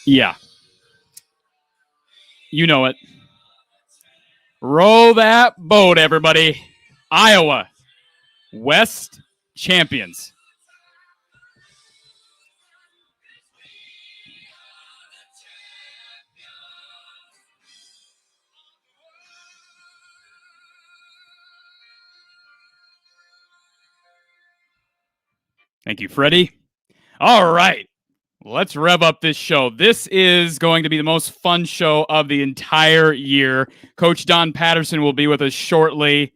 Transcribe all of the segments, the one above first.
Yeah. You know it. Row that boat, everybody. Iowa West champions. Thank you, Freddie. All right. Let's rev up this show. This is going to be the most fun show of the entire year. Coach Don Patterson will be with us shortly.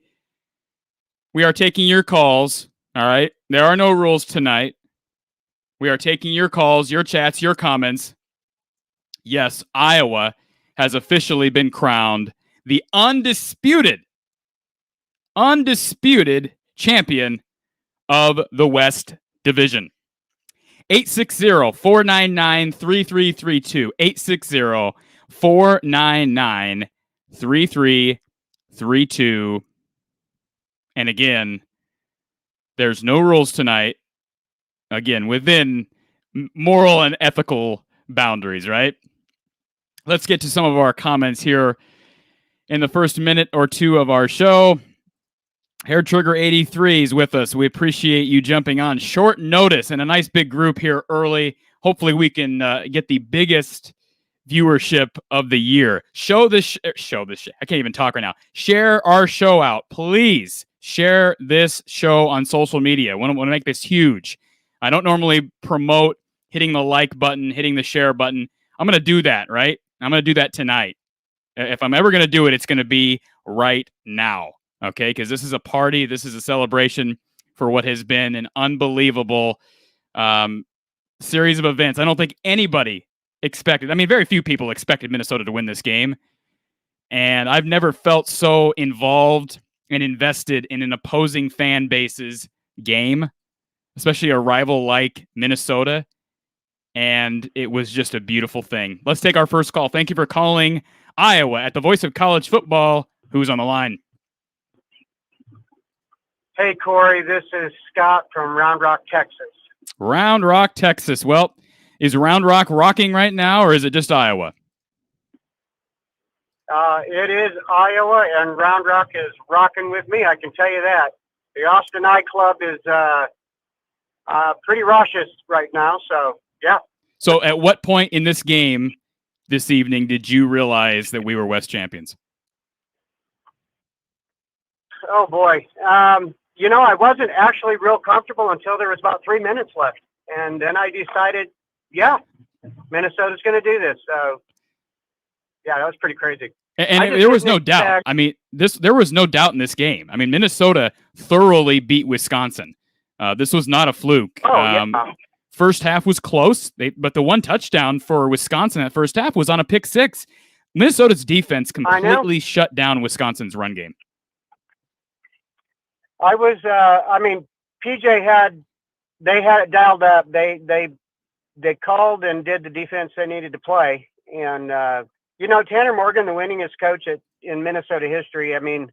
We are taking your calls. All right. There are no rules tonight. We are taking your calls, your chats, your comments. Yes, Iowa has officially been crowned the undisputed champion of the West Division. 860-499-3332. 860-499-3332. And again, there's no rules tonight. Again, within moral and ethical boundaries, right? Let's get to some of our comments here in the first minute or two of our show. Hair Trigger 83 is with us. We appreciate you jumping on short notice and a nice big group here early. Hopefully we can get the biggest viewership of the year. Show this. I can't even talk right now. Share our show out. Please share this show on social media. I want to make this huge. I don't normally promote hitting the like button, hitting the share button. I'm going to do that, right? I'm going to do that tonight. If I'm ever going to do it, it's going to be right now. Okay, because this is a party. This is a celebration for what has been an unbelievable series of events. I don't think anybody expected. I mean, very few people expected Minnesota to win this game. And I've never felt so involved and invested in an opposing fan base's game, especially a rival like Minnesota. And it was just a beautiful thing. Let's take our first call. Thank you for calling Iowa at the voice of college football. Who's on the line? Hey, Corey, this is Scott from Round Rock, Texas. Round Rock, Texas. Well, is Round Rock rocking right now, or is it just Iowa? It is Iowa, and Round Rock is rocking with me, I can tell you that. The Austin Eye Club is pretty raucous right now, so, yeah. So at what point in this game this evening did you realize that we were West champions? Oh, boy. I wasn't actually real comfortable until there was about 3 minutes left. And then I decided, yeah, Minnesota's going to do this. So, yeah, that was pretty crazy. And there was no doubt. I mean, there was no doubt in this game. I mean, Minnesota thoroughly beat Wisconsin. This was not a fluke. Yeah. First half was close, but the one touchdown for Wisconsin that first half was on a pick six. Minnesota's defense completely shut down Wisconsin's run game. PJ had it dialed up. They called and did the defense they needed to play. And, Tanner Morgan, the winningest coach in Minnesota history. I mean,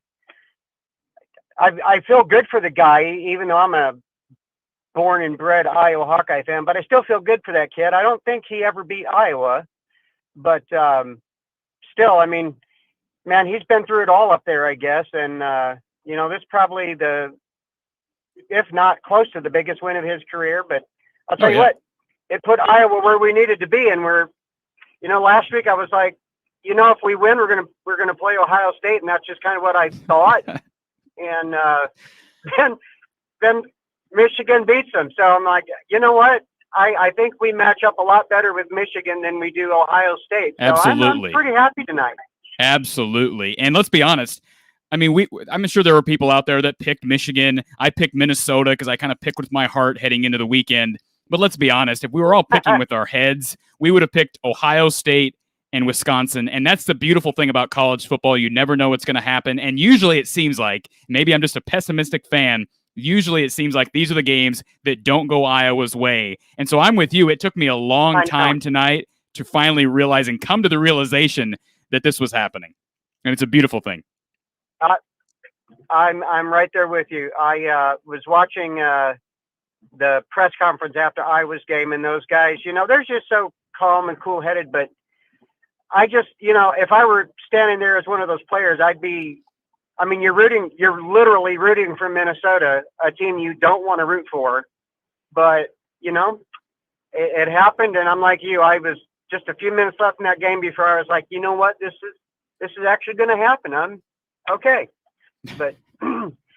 I feel good for the guy, even though I'm a born and bred Iowa Hawkeye fan, but I still feel good for that kid. I don't think he ever beat Iowa, but still, I mean, man, he's been through it all up there, I guess. And, this is probably if not close to the biggest win of his career. But I'll tell you what, it put Iowa where we needed to be. And last week I was like, if we win, we're gonna play Ohio State, and that's just kind of what I thought. And then Michigan beats them, so I'm like, you know what? I think we match up a lot better with Michigan than we do Ohio State. So Absolutely, I'm pretty happy tonight. Absolutely, and let's be honest. I mean, I'm sure there were people out there that picked Michigan. I picked Minnesota because I kind of picked with my heart heading into the weekend. But let's be honest, if we were all picking with our heads, we would have picked Ohio State and Wisconsin. And that's the beautiful thing about college football. You never know what's going to happen. And usually it seems like, maybe I'm just a pessimistic fan, usually it seems like these are the games that don't go Iowa's way. And so I'm with you. It took me a long time tonight to finally realize and come to the realization that this was happening. And it's a beautiful thing. I'm right there with you. I was watching the press conference after Iowa's game, and those guys, they're just so calm and cool headed, but I just, if I were standing there as one of those players, you're literally rooting for Minnesota, a team you don't want to root for, but it happened. And I'm like you, I was just a few minutes left in that game before I was like, you know what, this is actually going to happen. I'm okay. But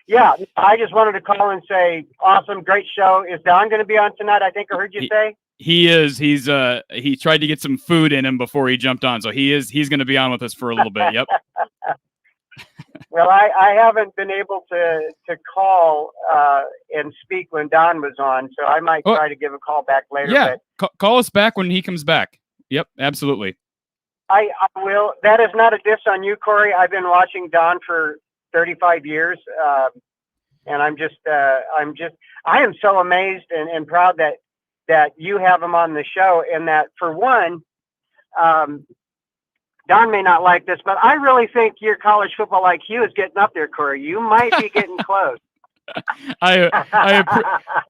yeah, I just wanted to call and say, awesome, great show. Is Don going to be on tonight? I think I heard you say. He is. He tried to get some food in him before he jumped on, so he's going to be on with us for a little bit. Yep. Well, I haven't been able to call and speak when Don was on, so I might try to give a call back later. Yeah, call us back when he comes back. Yep, absolutely. I will. That is not a diss on you, Corey. I've been watching Don for 35 years, and I am so amazed and proud that you have him on the show, and that, for one, Don may not like this, but I really think your college football IQ is getting up there, Corey. You might be getting close. I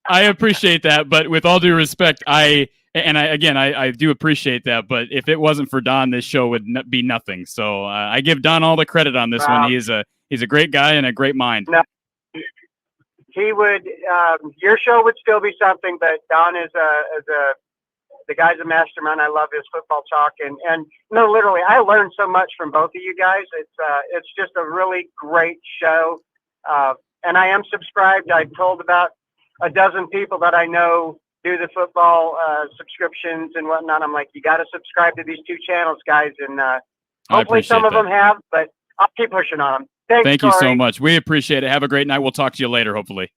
appreciate that, but with all due respect, I do appreciate that. But if it wasn't for Don, this show would be nothing. So I give Don all the credit on this one. He's a great guy and a great mind. No, he would. Your show would still be something, but Don is the guy's a mastermind. I love his football talk, and no, literally, I learned so much from both of you guys. It's just a really great show, and I am subscribed. I've told about a dozen people that I know do the football subscriptions and whatnot. I'm like, you got to subscribe to these two channels, guys, and hopefully some of them have, but I'll keep pushing on them. Thank you so much. We appreciate it. Have a great night. We'll talk to you later, hopefully.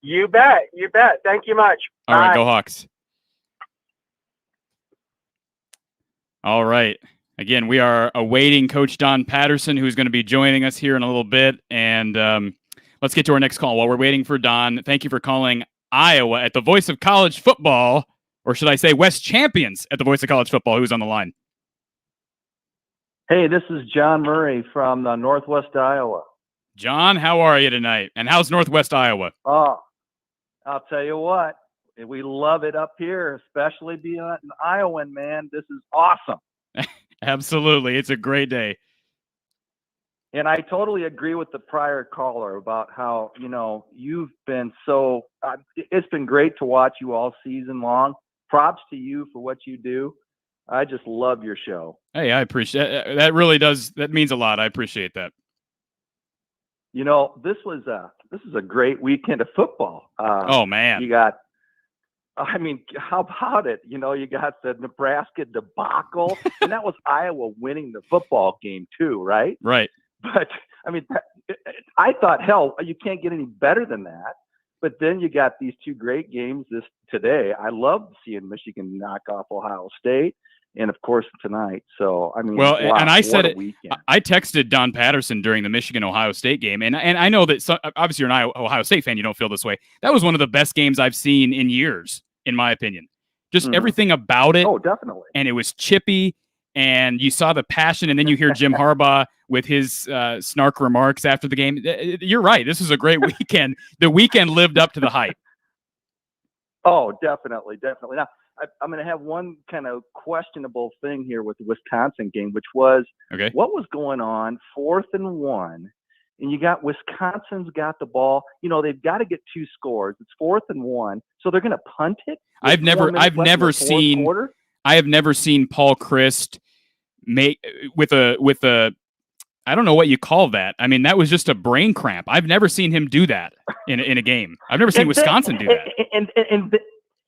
You bet. You bet. Thank you much. All right, go Hawks. All right. Again, we are awaiting Coach Don Patterson, who's going to be joining us here in a little bit. And let's get to our next call. While we're waiting for Don, thank you for calling Iowa at the voice of college football, or should I say West Champions at the voice of college football. Who's on the line? Hey, this is John Murray from Northwest Iowa. John, how are you tonight? And how's Northwest Iowa? Oh, I'll tell you what. We love it up here, especially being an Iowan, man. This is awesome. Absolutely. It's a great day. And I totally agree with the prior caller about how, you've been so it's been great to watch you all season long. Props to you for what you do. I just love your show. Hey, I appreciate that. That really does. That means a lot. I appreciate that. This is a great weekend of football. Oh, man. How about it? You got the Nebraska debacle, and that was Iowa winning the football game too, right? Right. But, I thought, hell, you can't get any better than that. But then you got these two great games today. I love seeing Michigan knock off Ohio State, and, of course, tonight. So, wow, and I said it. Weekend. I texted Don Patterson during the Michigan-Ohio State game, and I know that obviously you're an Ohio State fan. You don't feel this way. That was one of the best games I've seen in years, in my opinion. Just everything about it. Oh, definitely. And it was chippy, and you saw the passion, and then you hear Jim Harbaugh with his snark remarks after the game. You're right. This was a great weekend. The weekend lived up to the hype. Oh, definitely. Now, I'm going to have one kind of questionable thing here with the Wisconsin game, which was what was going on 4th and 1, and you got Wisconsin's got the ball. They've got to get 2 scores. It's 4th and 1, so they're going to punt it. I've never seen Paul Chryst make with a I don't know what you call that. That was just a brain cramp. I've never seen him do that in a game. I've never seen Wisconsin do that.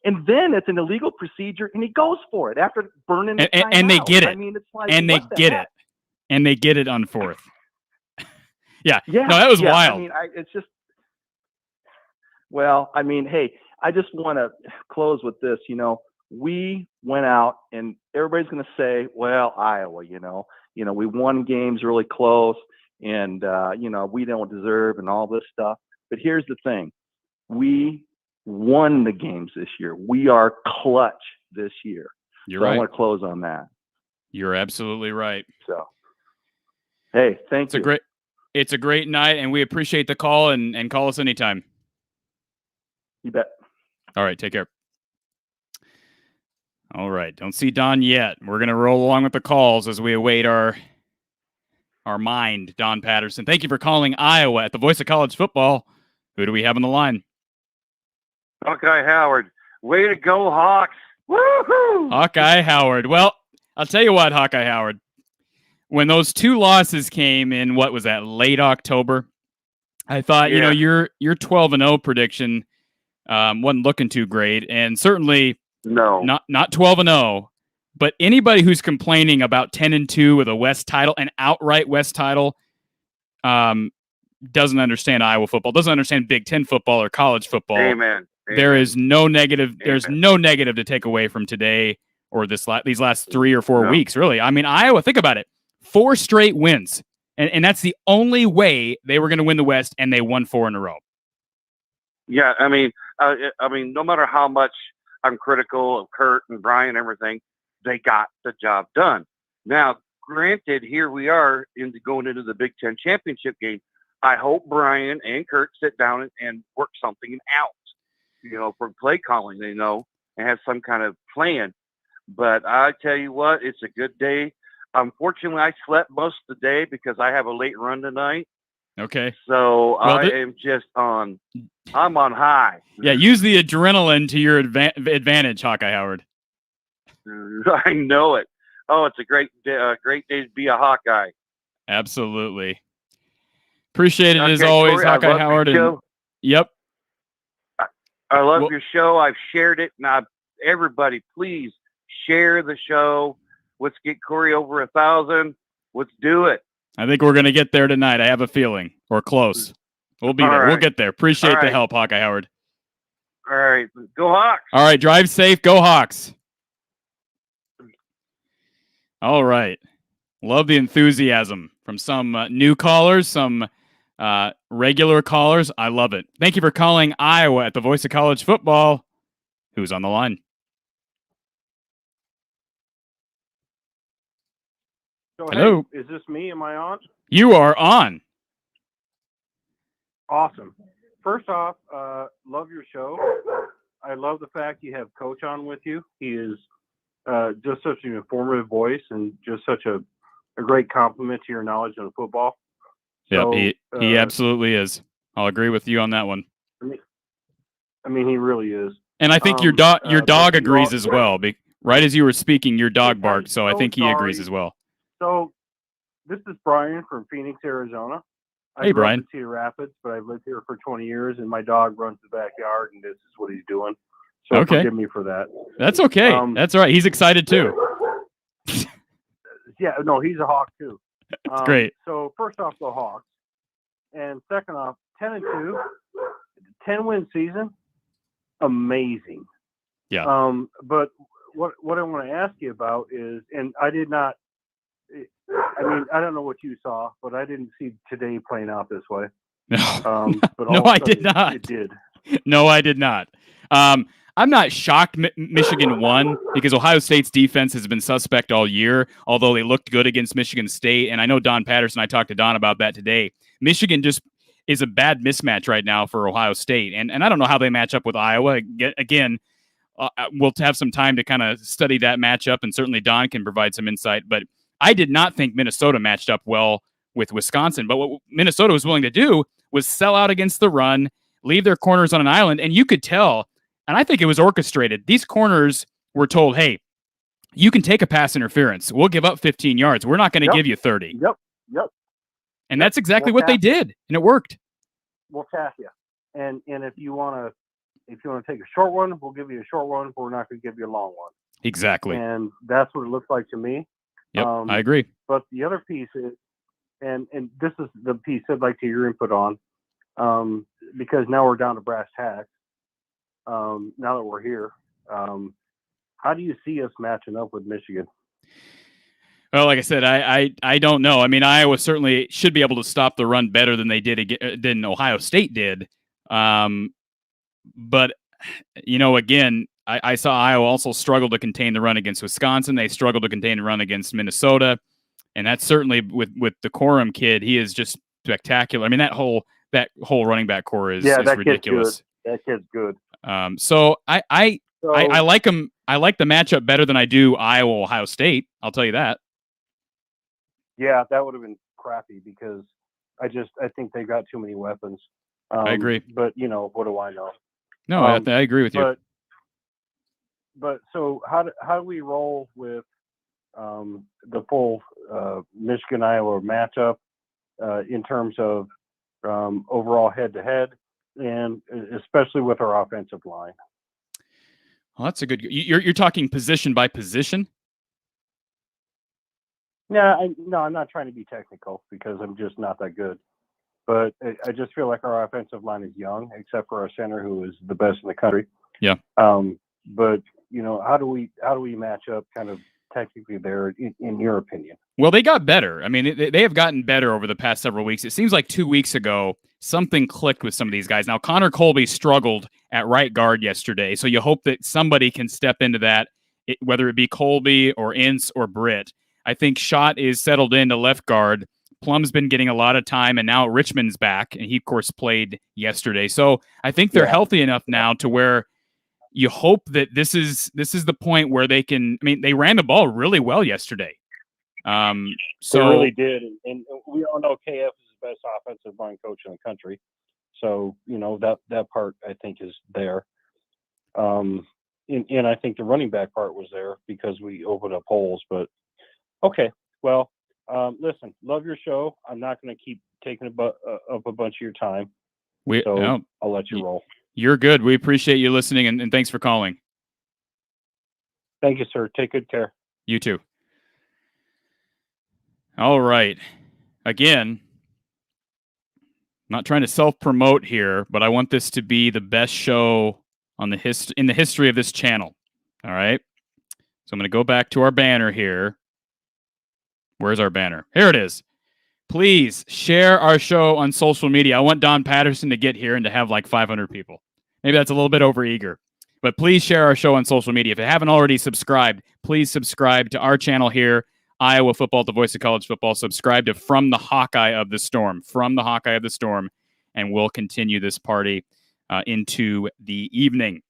And then it's an illegal procedure, and he goes for it after burning the timeout. And they get it. It's like, and they get it. And they get it on 4th. Yeah. No, that was wild. It's just. Well, hey, I just want to close with this. We went out, and everybody's going to say, well, Iowa, we won games really close, and, we don't deserve and all this stuff. But here's the thing. We won the games this year. We are clutch this year. You're right. I want to close on that. You're absolutely right. So, hey, thank you. It's a great night, and we appreciate the call, and call us anytime. You bet. All right. Take care. All right. Don't see Don yet. We're going to roll along with the calls as we await our mind, Don Patterson. Thank you for calling Iowa at the voice of college football. Who do we have on the line? Hawkeye Howard. Way to go, Hawks. Woohoo! Hawkeye Howard. Well, I'll tell you what, Hawkeye Howard. When those 2 losses came in, what was that, late October? I thought, Yeah. your 12-0 prediction wasn't looking too great, and certainly No. not 12-0. But anybody who's complaining about 10-2 with a West title, an outright West title, doesn't understand Iowa football, doesn't understand Big Ten football or college football. Amen. There is no negative. There's no negative to take away from today or these last 3 or 4 weeks, really. I mean, Iowa, think about it. 4 straight wins. And that's the only way they were going to win the West, and they won 4 in a row. Yeah, I mean, no matter how much I'm critical of Kurt and Brian and everything, they got the job done. Now, granted, here we are going into the Big Ten championship game. I hope Brian and Kurt sit down and work something out, for play calling, and have some kind of plan. But I tell you what, it's a good day. Unfortunately, I slept most of the day because I have a late run tonight. Okay. So I am just I'm on high. Yeah, use the adrenaline to your advantage, Hawkeye Howard. I know it. Oh, it's a great day to be a Hawkeye. Absolutely. Appreciate it as Okay, always, Corey, Hawkeye Howard. Yep. I love your show. I've shared it. Now, everybody, please share the show. Let's get Corey over 1,000. Let's do it. I think we're going to get there tonight. I have a feeling. Or close. We'll be there. Right. We'll get there. Appreciate the help, Hawkeye Howard. All right. Go Hawks. All right. Drive safe. Go Hawks. All right. Love the enthusiasm from some new callers, some regular callers. I love it. Thank you for calling Iowa at the voice of college football. Who's on the line? So, hello. Hey, is this me? Am I on? You are on. Awesome. First off, love your show. I love the fact you have Coach on with you. He is just such an informative voice and just such a great compliment to your knowledge of football. So, he absolutely is. I'll agree with you on that one. I mean, he really is. And I think your dog agrees as well. Right as you were speaking, your dog barked, so I think he agrees as well. So, this is Brian from Phoenix, Arizona. Hey, Brian. I grew up in Cedar Rapids, but I've lived here for 20 years, and my dog runs the backyard, and this is what he's doing. So forgive me for that. That's okay. That's all right. He's excited too. Yeah, no, he's a Hawk too. That's great. So first off, the Hawks, and second off, 10-2, 10-win season, amazing. Yeah. But what I want to ask you about is, and I did not. I mean, I don't know what you saw, but I didn't see today playing out this way. No, but no, I did not. It did. No, I did not. I'm not shocked Michigan won because Ohio State's defense has been suspect all year, although they looked good against Michigan State. And I know Don Patterson, I talked to Don about that today. Michigan just is a bad mismatch right now for Ohio State. And I don't know how they match up with Iowa. Again, we'll have some time to kind of study that matchup, and certainly Don can provide some insight. But I did not think Minnesota matched up well with Wisconsin. But what Minnesota was willing to do was sell out against the run, leave their corners on an island, and you could tell, and I think it was orchestrated. These corners were told, hey, you can take a pass interference. We'll give up 15 yards. We're not going to give you 30. Yep. And that's exactly what they did, and it worked. We'll task you. And if you want to take a short one, we'll give you a short one, but we're not going to give you a long one. Exactly. And that's what it looks like to me. Yep, I agree. But the other piece is, and this is the piece I'd like to hear your input on, because now we're down to brass tacks. Now that we're here, how do you see us matching up with Michigan? Well, like I said, I don't know. I mean, Iowa certainly should be able to stop the run better than they did than Ohio State did. But again, I saw Iowa also struggle to contain the run against Wisconsin. They struggled to contain the run against Minnesota, and that's certainly with the Corum kid. He is just spectacular. I mean, that whole running back core is ridiculous. That kid's good. So I So, I like them. I like the matchup better than I do Iowa Ohio State. I'll tell you that. yeah, that would have been crappy because I think they got too many weapons. I agree. But what do I know? No, I agree with you. But so how do we roll with the full Michigan Iowa matchup in terms of overall head to head, and especially with our offensive line? Well, that's a good. You're talking position by position. Yeah, I'm not trying to be technical because I'm just not that good. But I just feel like our offensive line is young, except for our center, who is the best in the country. Yeah. But how do we match up kind of technically there in your opinion? Well, they got better. I mean, they have gotten better over the past several weeks. It seems like 2 weeks ago, something clicked with some of these guys. Now, Connor Colby struggled at right guard yesterday, so you hope that somebody can step into that, whether it be Colby or Ince or Britt. I think Schott is settled into left guard. Plum's been getting a lot of time, and now Richmond's back, and he, of course, played yesterday. So I think they're healthy enough now to where you hope that this is the point where they can. I mean, they ran the ball really well yesterday. So they really did, and we all know KF is the best offensive line coach in the country. So that part I think is there. And I think the running back part was there because we opened up holes. But okay, well, listen, love your show. I'm not going to keep taking up a bunch of your time. I'll let you roll. You're good. We appreciate you listening, and thanks for calling. Thank you, sir. Take good care. You too. All right. Again, not trying to self-promote here, but I want this to be the best show in the history of this channel. All right. So I'm going to go back to our banner here. Where's our banner? Here it is. Please share our show on social media. I want Don Patterson to get here and to have like 500 people. Maybe that's a little bit overeager. But please share our show on social media. If you haven't already subscribed, please subscribe to our channel here, Iowa Football, the voice of college football. Subscribe to From the Hawkeye of the Storm. From the Hawkeye of the Storm. And we'll continue this party into the evening.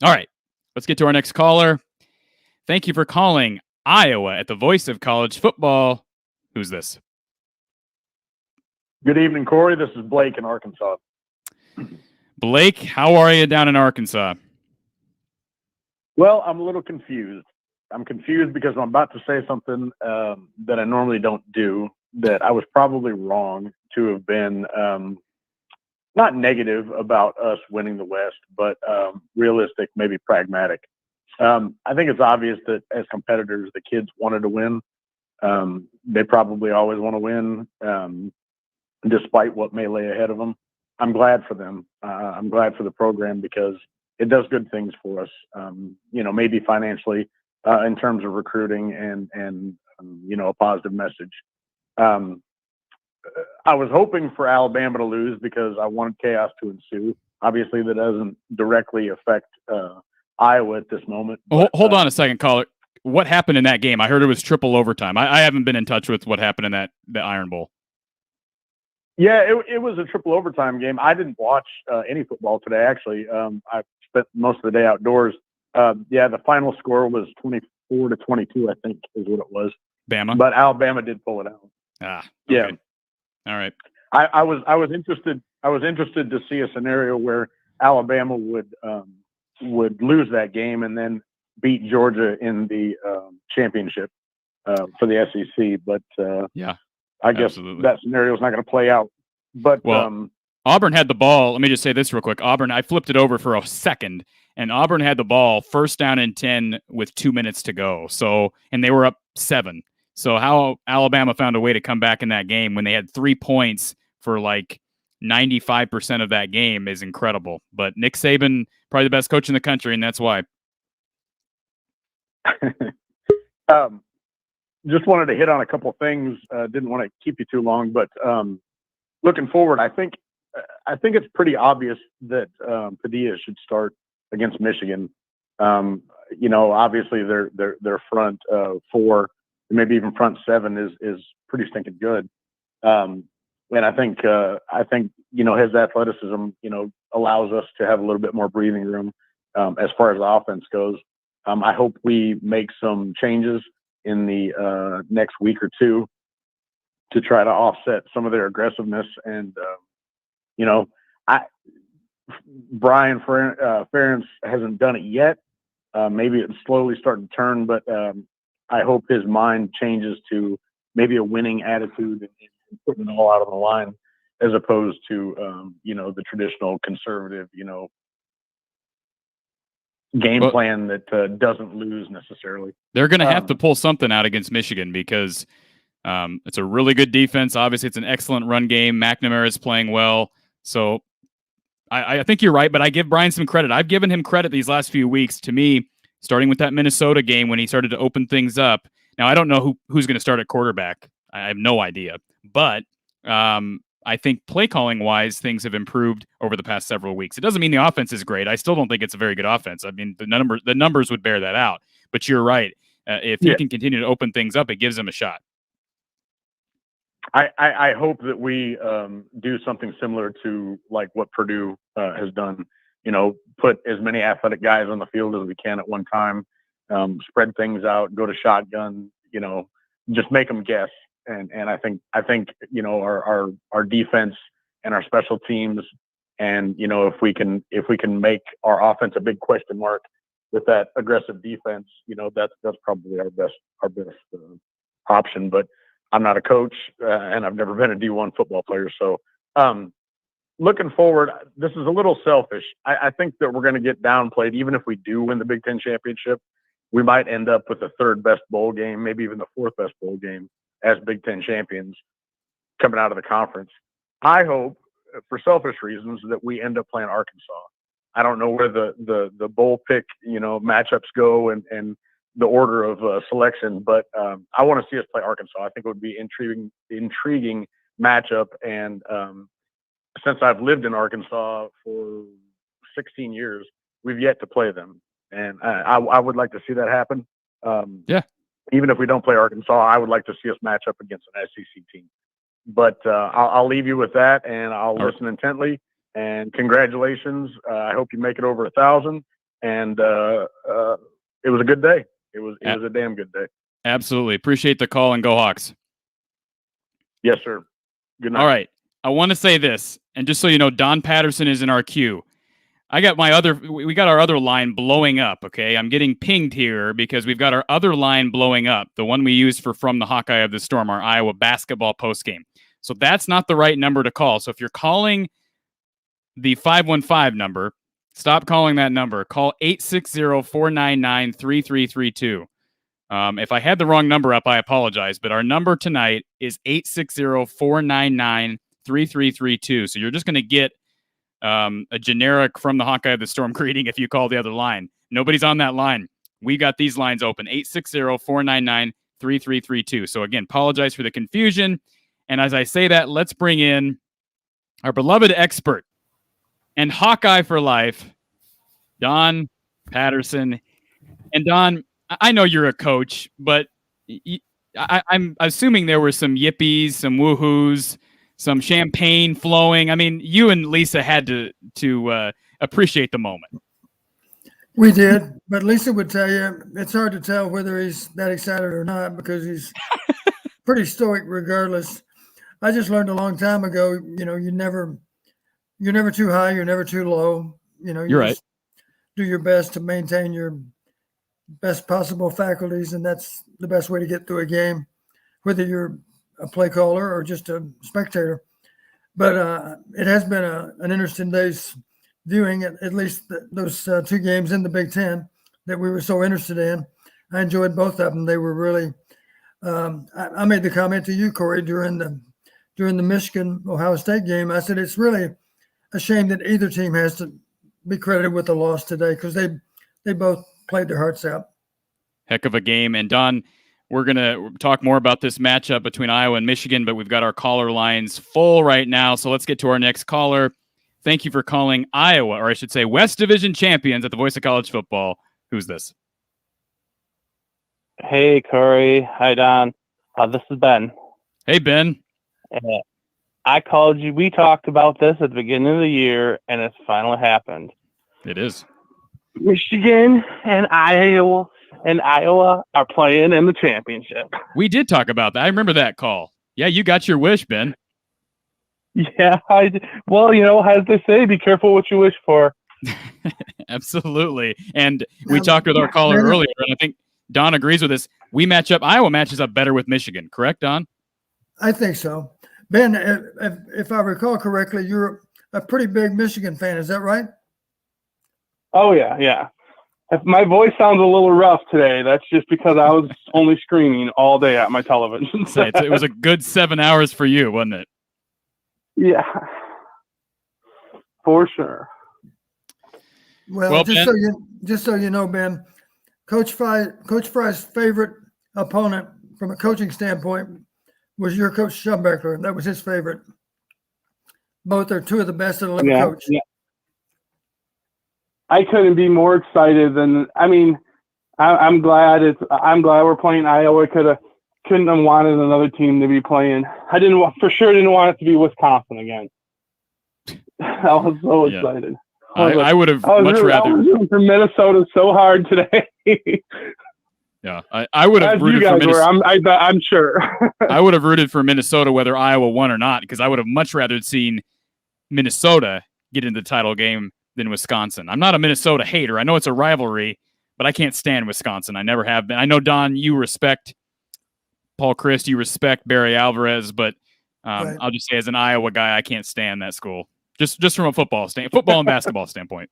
All right. Let's get to our next caller. Thank you for calling Iowa at the voice of college football. Who's this? Good evening, Corey. This is Blake in Arkansas. Blake, how are you down in Arkansas? Well, I'm a little confused. I'm confused because I'm about to say something that I normally don't do, that I was probably wrong to have been not negative about us winning the West, but realistic, maybe pragmatic. I think it's obvious that as competitors, the kids wanted to win. They probably always want to win, despite what may lay ahead of them. I'm glad for them. I'm glad for the program because it does good things for us, maybe financially, in terms of recruiting and a positive message. I was hoping for Alabama to lose because I wanted chaos to ensue. Obviously, that doesn't directly affect Iowa at this moment. But, hold on a second, caller. What happened in that game? I heard it was triple overtime. I haven't been in touch with what happened in the Iron Bowl. Yeah, it was a triple overtime game. I didn't watch any football today, actually. I spent most of the day outdoors. The final score was 24-22, I think, is what it was. Bama? But Alabama did pull it out. Okay. Yeah. All right. I was interested to see a scenario where Alabama would lose that game and then beat Georgia in the championship for the SEC. But I guess that scenario is not going to play out. But Auburn had the ball. Let me just say this real quick. Auburn, I flipped it over for a second, and Auburn had the ball first down and 10 with 2 minutes to go. And they were up 7. So how Alabama found a way to come back in that game when they had 3 points for like 95% of that game is incredible. But Nick Saban, probably the best coach in the country, and that's why. Just wanted to hit on a couple of things. Didn't want to keep you too long, but looking forward, I think it's pretty obvious that Padilla should start against Michigan. Obviously their front 4, maybe even front 7 is pretty stinking good. And I think his athleticism allows us to have a little bit more breathing room. as far as the offense goes. I hope we make some changes in the next week or two to try to offset some of their aggressiveness. And, Brian Ferentz hasn't done it yet. Maybe it's slowly starting to turn, but I hope his mind changes to maybe a winning attitude and putting it all out on the line, as opposed to, the traditional conservative, game plan that doesn't lose necessarily. They're going to have to pull something out against Michigan because it's a really good defense. Obviously, it's an excellent run game. McNamara is playing well. So I think you're right, but I give Brian some credit. I've given him credit these last few weeks. To me, starting with that Minnesota game when he started to open things up. Now, I don't know who's going to start at quarterback. I have no idea. But I think play calling wise, things have improved over the past several weeks. It doesn't mean the offense is great. I still don't think it's a very good offense. I mean, the numbers would bear that out. But you're right. If he can continue to open things up, it gives him a shot. I hope that we do something similar to like what Purdue has done. Put as many athletic guys on the field as we can at one time, spread things out, go to shotgun. Just make them guess. And I think our defense and our special teams, and if we can make our offense a big question mark with that aggressive defense, that's probably our best option. But I'm not a coach, and I've never been a D1 football player, so looking forward, this is a little selfish. I think that we're going to get downplayed, even if we do win the Big Ten championship. We might end up with the third best bowl game, maybe even the fourth best bowl game as Big Ten champions coming out of the conference. I hope, for selfish reasons, that we end up playing Arkansas. I don't know where the bowl pick, matchups go and the order of selection, but I want to see us play Arkansas. I think it would be intriguing matchup. And since I've lived in Arkansas for 16 years, we've yet to play them. And I would like to see that happen. Even if we don't play Arkansas, I would like to see us match up against an SEC team. But I'll leave you with that, and I'll listen intently. And congratulations. I hope you make it over 1,000. And it was a good day. It was a damn good day. Absolutely. Appreciate the call, and go Hawks. Yes, sir. Good night. All right. I want to say this, and just so you know, Don Patterson is in our queue. we got our other line blowing up, okay? I'm getting pinged here because we've got our other line blowing up, the one we used for From the Hawkeye of the Storm, our Iowa Basketball Postgame. So that's not the right number to call. So if you're calling the 515 number, stop calling that number. Call 860-499-3332. If I had the wrong number up, I apologize, but our number tonight is 860-499-3332. So you're just going to get a generic From the Hawkeye of the Storm greeting if you call the other line. Nobody's on that line. We got these lines open, 860-499-3332. So again, apologize for the confusion. And as I say that, let's bring in our beloved expert and Hawkeye for life, Don Patterson. And Don, I know you're a coach, but I'm assuming there were some yippies, some woohoos, some champagne flowing. I mean, you and Lisa had to appreciate the moment. We did, but Lisa would tell you it's hard to tell whether he's that excited or not because he's pretty stoic regardless. I just learned a long time ago, you're never too high, you're never too low. You're right. Do your best to maintain your best possible faculties, and that's the best way to get through a game, whether you're a play caller or just a spectator. But it has been an interesting day's viewing, at least those two games in the Big Ten that we were so interested in. I enjoyed both of them. They were really I made the comment to you, Corey, during the Michigan-Ohio State game. I said it's really a shame that either team has to be credited with the loss today because they both played their hearts out. Heck of a game. And Don, we're going to talk more about this matchup between Iowa and Michigan, but we've got our caller lines full right now. So let's get to our next caller. Thank you for calling Iowa, or I should say West Division champions at the Voice of College Football. Who's this? Hey, Corey. Hi, Don. This is Ben. Hey, Ben. I called you. We talked about this at the beginning of the year, and it's finally happened. It is. Michigan and Iowa are playing in the championship. We did talk about that. I remember that call. Yeah, you got your wish, Ben. Yeah, well, as they say, be careful what you wish for. Absolutely. And we talked with our caller earlier, and I think Don agrees with this. Iowa matches up better with Michigan, correct, Don? I think so. Ben, if I recall correctly, you're a pretty big Michigan fan. Is that right? Oh, yeah. If my voice sounds a little rough today, that's just because I was only screaming all day at my television. It was a good 7 hours for you, wasn't it? Yeah, for sure. Well, just so you know, Ben, Coach Fry's favorite opponent from a coaching standpoint was your coach Schumbeckler. That was his favorite. Both are two of the best that will ever coach. Yeah. I couldn't be more excited than. I'm glad we're playing Iowa. Couldn't have wanted another team to be playing. I didn't want it to be Wisconsin again. I was so excited. I would have much rather. I was rooting for Minnesota so hard today. Yeah, I would have rooted for Minnesota. I'm sure. I would have rooted for Minnesota whether Iowa won or not, because I would have much rather seen Minnesota get into the title game than Wisconsin. I'm not a Minnesota hater. I know it's a rivalry, but I can't stand Wisconsin. I never have been. I know, Don, you respect Paul Chryst, you respect Barry Alvarez, but right. I'll just say as an Iowa guy, I can't stand that school. Just from a football and basketball standpoint.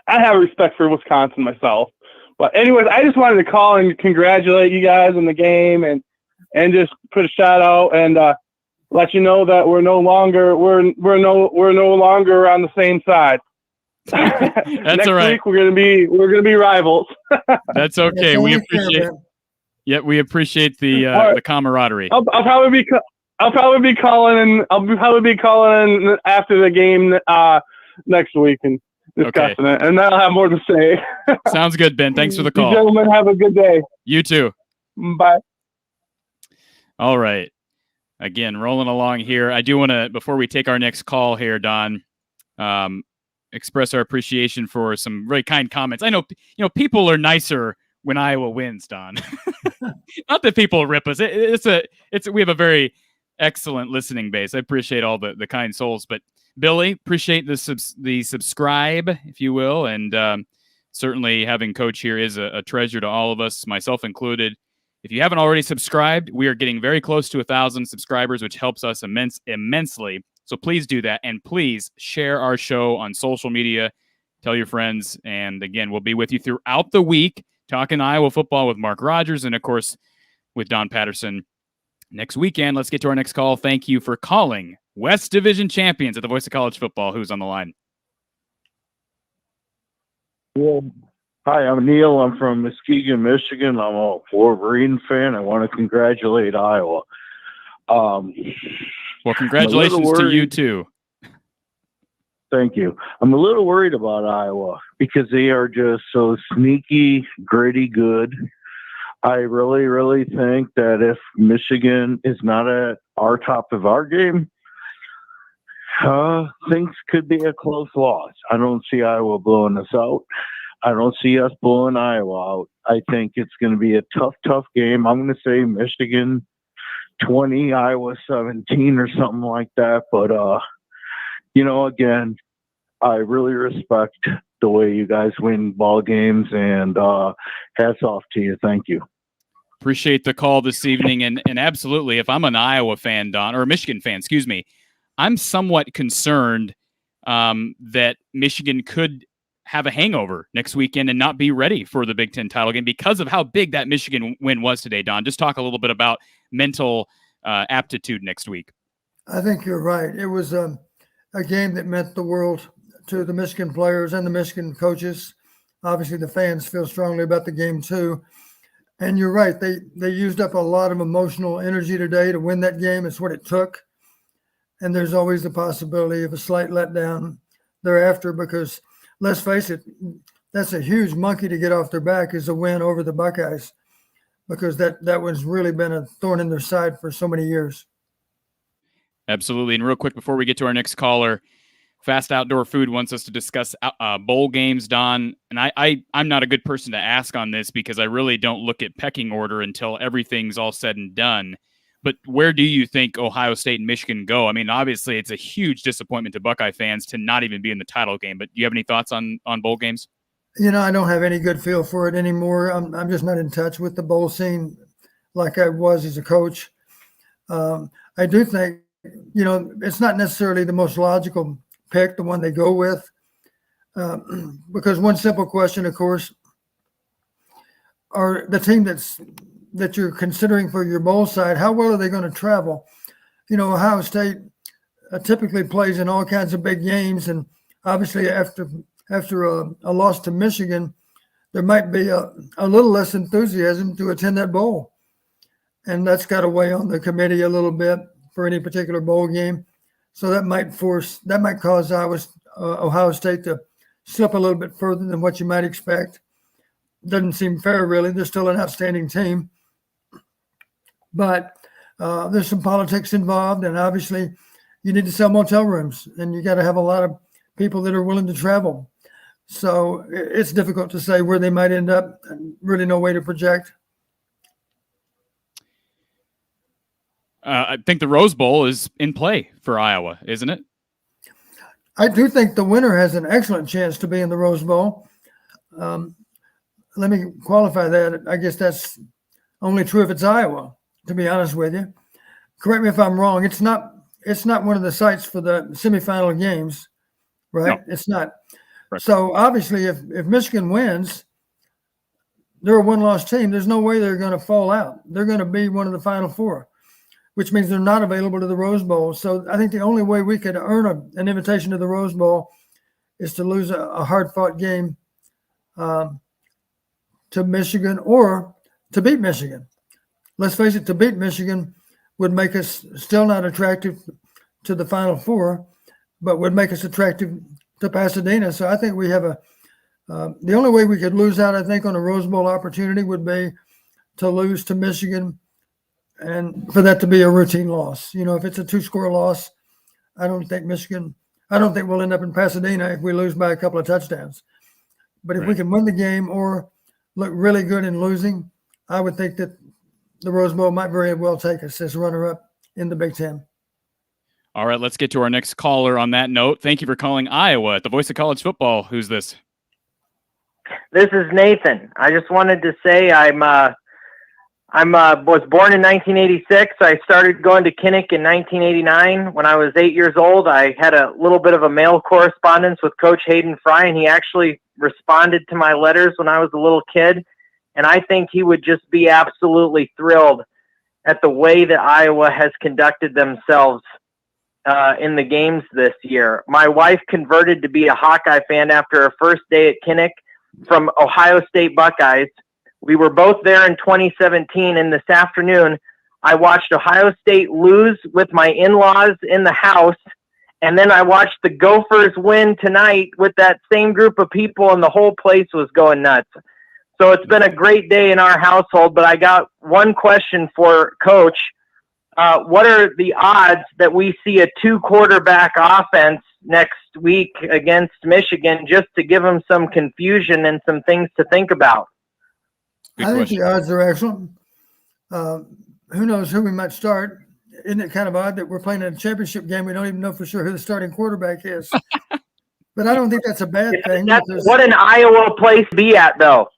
I have respect for Wisconsin myself. But anyways, I just wanted to call and congratulate you guys on the game and just put a shout out and let you know that we're no longer on the same side. That's Next all right. week we're gonna be rivals. That's okay. We appreciate the camaraderie. I'll probably be calling after the game next week and discussing it, and then I'll have more to say. Sounds good, Ben. Thanks for the call. You gentlemen, have a good day. You too. Bye. All right. Again, rolling along here. I do want to, before we take our next call here, Don, express our appreciation for some very kind comments. I know, people are nicer when Iowa wins, Don. Not that people rip us. We have a very excellent listening base. I appreciate all the kind souls, but Billy, appreciate the subscribe, if you will, and certainly having Coach here is a treasure to all of us, myself included. If you haven't already subscribed, we are getting very close to 1,000 subscribers, which helps us immensely. So please do that, and please share our show on social media. Tell your friends, and again, we'll be with you throughout the week talking Iowa football with Mark Rogers and, of course, with Don Patterson next weekend. Let's get to our next call. Thank you for calling West Division champions at the Voice of College Football. Who's on the line? Well, hi, I'm Neil. I'm from Muskegon, Michigan. I'm a Wolverine fan. I want to congratulate Iowa. Well, congratulations to you too. Thank you. I'm a little worried about Iowa because they are just so sneaky, gritty good. I really, really think that if Michigan is not at our top of our game, things could be a close loss. I don't see Iowa blowing us out. I don't see us blowing Iowa out. I think it's going to be a tough game. I'm going to say Michigan 20, Iowa 17 or something like that. But, again, I really respect the way you guys win ball games, and hats off to you. Thank you. Appreciate the call this evening. And absolutely, if I'm an Iowa fan, Don, or a Michigan fan, excuse me, I'm somewhat concerned that Michigan could have a hangover next weekend and not be ready for the Big Ten title game because of how big that Michigan win was today, Don. Just talk a little bit about mental aptitude next week. I think you're right. It was a game that meant the world to the Michigan players and the Michigan coaches. Obviously, the fans feel strongly about the game too. And you're right. They used up a lot of emotional energy today to win that game. It's what it took. And there's always the possibility of a slight letdown thereafter because, let's face it, that's a huge monkey to get off their back is a win over the Buckeyes because that one's really been a thorn in their side for so many years. Absolutely. And real quick, before we get to our next caller, Fast Outdoor Food wants us to discuss bowl games, Don. And I'm not a good person to ask on this because I really don't look at pecking order until everything's all said and done. But where do you think Ohio State and Michigan go? I mean, obviously, it's a huge disappointment to Buckeye fans to not even be in the title game. But do you have any thoughts on bowl games? I don't have any good feel for it anymore. I'm just not in touch with the bowl scene like I was as a coach. I do think, it's not necessarily the most logical pick, the one they go with, because one simple question, of course, are the team that you're considering for your bowl side, how well are they going to travel? Ohio State typically plays in all kinds of big games, and obviously after a loss to Michigan, there might be a little less enthusiasm to attend that bowl, and that's got to weigh on the committee a little bit for any particular bowl game. So that might cause Ohio State to slip a little bit further than what you might expect. Doesn't seem fair, really. They're still an outstanding team, but there's some politics involved, and obviously you need to sell motel rooms, and you got to have a lot of people that are willing to travel. So it's difficult to say where they might end up, and really no way to project. I think the Rose Bowl is in play for Iowa, isn't it? I do think the winner has an excellent chance to be in the Rose Bowl. Let me qualify that. I guess that's only true if it's Iowa, to be honest with you. Correct me if I'm wrong. It's not one of the sites for the semifinal games, right? No. It's not. Right. So obviously if Michigan wins, they're a one-loss team. There's no way they're going to fall out. They're going to be one of the Final Four, which means they're not available to the Rose Bowl. So I think the only way we could earn an invitation to the Rose Bowl is to lose a hard-fought game to Michigan or to beat Michigan. Let's face it, to beat Michigan would make us still not attractive to the Final Four, but would make us attractive to Pasadena. So I think we have the only way we could lose out, I think, on a Rose Bowl opportunity would be to lose to Michigan, and for that to be a routine loss. If it's a 2-score loss, I don't think we'll end up in Pasadena if we lose by a couple of touchdowns. But if we can win the game or look really good in losing, I would think that the Rose Bowl might very well take us as runner-up in the Big Ten. All right, let's get to our next caller on that note. Thank you for calling Iowa at the voice of college football. Who's this? This is Nathan. I just wanted to say I was born in 1986. I started going to Kinnick in 1989. When I was 8 years old, I had a little bit of a mail correspondence with Coach Hayden Fry, and he actually responded to my letters when I was a little kid. And I think he would just be absolutely thrilled at the way that Iowa has conducted themselves in the games this year. My wife converted to be a Hawkeye fan after her first day at Kinnick from Ohio State Buckeyes. We were both there in 2017, and this afternoon I watched Ohio State lose with my in-laws in the house, and then I watched the Gophers win tonight with that same group of people, and the whole place was going nuts. So it's been a great day in our household, but I got one question for Coach. What are the odds that we see a 2-quarterback offense next week against Michigan, just to give them some confusion and some things to think about? I think the odds are excellent. Who knows who we might start? Isn't it kind of odd that we're playing a championship game? We don't even know for sure who the starting quarterback is. But I don't think that's a bad thing. What an Iowa place to be at, though.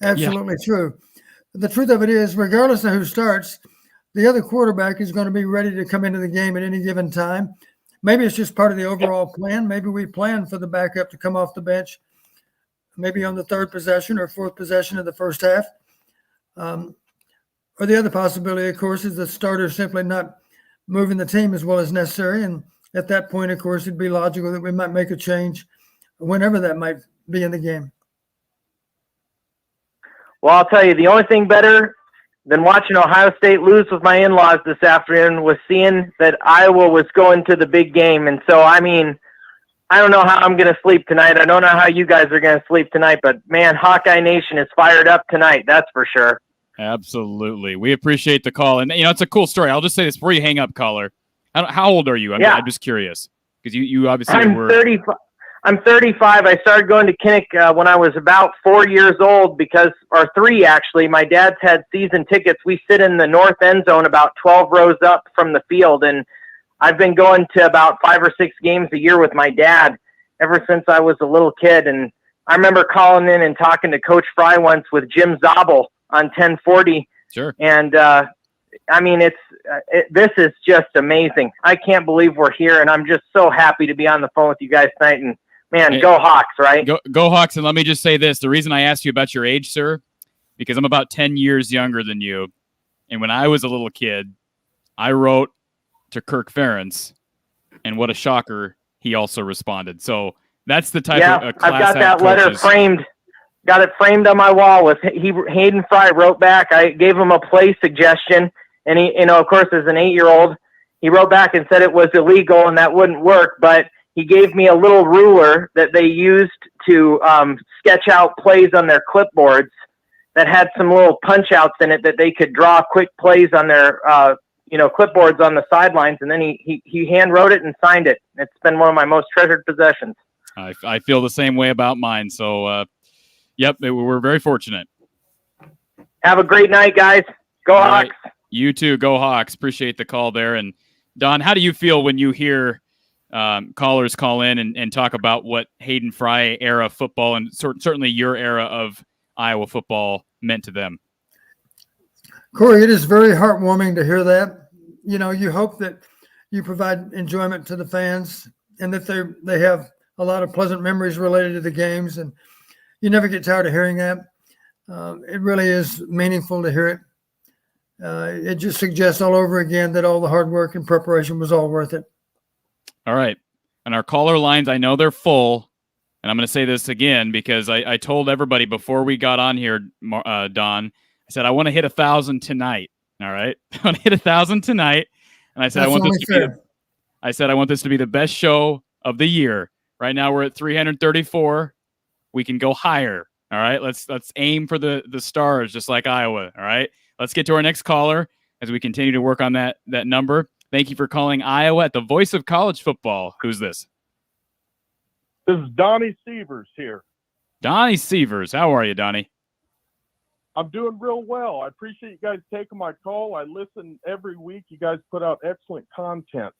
Absolutely true. The truth of it is, regardless of who starts, the other quarterback is going to be ready to come into the game at any given time. Maybe it's just part of the overall plan. Maybe we plan for the backup to come off the bench, maybe on the 3rd possession or 4th possession of the first half. Or the other possibility, of course, is the starter simply not moving the team as well as necessary. And at that point, of course, it'd be logical that we might make a change whenever that might be in the game. Well, I'll tell you, the only thing better than watching Ohio State lose with my in-laws this afternoon was seeing that Iowa was going to the big game. And so, I mean, I don't know how I'm going to sleep tonight. I don't know how you guys are going to sleep tonight, but man, Hawkeye Nation is fired up tonight. That's for sure. Absolutely. We appreciate the call. And, it's a cool story. I'll just say this before you hang up, caller. How old are you? I'm just curious. Because you obviously I'm 35. I'm 35. I started going to Kinnick when I was about 4 years old or 3 actually. My dad's had season tickets. We sit in the north end zone about 12 rows up from the field, and I've been going to about 5 or 6 games a year with my dad ever since I was a little kid. And I remember calling in and talking to Coach Fry once with Jim Zabel on 1040. Sure. And I mean, this is just amazing. I can't believe we're here, and I'm just so happy to be on the phone with you guys tonight. And man, go Hawks, right? Go Hawks. And let me just say this. The reason I asked you about your age, sir, because I'm about 10 years younger than you. And when I was a little kid, I wrote to Kirk Ferentz, and what a shocker, he also responded. So that's the type of class. I've got that letter framed. Got it framed on my wall. Hayden Fry wrote back. I gave him a play suggestion, and he, of course, as an 8-year-old, he wrote back and said it was illegal and that wouldn't work. But he gave me a little ruler that they used to sketch out plays on their clipboards that had some little punch outs in it that they could draw quick plays on their clipboards on the sidelines. And then he hand wrote it and signed it. It's been one of my most treasured possessions. I feel the same way about mine. So, yep, we're very fortunate. Have a great night, guys. Go Hawks. Right. You too. Go Hawks. Appreciate the call there. And Don, how do you feel when you hear callers call in and talk about what Hayden Fry era football and certainly your era of Iowa football meant to them? Corey, it is very heartwarming to hear that. You hope that you provide enjoyment to the fans and that they have a lot of pleasant memories related to the games, and you never get tired of hearing that. It really is meaningful to hear it. It just suggests all over again that all the hard work and preparation was all worth it. All right. And our caller lines, I know they're full, and I'm going to say this again because I told everybody before we got on here, Don, I said, I want to hit 1,000 tonight. All right. I want to hit 1,000 tonight. And I said, I want this to be the best show of the year. Right now we're at 334. We can go higher. All right. Let's aim for the stars, just like Iowa. All right. Let's get to our next caller as we continue to work on that number. Thank you for calling Iowa at the voice of college football. Who's this? This is Donnie Sievers here. Donnie Sievers. How are you, Donnie? I'm doing real well. I appreciate you guys taking my call. I listen every week. You guys put out excellent content.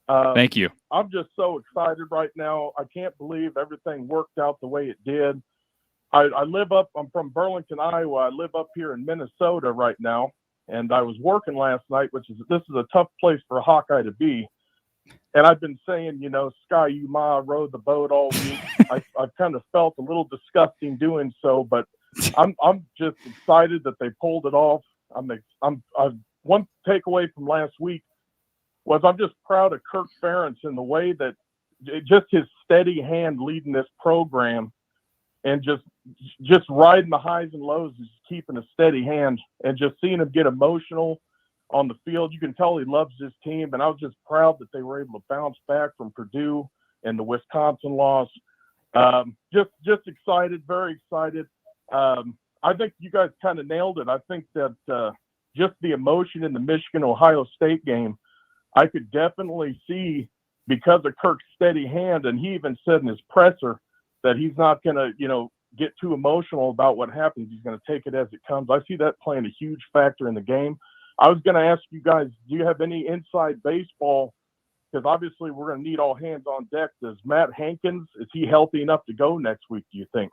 Thank you. I'm just so excited right now. I can't believe everything worked out the way it did. I'm from Burlington, Iowa. I live up here in Minnesota right now. And I was working last night, this is a tough place for a Hawkeye to be. And I've been saying, Sky Uma rode the boat all week. I've kind of felt a little disgusting doing so, but I'm just excited that they pulled it off. One takeaway from last week was I'm just proud of Kirk Ferentz in the way that just his steady hand leading this program and just riding the highs and lows, is keeping a steady hand and just seeing him get emotional on the field. You can tell he loves his team, and I was just proud that they were able to bounce back from Purdue and the Wisconsin loss. Just excited, very excited. I think you guys kind of nailed it. I think that just the emotion in the Michigan-Ohio State game, I could definitely see because of Kirk's steady hand, and he even said in his presser that he's not going to, get too emotional about what happens. He's going to take it as it comes. I see that playing a huge factor in the game. I was going to ask you guys, do you have any inside baseball? Because obviously we're going to need all hands on deck. Does Matt Hankins, is he healthy enough to go next week, do you think?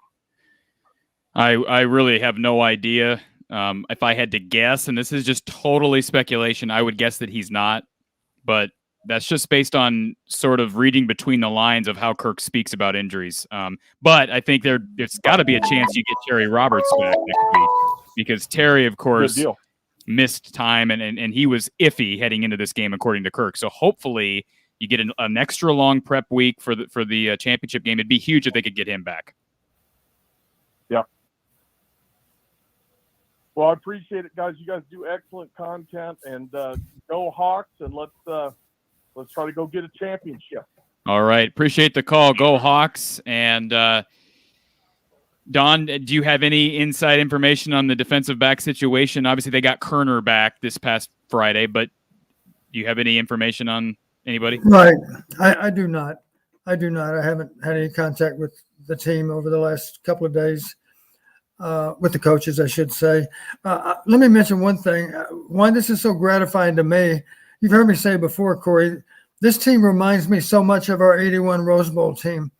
I really have no idea. If I had to guess, and this is just totally speculation, I would guess that he's not. But that's just based on sort of reading between the lines of how Kirk speaks about injuries. But I think there's got to be a chance you get Terry Roberts back next week because Terry, of course, missed time and he was iffy heading into this game, according to Kirk. So hopefully you get an extra long prep week for the championship game. It'd be huge if they could get him back. Yeah. Well, I appreciate it, guys. You guys do excellent content, and go Hawks, and let's try to go get a championship. All right. Appreciate the call. Go Hawks. And Don, do you have any inside information on the defensive back situation? Obviously, they got Kerner back this past Friday, but do you have any information on Anybody? Right. I do not. I do not. I haven't had any contact with the team over the last couple of days, with the coaches, I should say. Let me mention one thing. Why this is so gratifying to me, you've heard me say before, Corey, this team reminds me so much of our 81 Rose Bowl team.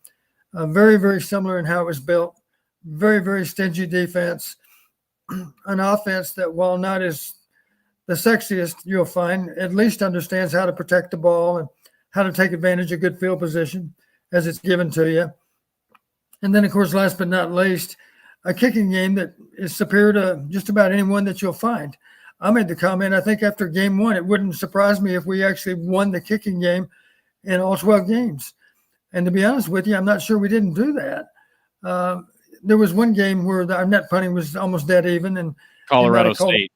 Very, very similar in how it was built. Very, very stingy defense. An offense that, while not as the sexiest, you'll find, at least understands how to protect the ball and how to take advantage of good field position as it's given to you. And then, of course, last but not least, a kicking game that is superior to just about anyone that you'll find. I made the comment, I think after game one, it wouldn't surprise me if we actually won the kicking game in all 12 games. And to be honest with you, I'm not sure we didn't do that. There was one game where our net punting was almost dead even. And Colorado State.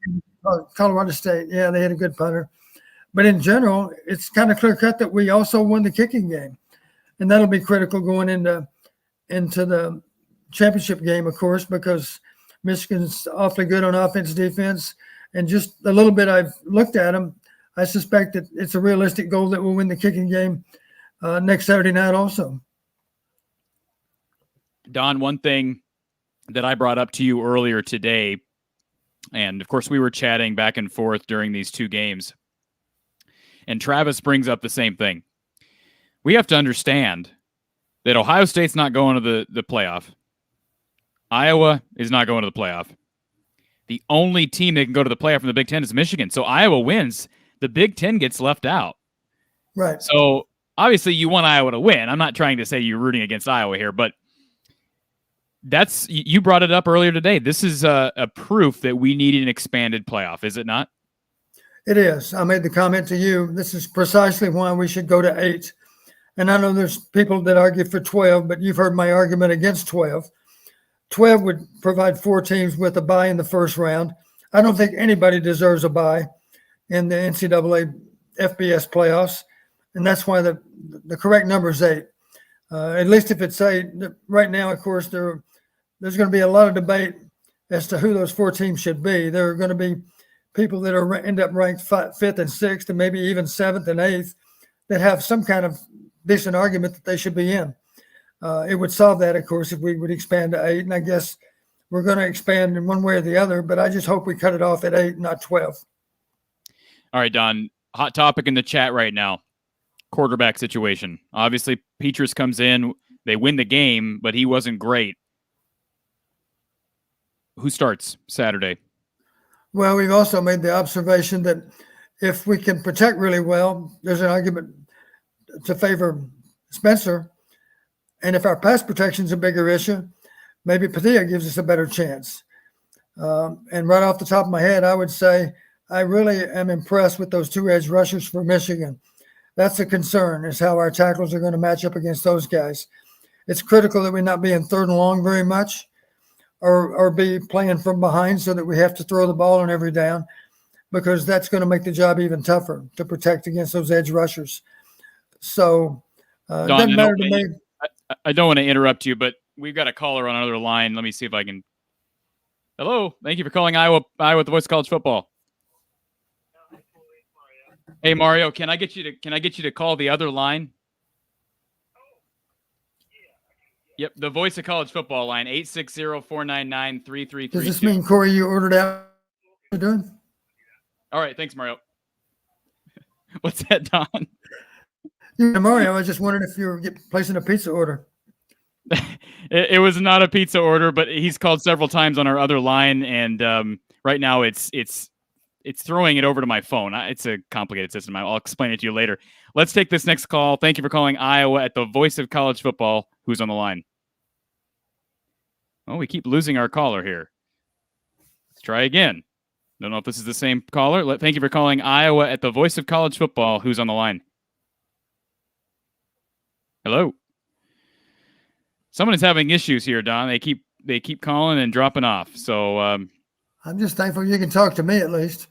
Colorado State. Yeah, they had a good punter. But in general, it's kind of clear cut that we also won the kicking game. And that'll be critical going into the championship game, of course, because Michigan's awfully good on offense, defense. And just a little bit I've looked at them, I suspect that it's a realistic goal that we'll win the kicking game next Saturday night also. Don, one thing that I brought up to you earlier today, and of course we were chatting back and forth during these two games, and Travis brings up the same thing. We have to understand that Ohio State's not going to the playoff. Iowa is not going to the playoff. The only team that can go to the playoff from the Big Ten is Michigan. So Iowa wins. The Big Ten gets left out. Right. So obviously you want Iowa to win. I'm not trying to say you're rooting against Iowa here, but you brought it up earlier today. This is a proof that we need an expanded playoff, is it not? It is. I made the comment to you. This is precisely why we should go to 8. And I know there's people that argue for 12, but you've heard my argument against 12. 12 would provide 4 teams with a bye in the first round. I don't think anybody deserves a bye in the NCAA FBS playoffs, and that's why the correct number is 8. At least if it's 8, right now, of course, there's going to be a lot of debate as to who those 4 teams should be. There are going to be people that end up ranked 5th and 6th and maybe even 7th and 8th that have some kind of decent argument that they should be in. It would solve that, of course, if we would expand to 8. And I guess we're going to expand in one way or the other, but I just hope we cut it off at 8, not 12. All right, Don, hot topic in the chat right now, quarterback situation. Obviously, Petrus comes in, they win the game, but he wasn't great. Who starts Saturday? Well, we've also made the observation that if we can protect really well, there's an argument to favor Spencer. And if our pass protection is a bigger issue, maybe Padilla gives us a better chance. And right off the top of my head, I would say I really am impressed with those 2 edge rushers for Michigan. That's a concern, is how our tackles are going to match up against those guys. It's critical that we not be in 3rd and long very much or be playing from behind so that we have to throw the ball on every down, because that's going to make the job even tougher to protect against those edge rushers. So it doesn't matter to me. I don't want to interrupt you, but we've got a caller on another line. Let me see if I can. Hello. Thank you for calling Iowa the Voice of College Football. Hey, Mario, can I get you to call the other line? Yep, the Voice of College Football line, 860-499-3332. Does this mean, Corey, you ordered out what you're doing? All right, thanks, Mario. What's that, Don? Yeah, Mario, I was just wondering if you were placing a pizza order. It was not a pizza order, but he's called several times on our other line, and right now it's throwing it over to my phone. It's a complicated system. I'll explain it to you later. Let's take this next call. Thank you for calling Iowa at the Voice of College Football. Who's on the line? Oh, we keep losing our caller here. Let's try again. Don't know if this is the same caller. Thank you for calling Iowa at the Voice of College Football. Who's on the line? Hello. Someone is having issues here, Don. They keep calling and dropping off. So I'm just thankful you can talk to me at least.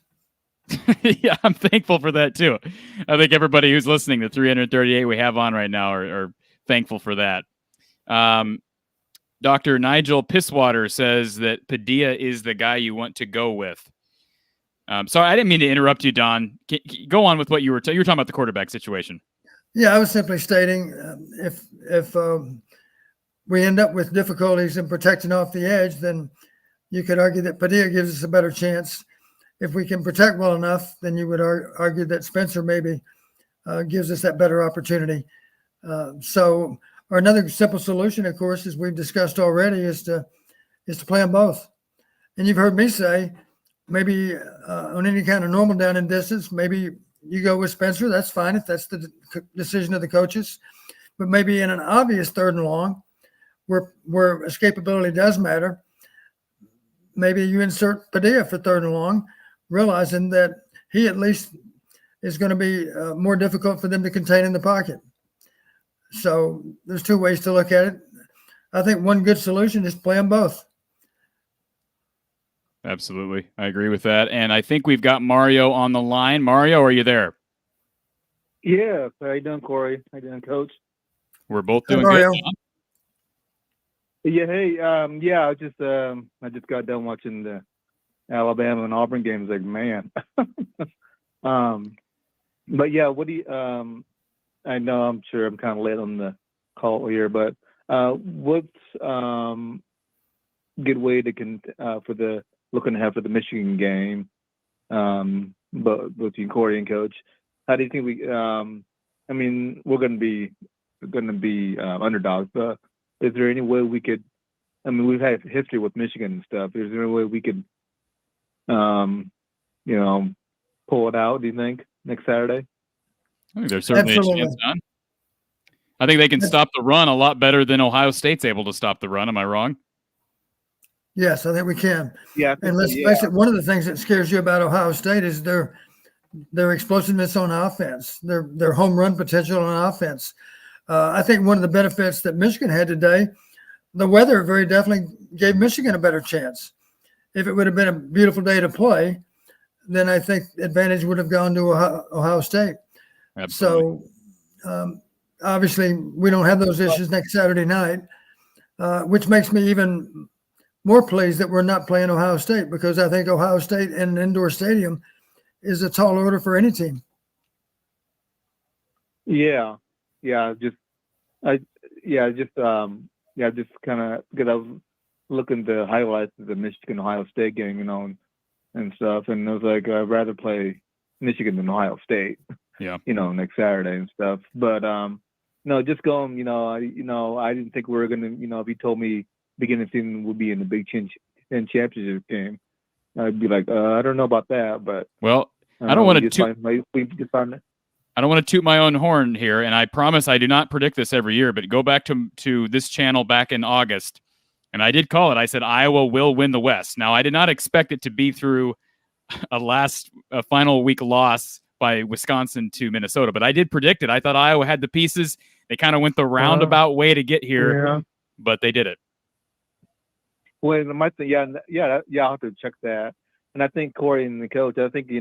Yeah, I'm thankful for that too. I think everybody who's listening, the 338 we have on right now, are thankful for that. Dr. Nigel Pisswater says that Padilla is the guy you want to go with. So I didn't mean to interrupt you, Don. Go on with what you were talking about the quarterback situation. Yeah, I was simply stating if we end up with difficulties in protecting off the edge, then you could argue that Padilla gives us a better chance. If we can protect well enough, then you would argue that Spencer maybe gives us that better opportunity. So another simple solution, of course, as we've discussed already, is to play them both. And you've heard me say, maybe on any kind of normal down and distance, maybe you go with Spencer. That's fine if that's the decision of the coaches. But maybe in an obvious 3rd and long, where escapability does matter, maybe you insert Padilla for 3rd and long, realizing that he at least is going to be more difficult for them to contain in the pocket. So there's 2 ways to look at it. I think one good solution is play them both. Absolutely. I agree with that. And I think we've got Mario on the line. Mario, are you there? Yeah. How you doing, Corey? How you doing, Coach? We're both Hey, doing Mario. good. Yeah. Hey. Yeah. I just got done watching the Alabama and Auburn games. Like, man. But yeah. What do you? I know. I'm sure I'm kind of late on the call here, but what's good way to looking ahead for the Michigan game, but between Corey and Coach, how do you think we? I mean, we're going to be underdogs, but is there any way we could? I mean, we've had history with Michigan and stuff. Is there any way we could, pull it out? Do you think next Saturday? I think there's certainly Absolutely. a chance, Don. I think they can stop the run a lot better than Ohio State's able to stop the run. Am I wrong? Yes, I think we can. Yeah. And let's face it, one of the things that scares you about Ohio State is their explosiveness on offense, their home run potential on offense. I think one of the benefits that Michigan had today, the weather very definitely gave Michigan a better chance. If it would have been a beautiful day to play, then I think advantage would have gone to Ohio State. Absolutely. So obviously we don't have those issues next Saturday night, which makes me even more pleased that we're not playing Ohio State, because I think Ohio State in an indoor stadium is a tall order for any team. Yeah. Just kind of because I was looking at the highlights of the Michigan Ohio State game, and stuff, and I was like, I'd rather play Michigan than Ohio State. Yeah. Next Saturday and stuff. But no, just going. I didn't think we were gonna. If you told me beginning of the season would be in the Big Ten championship game, I'd be like, I don't know about that. But well, I don't want to I don't want to toot my own horn here, and I promise I do not predict this every year, but go back to this channel back in August, and I did call it. I said Iowa will win the West. Now, I did not expect it to be through a final week loss by Wisconsin to Minnesota, but I did predict it. I thought Iowa had the pieces. They kind of went the roundabout way to get here, but they did it. Well, my thing, I'll have to check that. And I think Corey and the coach, I think,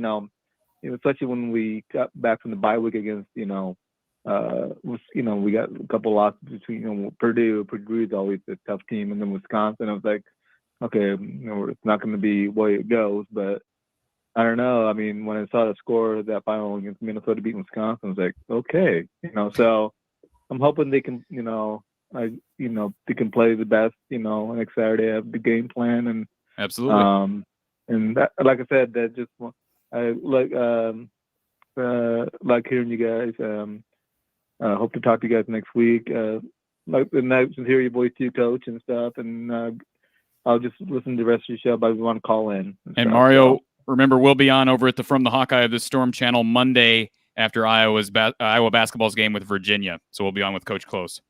especially when we got back from the bye week against, we got a couple losses between, Purdue. Purdue is always a tough team, and then Wisconsin. I was like, okay, it's not going to be the way it goes, but I don't know. I mean, when I saw the score of that final against Minnesota beating Wisconsin, I was like, okay, so I'm hoping they can, they can play the best, next Saturday, have the game plan, and absolutely. And that, like I said, that just I like hearing you guys. Hope to talk to you guys next week. Like the night to hear your voice too, Coach, and stuff. And I'll just listen to the rest of your show, but we want to call in. And Mario, remember, we'll be on over at the From the Hawkeye of the Storm channel Monday after Iowa basketball's game with Virginia. So we'll be on with Coach Close.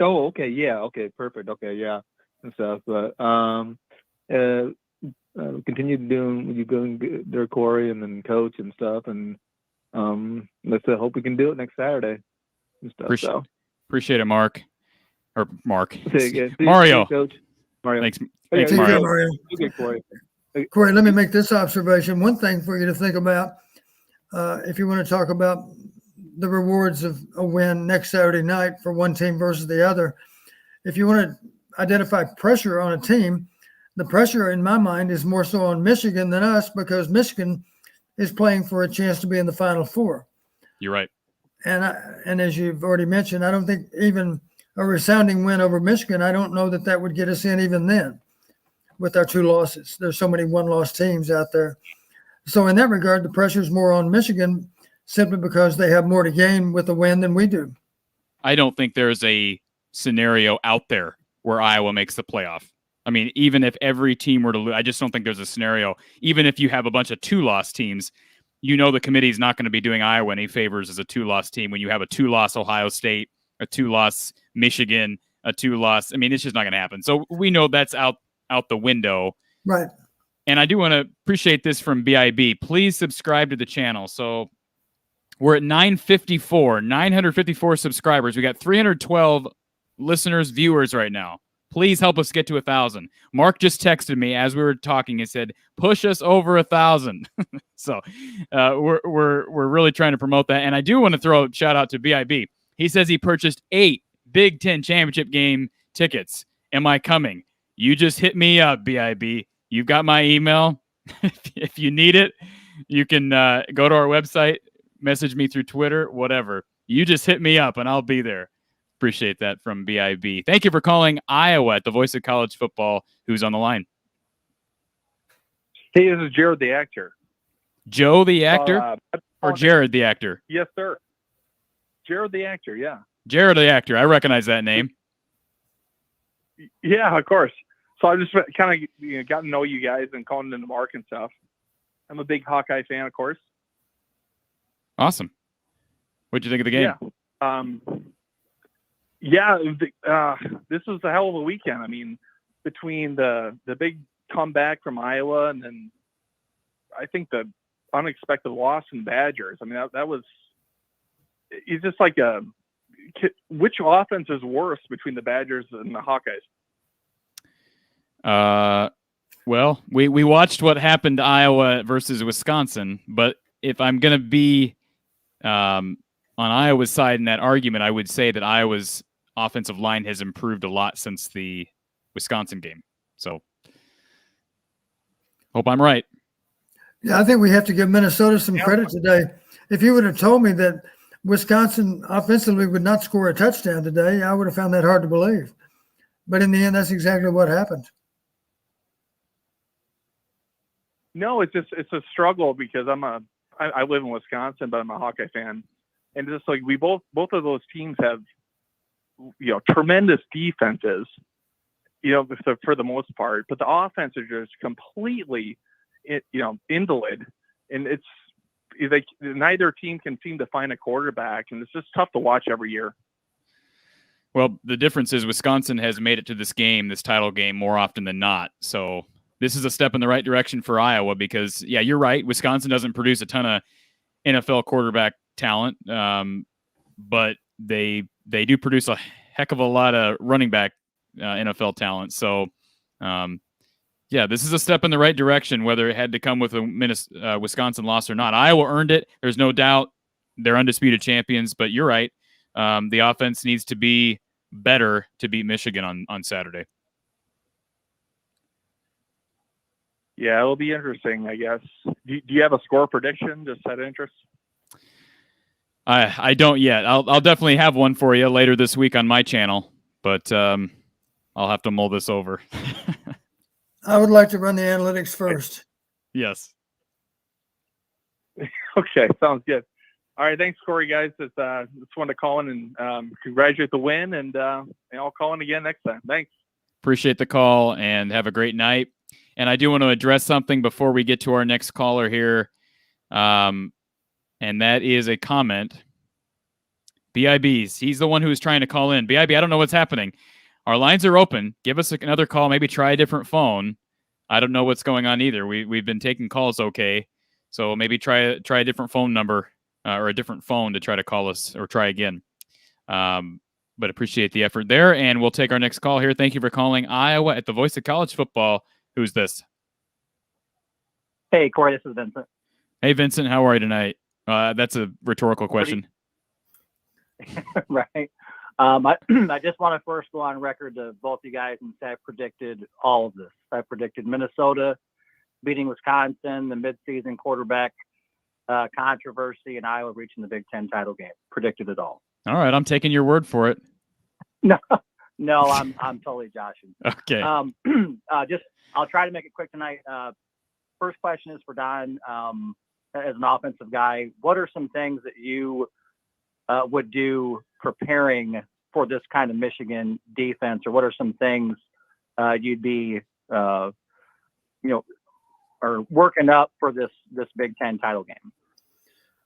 Oh, okay, yeah, okay, perfect, okay, yeah, and stuff. But continue doing what you're doing there, Corey, and then Coach and stuff, and let's hope we can do it next Saturday and stuff. Appreciate it, Mark. Mario. Coach. Mario. Thanks, Mario. Okay, Corey. Corey, let me make this observation. One thing for you to think about, if you want to talk about the rewards of a win next Saturday night for one team versus the other, if you want to identify pressure on a team, the pressure in my mind is more so on Michigan than us, because Michigan is playing for a chance to be in the Final Four. You're right. And as you've already mentioned, I don't think even a resounding win over Michigan, I don't know that would get us in even then with our 2 losses. There's so many one-loss teams out there. So in that regard, the pressure is more on Michigan simply because they have more to gain with a win than we do. I don't think there's a scenario out there where Iowa makes the playoff. I mean, even if every team were to lose, I just don't think there's a scenario. Even if you have a bunch of 2-loss teams, the committee is not going to be doing Iowa any favors as a 2-loss team when you have a 2-loss Ohio State, a 2-loss Michigan, a 2-loss. I mean, it's just not going to happen. So we know that's out the window. Right. And I do want to appreciate this from BIB. Please subscribe to the channel. So we're at 954 subscribers. We got 312 listeners, viewers right now. Please help us get to 1,000. Mark just texted me as we were talking and said, push us over 1,000. So we're really trying to promote that. And I do want to throw a shout out to BIB. He says he purchased 8 Big Ten championship game tickets. Am I coming? You just hit me up, BIB. You've got my email. If you need it, you can go to our website, message me through Twitter, whatever. You just hit me up and I'll be there. Appreciate that from BIB. Thank you for calling Iowa at the voice of college football. Who's on the line? Hey, this is Jared the actor. Joe the actor? Or Jared the actor? Yes, sir. Jared the actor, yeah. Jared the actor. I recognize that name. Yeah, of course. So I just kind of got to know you guys and calling into Mark and stuff. I'm a big Hawkeye fan, of course. Awesome. What'd you think of the game? Yeah. This was a hell of a weekend. I mean, between the big comeback from Iowa and then I think the unexpected loss in Badgers. I mean, that was – it's just like which offense is worse between the Badgers and the Hawkeyes? Well, we watched what happened to Iowa versus Wisconsin, but if I'm going to be on Iowa's side in that argument, I would say that Iowa's offensive line has improved a lot since the Wisconsin game. So hope I'm right. Yeah, I think we have to give Minnesota some credit today. If you would have told me that Wisconsin offensively would not score a touchdown today, I would have found that hard to believe. But in the end, that's exactly what happened. No, it's a struggle because I live in Wisconsin, but I'm a Hawkeye fan, and it's just like both of those teams have tremendous defenses, for the most part, but the offense is just completely indolent, and it's neither team can seem to find a quarterback, and it's just tough to watch every year. Well, the difference is Wisconsin has made it to this title game more often than not. So this is a step in the right direction for Iowa because, yeah, you're right. Wisconsin doesn't produce a ton of NFL quarterback talent, but they do produce a heck of a lot of running back NFL talent. So, yeah, this is a step in the right direction, whether it had to come with a Wisconsin loss or not. Iowa earned it. There's no doubt they're undisputed champions, but you're right. The offense needs to be better to beat Michigan on Saturday. Yeah, it'll be interesting, I guess. Do you have a score prediction, just out of interest? I don't yet. I'll definitely have one for you later this week on my channel, but I'll have to mull this over. I would like to run the analytics first. Yes. Okay, sounds good. All right, thanks, Corey, guys. Just wanted to call in and congratulate the win, and I'll call in again next time. Thanks. Appreciate the call, and have a great night. And I do want to address something before we get to our next caller here, and that is a comment. BIB's, he's the one who is trying to call in. BIB, I don't know what's happening. Our lines are open. Give us another call. Maybe try a different phone. I don't know what's going on either. We've been taking calls okay, so maybe try a different phone number or a different phone to try to call us or try again. But appreciate the effort there, and we'll take our next call here. Thank you for calling Iowa at the voice of college football. Who's this? Hey, Corey, this is Vincent. Hey, Vincent, how are you tonight? That's a rhetorical question. Right. I just want to first go on record to both you guys and say I predicted all of this. I predicted Minnesota beating Wisconsin, the midseason quarterback controversy, and Iowa reaching the Big Ten title game. Predicted it all. All right, I'm taking your word for it. No, I'm totally joshing. Okay. I'll try to make it quick tonight. First question is for Don. As an offensive guy, what are some things that you would do preparing for this kind of Michigan defense, or what are some things you'd be, or working up for this Big Ten title game?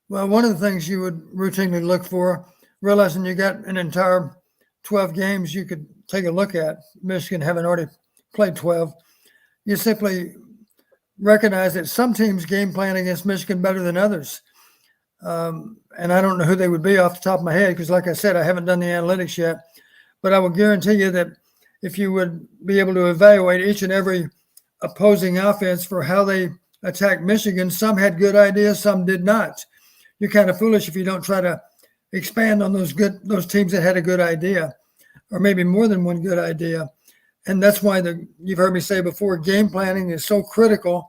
Well, one of the things you would routinely look for, realizing you got an entire 12 games you could take a look at, Michigan having already played 12, you simply recognize that some teams game plan against Michigan better than others. And I don't know who they would be off the top of my head because, like I said, I haven't done the analytics yet. But I will guarantee you that if you would be able to evaluate each and every opposing offense for how they attacked Michigan, some had good ideas, some did not. You're kind of foolish if you don't try to expand on those teams that had a good idea, or maybe more than one good idea. And that's why you've heard me say before, game planning is so critical.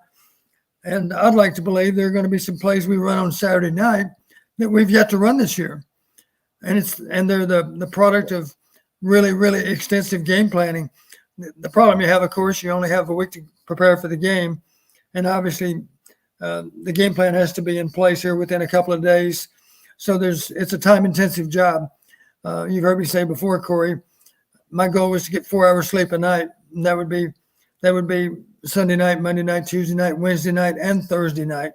And I'd like to believe there are going to be some plays we run on Saturday night that we've yet to run this year. And they're the product of really, really extensive game planning. The problem you have, of course, you only have a week to prepare for the game. And obviously the game plan has to be in place here within a couple of days. So it's a time-intensive job. You've heard me say before, Corey, my goal was to get 4 hours sleep a night. And that would be Sunday night, Monday night, Tuesday night, Wednesday night, and Thursday night.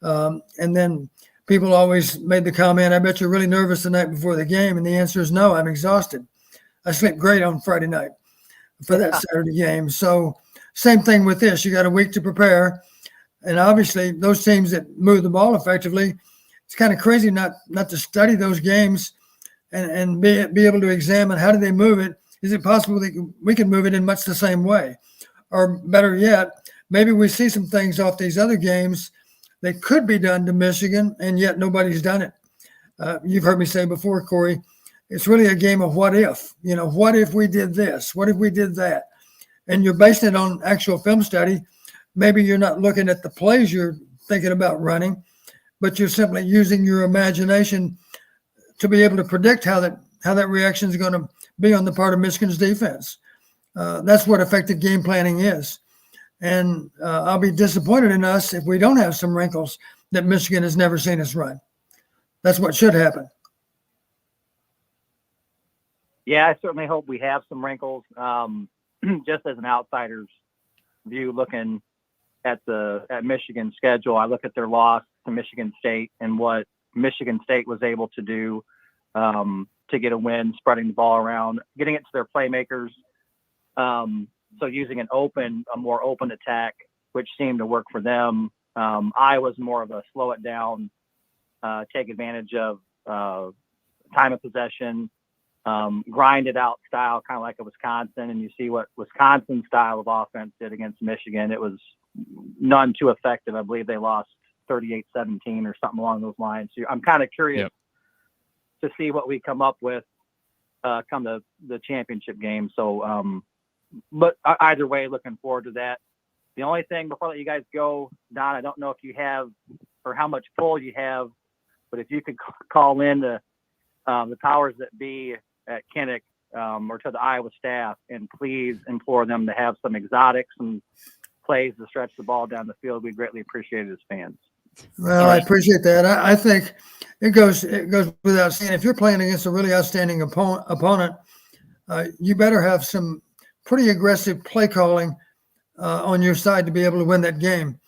And then people always made the comment, I bet you're really nervous the night before the game. And the answer is no, I'm exhausted. I sleep great on Friday night for that Saturday game. So same thing with this. You got a week to prepare. And obviously those teams that move the ball effectively, it's kind of crazy not to study those games and be able to examine how do they move it. Is it possible that we can move it in much the same way? Or better yet, maybe we see some things off these other games that could be done to Michigan, and yet nobody's done it. You've heard me say before, Corey, it's really a game of what if. What if we did this? What if we did that? And you're basing it on actual film study. Maybe you're not looking at the plays you're thinking about running, but you're simply using your imagination to be able to predict how that reaction is going to be on the part of Michigan's defense. That's what effective game planning is. And I'll be disappointed in us if we don't have some wrinkles that Michigan has never seen us run. That's what should happen. Yeah, I certainly hope we have some wrinkles. Just as an outsider's view, looking at Michigan's schedule, I look at their loss to Michigan State and what Michigan State was able to do to get a win, spreading the ball around, getting it to their playmakers. So using a more open attack, which seemed to work for them. Iowa's more of a slow it down, take advantage of time of possession, grind it out style, kind of like a Wisconsin. And you see what Wisconsin's style of offense did against Michigan. It was none too effective. I believe they lost 38-17 or something along those lines. So I'm kind of curious to see what we come up with come the championship game. So, but either way, looking forward to that. The only thing before I let you guys go, Don, I don't know if you have or how much pull you have, but if you could call in the powers that be at Kinnick or to the Iowa staff and please implore them to have some exotics and plays to stretch the ball down the field, we'd greatly appreciate it as fans. Well, I appreciate that. I think it goes without saying, if you're playing against a really outstanding opponent, you better have some pretty aggressive play calling on your side to be able to win that game.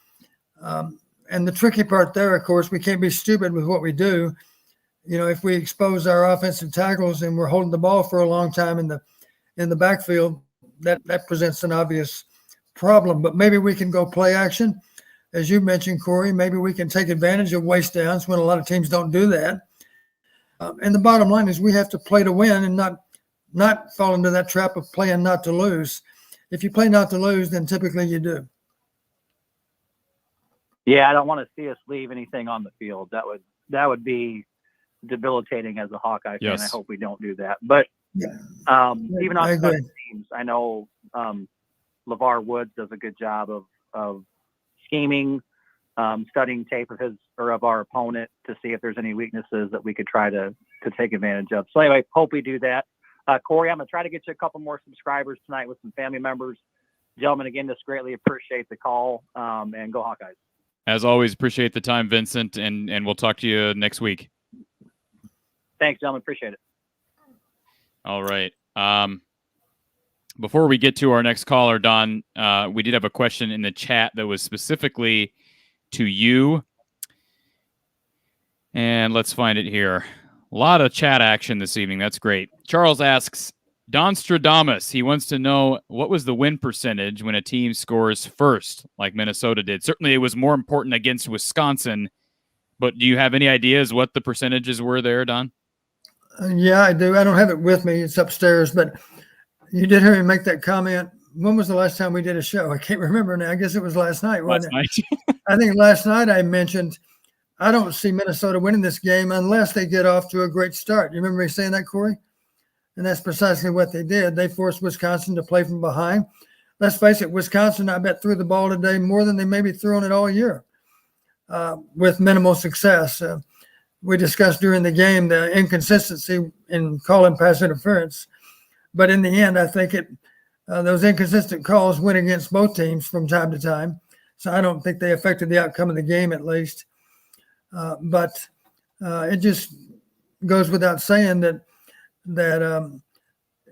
And the tricky part there, of course, we can't be stupid with what we do. If we expose our offensive tackles and we're holding the ball for a long time in the backfield, that presents an obvious problem. But maybe we can go play action. As you mentioned, Corey, maybe we can take advantage of waste downs when a lot of teams don't do that. And the bottom line is we have to play to win and not fall into that trap of playing not to lose. If you play not to lose, then typically you do. Yeah, I don't want to see us leave anything on the field. That would be debilitating as a Hawkeye fan. Yes. I hope we don't do that. But Yeah. even I on agree. special teams, I know LeVar Woods does a good job of scheming, studying tape of our opponent to see if there's any weaknesses that we could try to take advantage of. So anyway, hope we do that. Corey, I'm going to try to get you a couple more subscribers tonight with some family members. Gentlemen, again, just greatly appreciate the call, and go Hawkeyes. As always, appreciate the time, Vincent, and we'll talk to you next week. Thanks, gentlemen. Appreciate it. All right. Before we get to our next caller, Don, we did have a question in the chat that was specifically to you. And let's find it here. A lot of chat action this evening. That's great. Charles asks, Don Stradamus, he wants to know what was the win percentage when a team scores first, like Minnesota did. Certainly it was more important against Wisconsin, but do you have any ideas what the percentages were there, Don? Yeah, I do. I don't have it with me. It's upstairs, but you did hear me make that comment. When was the last time we did a show? I can't remember now. I guess it was last night, wasn't it? I think last night I mentioned I don't see Minnesota winning this game unless they get off to a great start. You remember me saying that, Corey? And that's precisely what they did. They forced Wisconsin to play from behind. Let's face it, Wisconsin, I bet, threw the ball today more than they maybe threw on it all year with minimal success. We discussed during the game the inconsistency in calling pass interference. But in the end, I think those inconsistent calls went against both teams from time to time. So I don't think they affected the outcome of the game, at least. But it just goes without saying that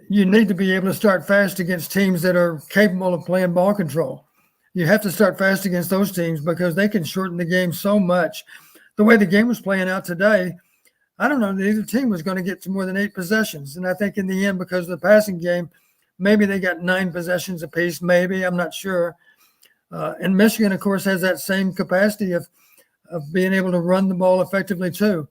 you need to be able to start fast against teams that are capable of playing ball control. You have to start fast against those teams because they can shorten the game so much. The way the game was playing out today, I don't know that either team was going to get to more than 8 possessions. And I think in the end, because of the passing game, maybe they got 9 possessions apiece, maybe, I'm not sure. And Michigan, of course, has that same capacity of being able to run the ball effectively too.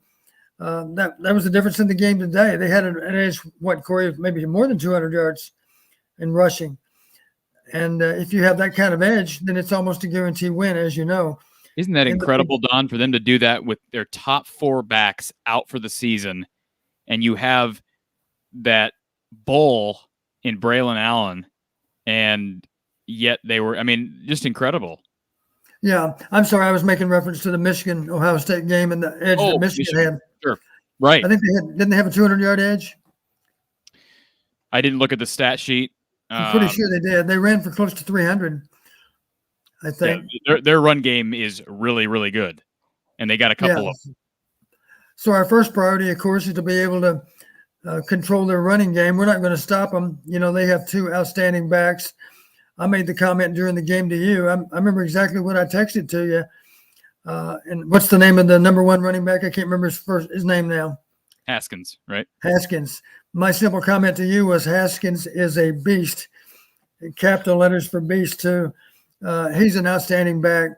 That was the difference in the game today. They had an edge, Corey, maybe more than 200 yards in rushing. And if you have that kind of edge, then it's almost a guarantee win, as you know. Isn't that incredible, Don, for them to do that with their top 4 backs out for the season, and you have that bull in Braylon Allen, and yet they were, just incredible. Yeah, I'm sorry. I was making reference to the Michigan-Ohio State game and the edge that Michigan had. Sure, right. I think didn't they have a 200-yard edge? I didn't look at the stat sheet. I'm pretty sure they did. They ran for close to 300, I think. Yeah, their run game is really, really good, and they got a couple of them. So our first priority, of course, is to be able to control their running game. We're not going to stop them. They have 2 outstanding backs. I made the comment during the game to you. I remember exactly what I texted to you. And what's the name of the number 1 running back? I can't remember his name now. Haskins, right? Haskins. My simple comment to you was Haskins is a beast. Capital letters for beast too. He's an outstanding back.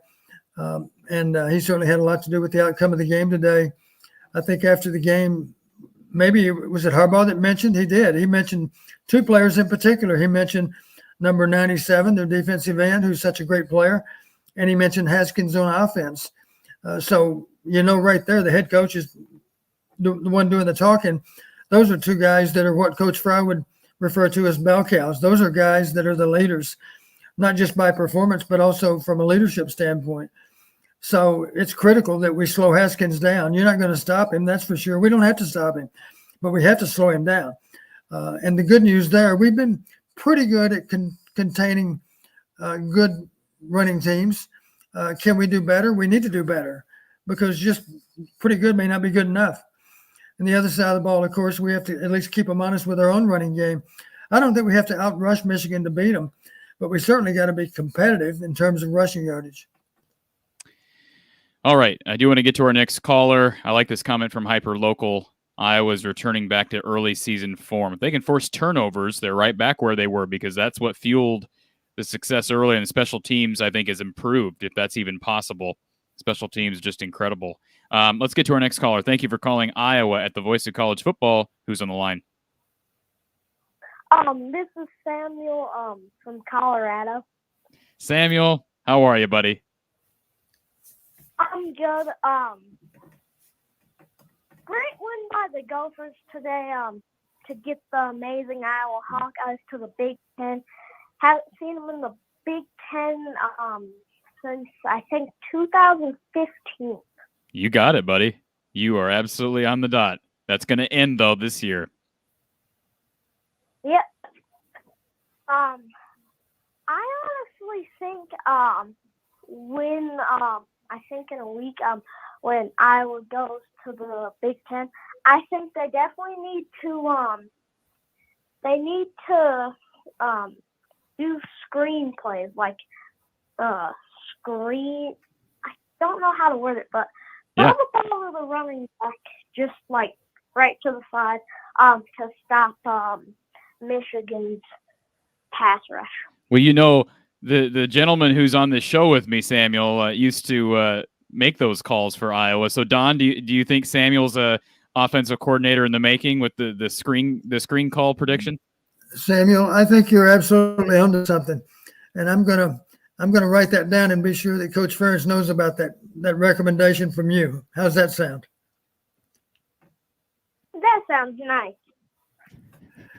And he certainly had a lot to do with the outcome of the game today. I think after the game, maybe was it Harbaugh that mentioned? He did. He mentioned 2 players in particular. He mentioned number 97, their defensive end, who's such a great player. And he mentioned Haskins on offense. So, right there, the head coach is the one doing the talking. Those are 2 guys that are what Coach Fry would refer to as bell cows. Those are guys that are the leaders, not just by performance, but also from a leadership standpoint. So it's critical that we slow Haskins down. You're not going to stop him, that's for sure. We don't have to stop him, but we have to slow him down. And the good news there, we've been pretty good at containing good running teams. Can we do better? We need to do better because just pretty good may not be good enough. And the other side of the ball, of course, we have to at least keep them honest with our own running game. I don't think we have to outrush Michigan to beat them, but we certainly got to be competitive in terms of rushing yardage. All right. I do want to get to our next caller. I like this comment from Hyperlocal. Iowa's returning back to early season form. If they can force turnovers, they're right back where they were because that's what fueled the success early, and special teams, I think, has improved, if that's even possible. Special teams, just incredible. Let's get to our next caller. Thank you for calling Iowa at the Voice of College Football. Who's on the line? This is Samuel from Colorado. Samuel, how are you, buddy? I'm good. Great win the Gophers today to get the amazing Iowa Hawkeyes to the Big Ten. Haven't seen them in the Big Ten since, I think, 2015. You got it, buddy. You are absolutely on the dot. That's going to end, though, this year. Yep. I honestly think I think in a week when Iowa goes to the Big Ten, I think they definitely need to do screenplays like screen. I don't know how to word it, but throw the ball to the running back just like right to the side to stop Michigan's pass rush. Well, you know, the gentleman who's on the show with me, Samuel, used to make those calls for Iowa. So, Don, do you think Samuel's a offensive coordinator in the making with the screen call prediction? Samuel, I think you're absolutely onto something, and I'm gonna write that down and be sure that Coach Ferris knows about that recommendation from you. How's that sound? That sounds nice.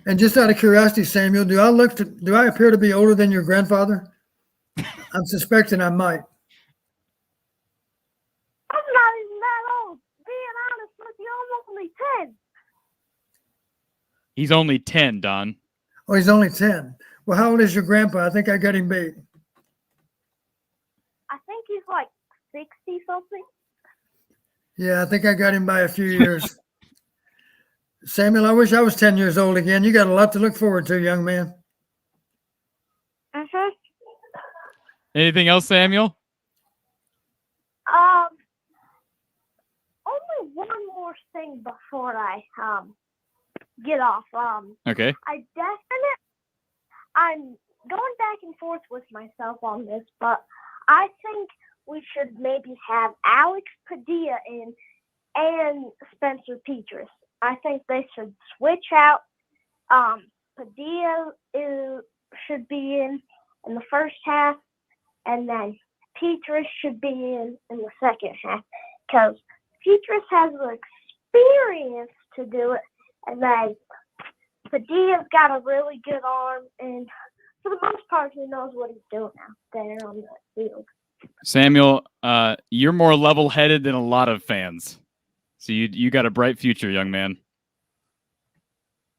And just out of curiosity, Samuel, do I appear to be older than your grandfather? I'm suspecting I might. I'm not even that old. Being honest with you, I'm only 10. He's only 10, Don. Oh, he's only 10. Well, how old is your grandpa? I think I got him beat. I think he's like 60-something. Yeah, I think I got him by a few years. Samuel, I wish I was 10 years old again. You got a lot to look forward to, young man. Mm-hmm. Anything else, Samuel? Only one more thing before I get off. Okay. I'm going back and forth with myself on this, but I think we should maybe have Alex Padilla in and Spencer Petras. I think they should switch out. Padilla should be in the first half, and then Petras should be in the second half, because Petras has the experience to do it, and then Padilla's got a really good arm, and for the most part, he knows what he's doing out there on the field. Samuel, you're more level-headed than a lot of fans. So you got a bright future, young man.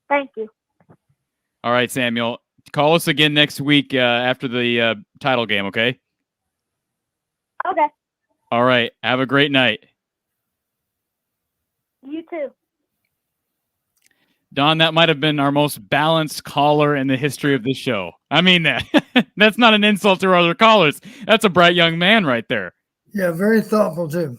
Thank you. All right, Samuel. Call us again next week after the title game, okay? Okay. All right. Have a great night. You too. Don, that might have been our most balanced caller in the history of the show. I mean that. That's not an insult to our other callers. That's a bright young man right there. Yeah, very thoughtful too.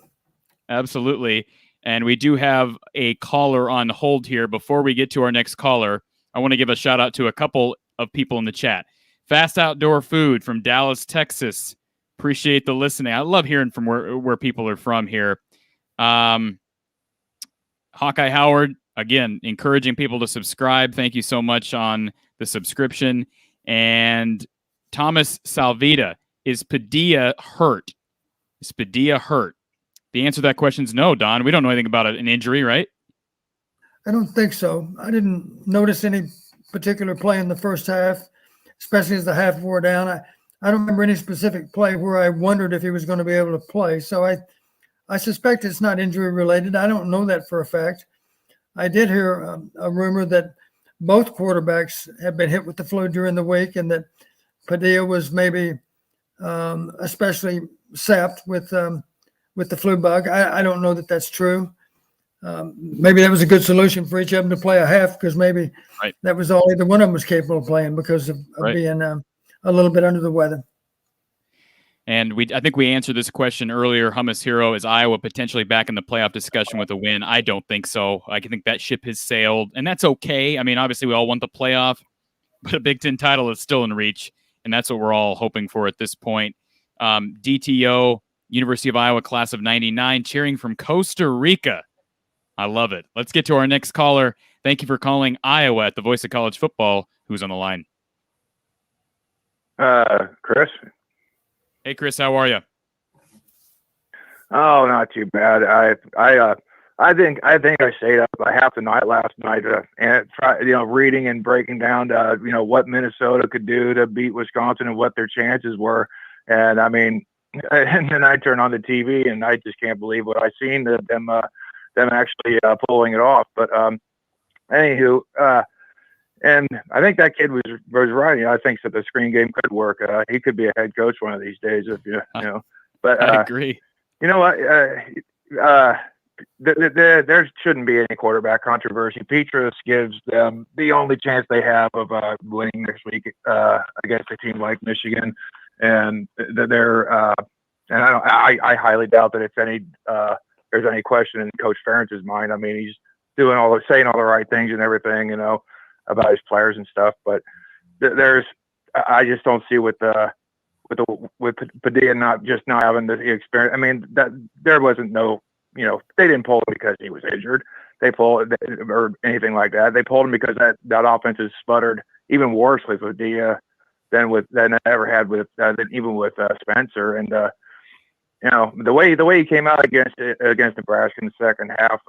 Absolutely. And we do have a caller on hold here. Before we get to our next caller, I want to give a shout out to a couple of people in the chat. Fast Outdoor Food from Dallas, Texas. Appreciate the listening. I love hearing from where people are from here. Hawkeye Howard, again, encouraging people to subscribe. Thank you so much on the subscription. And Thomas Salvita, is Padilla hurt? Is Padilla hurt? The answer to that question is no, Don. We don't know anything about an injury, right? I don't think so. I didn't notice any particular play in the first half, especially as the half wore down. I don't remember any specific play where I wondered if he was going to be able to play. So I suspect it's not injury related. I don't know that for a fact. I did hear a rumor that both quarterbacks have been hit with the flu during the week, and that Padilla was maybe especially sapped with the flu bug. I don't know that that's true. Maybe that was a good solution for each of them to play a half, because maybe that was all either one of them was capable of playing because of being a little bit under the weather. And I think we answered this question earlier. Hummus Hero, is Iowa potentially back in the playoff discussion with a win? I don't think so. I think that ship has sailed, and that's okay. I mean, obviously we all want the playoff, but a Big Ten title is still in reach, and that's what we're all hoping for at this point. DTO, University of Iowa class of 99, cheering from Costa Rica. I love it. Let's get to our next caller. Thank you for calling Iowa at the Voice of College Football. Who's on the line? Chris. Hey, Chris, how are you? Oh, not too bad. I think I stayed up half the night last night and reading and breaking down what Minnesota could do to beat Wisconsin and what their chances were. And I mean, and then I turn on the TV and I just can't believe what I seen them actually pulling it off. But anywho, and I think that kid was right. I think that the screen game could work. He could be a head coach one of these days if you know. But I agree. You know what? There shouldn't be any quarterback controversy. Petrus gives them the only chance they have of winning next week against a team like Michigan, and they're and I highly doubt that there's any question in Coach Ferentz's mind. I mean, he's saying all the right things and everything, about his players and stuff. But I just don't see with Padilla not having the experience. I mean, that there wasn't no. They didn't pull him because he was injured. Or anything like that. They pulled him because that offense has sputtered even worse with Padilla than it ever had with even with Spencer. And the way he came out against Nebraska in the second half,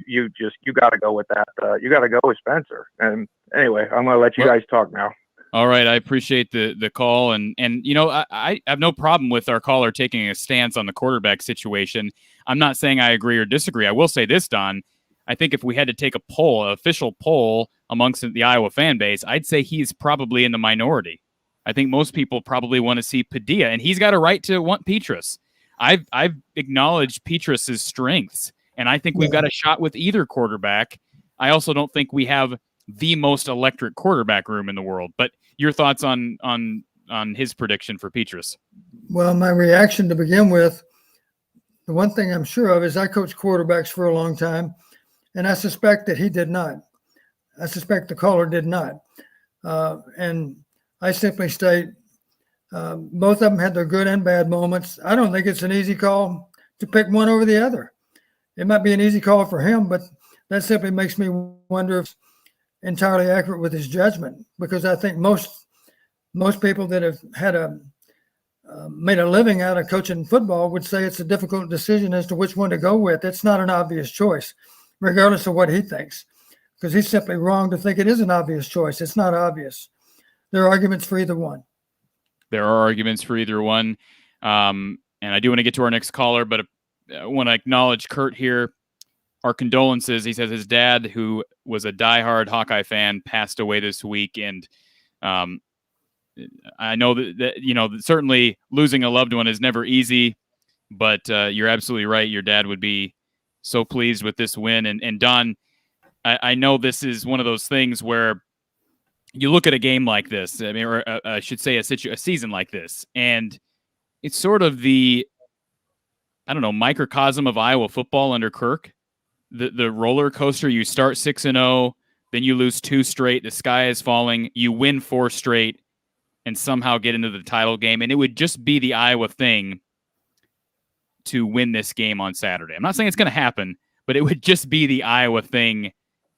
you got to go with that. You got to go with Spencer. And anyway, I'm going to let you guys talk now. All right, I appreciate the call, and I have no problem with our caller taking a stance on the quarterback situation. I'm not saying I agree or disagree. I will say this, Don. I think if we had to take an official poll amongst the Iowa fan base, I'd say he's probably in the minority. I think most people probably want to see Padilla, and he's got a right to want Petrus. I've acknowledged Petrus's strengths, and I think we've got a shot with either quarterback. I also don't think we have the most electric quarterback room in the world. But your thoughts on his prediction for Petrus? Well, my reaction to begin with, the one thing I'm sure of is I coached quarterbacks for a long time, and I suspect that he did not. I suspect the caller did not. And I simply state both of them had their good and bad moments. I don't think it's an easy call to pick one over the other. It might be an easy call for him, but that simply makes me wonder if entirely accurate with his judgment, because I think most people that have had made a living out of coaching football would say it's a difficult decision as to which one to go with. It's not an obvious choice, regardless of what he thinks, because he's simply wrong to think it is an obvious choice. It's not obvious. There are arguments for either one. There are arguments for either one. And I do want to get to our next caller, but I want to acknowledge Kurt here. Our condolences. He says his dad, who was a diehard Hawkeye fan, passed away this week. And I know that certainly losing a loved one is never easy, but you're absolutely right. Your dad would be so pleased with this win. And Don, I know this is one of those things where you look at a game like this, or I should say a season like this, and it's sort of the, microcosm of Iowa football under Kirk. The roller coaster. You start 6-0, then you lose 2 straight. The sky is falling. You win 4 straight, and somehow get into the title game. And it would just be the Iowa thing to win this game on Saturday. I'm not saying it's going to happen, but it would just be the Iowa thing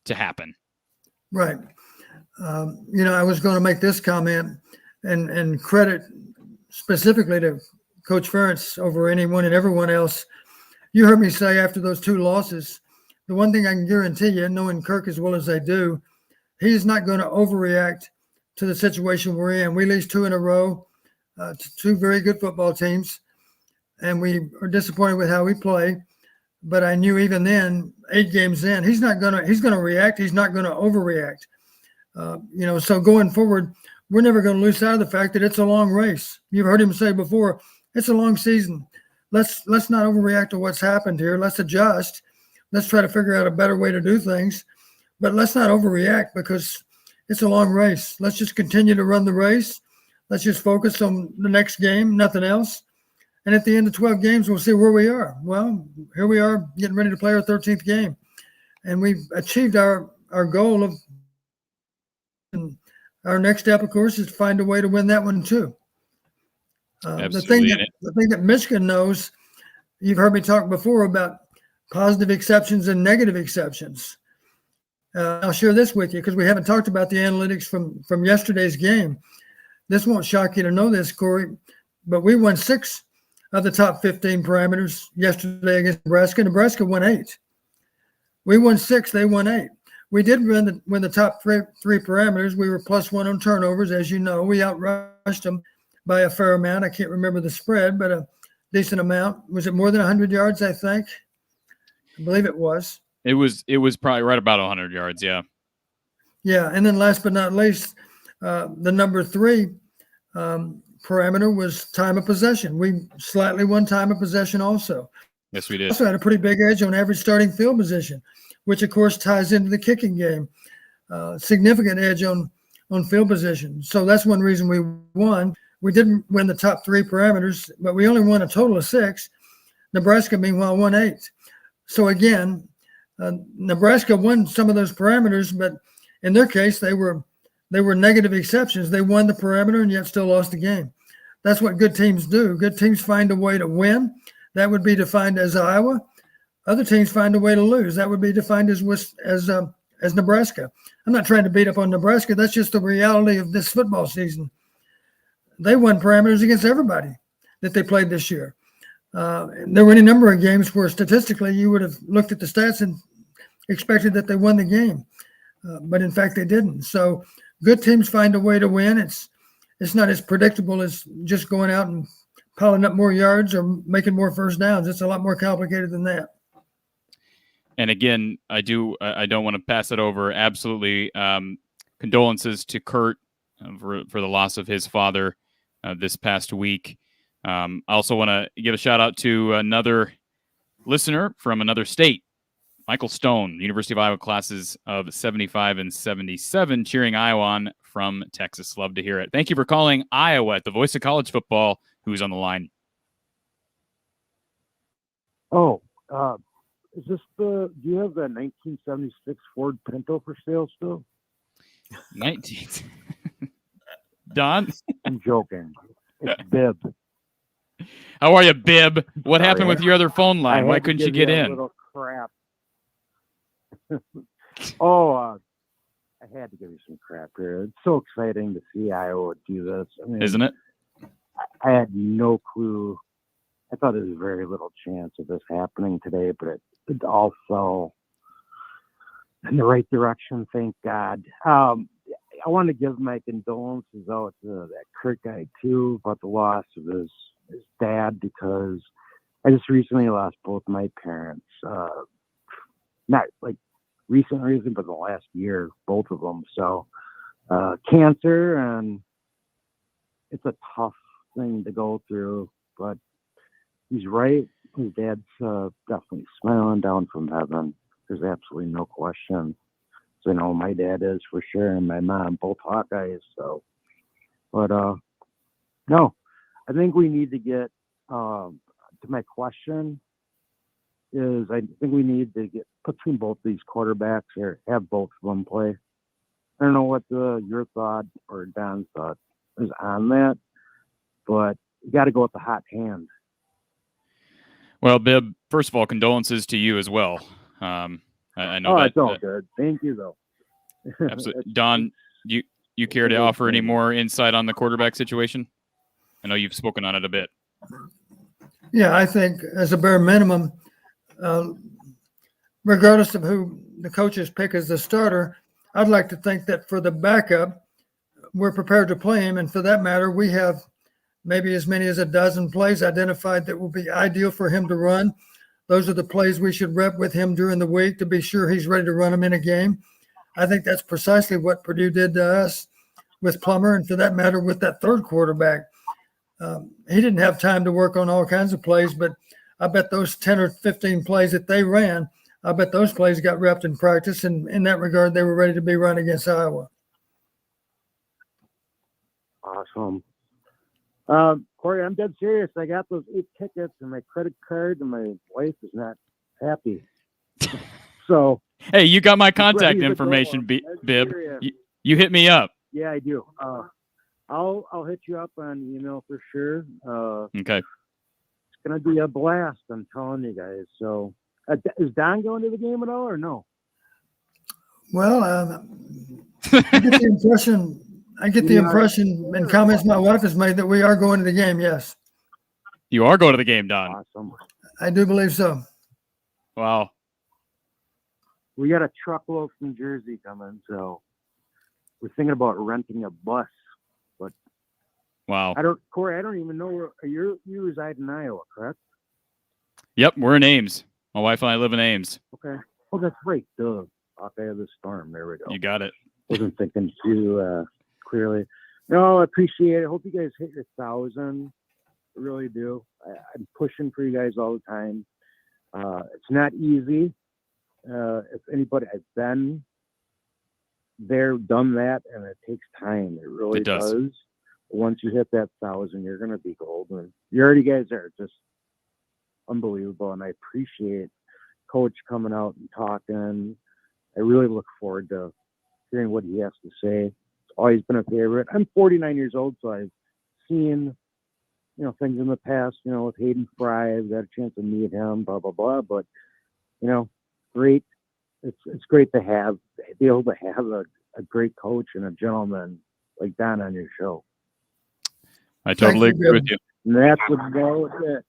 to happen. Right. I was going to make this comment and credit specifically to Coach Ferentz over anyone and everyone else. You heard me say after those 2 losses, the one thing I can guarantee you, knowing Kirk as well as I do, he's not going to overreact to the situation we're in. We lose 2 in a row to 2 very good football teams, and we are disappointed with how we play. But I knew even then, 8 games in, he's going to react. He's not going to overreact. So going forward, we're never going to lose sight of the fact that it's a long race. You've heard him say before, it's a long season. Let's not overreact to what's happened here. Let's adjust. Let's try to figure out a better way to do things, but let's not overreact because it's a long race. Let's just continue to run the race. Let's just focus on the next game, nothing else. And at the end of 12 games, we'll see where we are. Well, here we are getting ready to play our 13th game. And we've achieved our goal of, and our next step, of course, is to find a way to win that one too. The thing that Michigan knows, you've heard me talk before about positive exceptions and negative exceptions. I'll share this with you because we haven't talked about the analytics from yesterday's game. This won't shock you to know this, Corey, but we won 6 of the top 15 parameters yesterday against Nebraska. Nebraska won 8. We won 6, they won 8. We did win the top three parameters. We were +1 on turnovers, as you know. We outrushed them by a fair amount. I can't remember the spread, but a decent amount. Was it more than 100 yards, I think? I believe it was. It was probably right about 100 yards, yeah. Yeah, and then last but not least, the number 3 parameter was time of possession. We slightly won time of possession also. Yes, we did. Also had a pretty big edge on average starting field position, which of course ties into the kicking game. Significant edge on field position. So that's one reason we won. We didn't win the top 3 parameters, but we only won a total of 6. Nebraska, meanwhile, won 8. So again, Nebraska won some of those parameters, but in their case, they were negative exceptions. They won the parameter and yet still lost the game. That's what good teams do. Good teams find a way to win. That would be defined as Iowa. Other teams find a way to lose. That would be defined as Nebraska. I'm not trying to beat up on Nebraska. That's just the reality of this football season. They won parameters against everybody that they played this year. There were any number of games where statistically you would have looked at the stats and expected that they won the game. But in fact, they didn't. So good teams find a way to win. It's not as predictable as just going out and piling up more yards or making more first downs. It's a lot more complicated than that. And again, I don't want to pass it over. Absolutely. Condolences to Kurt for the loss of his father this past week. I also want to give a shout out to another listener from another state, Michael Stone, University of Iowa classes of 75 and 77, cheering Iowa on from Texas. Love to hear it. Thank you for calling Iowa, the voice of college football. Who's on the line? Oh, is this do you have that 1976 Ford Pinto for sale still? 19. Don? I'm joking. It's Bib. How are you, Bib? What Sorry, happened with your other phone line? Why couldn't you get in? Little crap. I had to give you some crap here. It's so exciting to see Iowa do this. I mean, isn't it? I had no clue. I thought there was very little chance of this happening today, but it all fell in the right direction, thank God. I want to give my condolences out to that Kurt guy, too, about the loss of his dad, because I just recently lost both my parents. Not like recent reason, but the last year, both of them. So cancer, and it's a tough thing to go through, but he's right. His dad's definitely smiling down from heaven. There's absolutely no question. So, my dad is for sure, and my mom, both Hawkeyes. So, but no, I think we need to get to my question is I think we need to get between both these quarterbacks or have both of them play. I don't know what your thought or Don's thought is on that, but you got to go with the hot hand. Well, Bib, first of all, condolences to you as well. I know that. It's all good. Thank you, though. Absolutely. Don, you care to offer any more insight on the quarterback situation? I know you've spoken on it a bit. Yeah, I think as a bare minimum, regardless of who the coaches pick as the starter, I'd like to think that for the backup, we're prepared to play him. And for that matter, we have maybe as many as a dozen plays identified that will be ideal for him to run. Those are the plays we should rep with him during the week to be sure he's ready to run them in a game. I think that's precisely what Purdue did to us with Plummer, and for that matter, with that third quarterback. He didn't have time to work on all kinds of plays, but I bet those 10 or 15 plays that they ran, I bet those plays got repped in practice, and in that regard, they were ready to be run against Iowa. Awesome. Corey, I'm dead serious. I got those 8 tickets and my credit card, and my wife is not happy. So, hey, you got my contact information, Bib. You hit me up. Yeah, I do. I'll hit you up on email for sure. Okay. It's gonna be a blast. I'm telling you guys. So, is Don going to the game at all, or no? Well, I get the impression and comments my wife has made that we are going to the game. Yes. You are going to the game, Don. Awesome. I do believe so. Wow. we got a truckload from Jersey coming, so we're thinking about renting a bus. But Wow. Corey, I don't even know where you reside in Iowa, correct? Yep, we're in Ames. My wife and I live in Ames. Okay. Oh, that's right. Duh. Hawkeye of the Storm. There we go. You got it. Wasn't thinking too clearly. No, I appreciate it. Hope you guys hit your 1,000. I really do. I'm pushing for you guys all the time. It's not easy. If anybody, I've been there, done that, and it takes time. It really does. Once you hit that 1,000, you're going to be golden. You already guys are just unbelievable, and I appreciate Coach coming out and talking. I really look forward to hearing what he has to say. It's always been a favorite. I'm 49 years old, so I've seen, things in the past, with Hayden Fry. I've got a chance to meet him, blah, blah, blah. But, great. It's great to be able to have a great coach and a gentleman like Don on your show. I totally agree with you. And that's about it.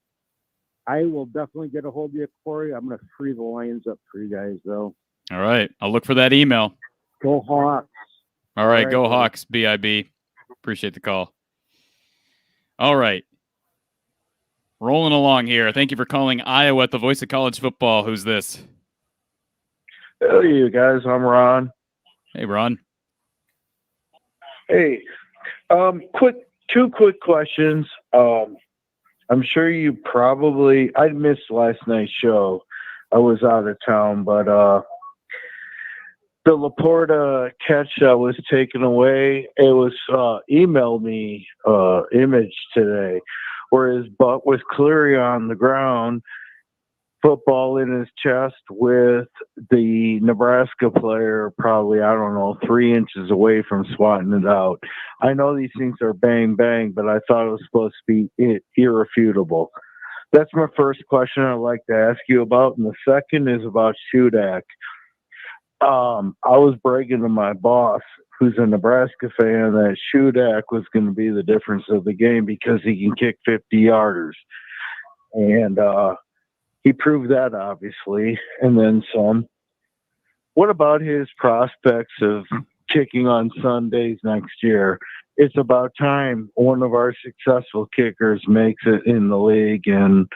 I will definitely get a hold of you, Corey. I'm going to free the lines up for you guys, though. All right. I'll look for that email. Go Hawks. All right. Go Hawks, BIB. Appreciate the call. All right. Rolling along here. Thank you for calling Iowa at the voice of college football. Who's this? Hello, you guys. I'm Ron. Hey, Ron. Hey, two quick questions. I'm sure you I missed last night's show. I was out of town, but the Laporta catch that was taken away, it was emailed me image today where his butt was clearly on the ground, football in his chest with the Nebraska player probably, 3 inches away from swatting it out. I know these things are bang, bang, but I thought it was supposed to be irrefutable. That's my first question I'd like to ask you about. And the second is about Shudak. I was bragging to my boss, who's a Nebraska fan, that Shudak was going to be the difference of the game because he can kick 50-yarders. And he proved that, obviously, and then some. What about his prospects of kicking on Sundays next year? It's about time one of our successful kickers makes it in the league, and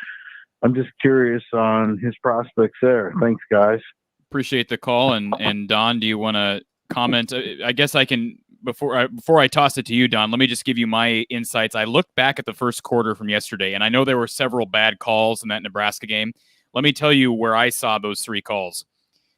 I'm just curious on his prospects there. Thanks, guys. Appreciate the call. And Don, do you want to comment? I guess I can, before I toss it to you, Don, let me just give you my insights. I looked back at the first quarter from yesterday, and I know there were several bad calls in that Nebraska game. Let me tell you where I saw those 3 calls.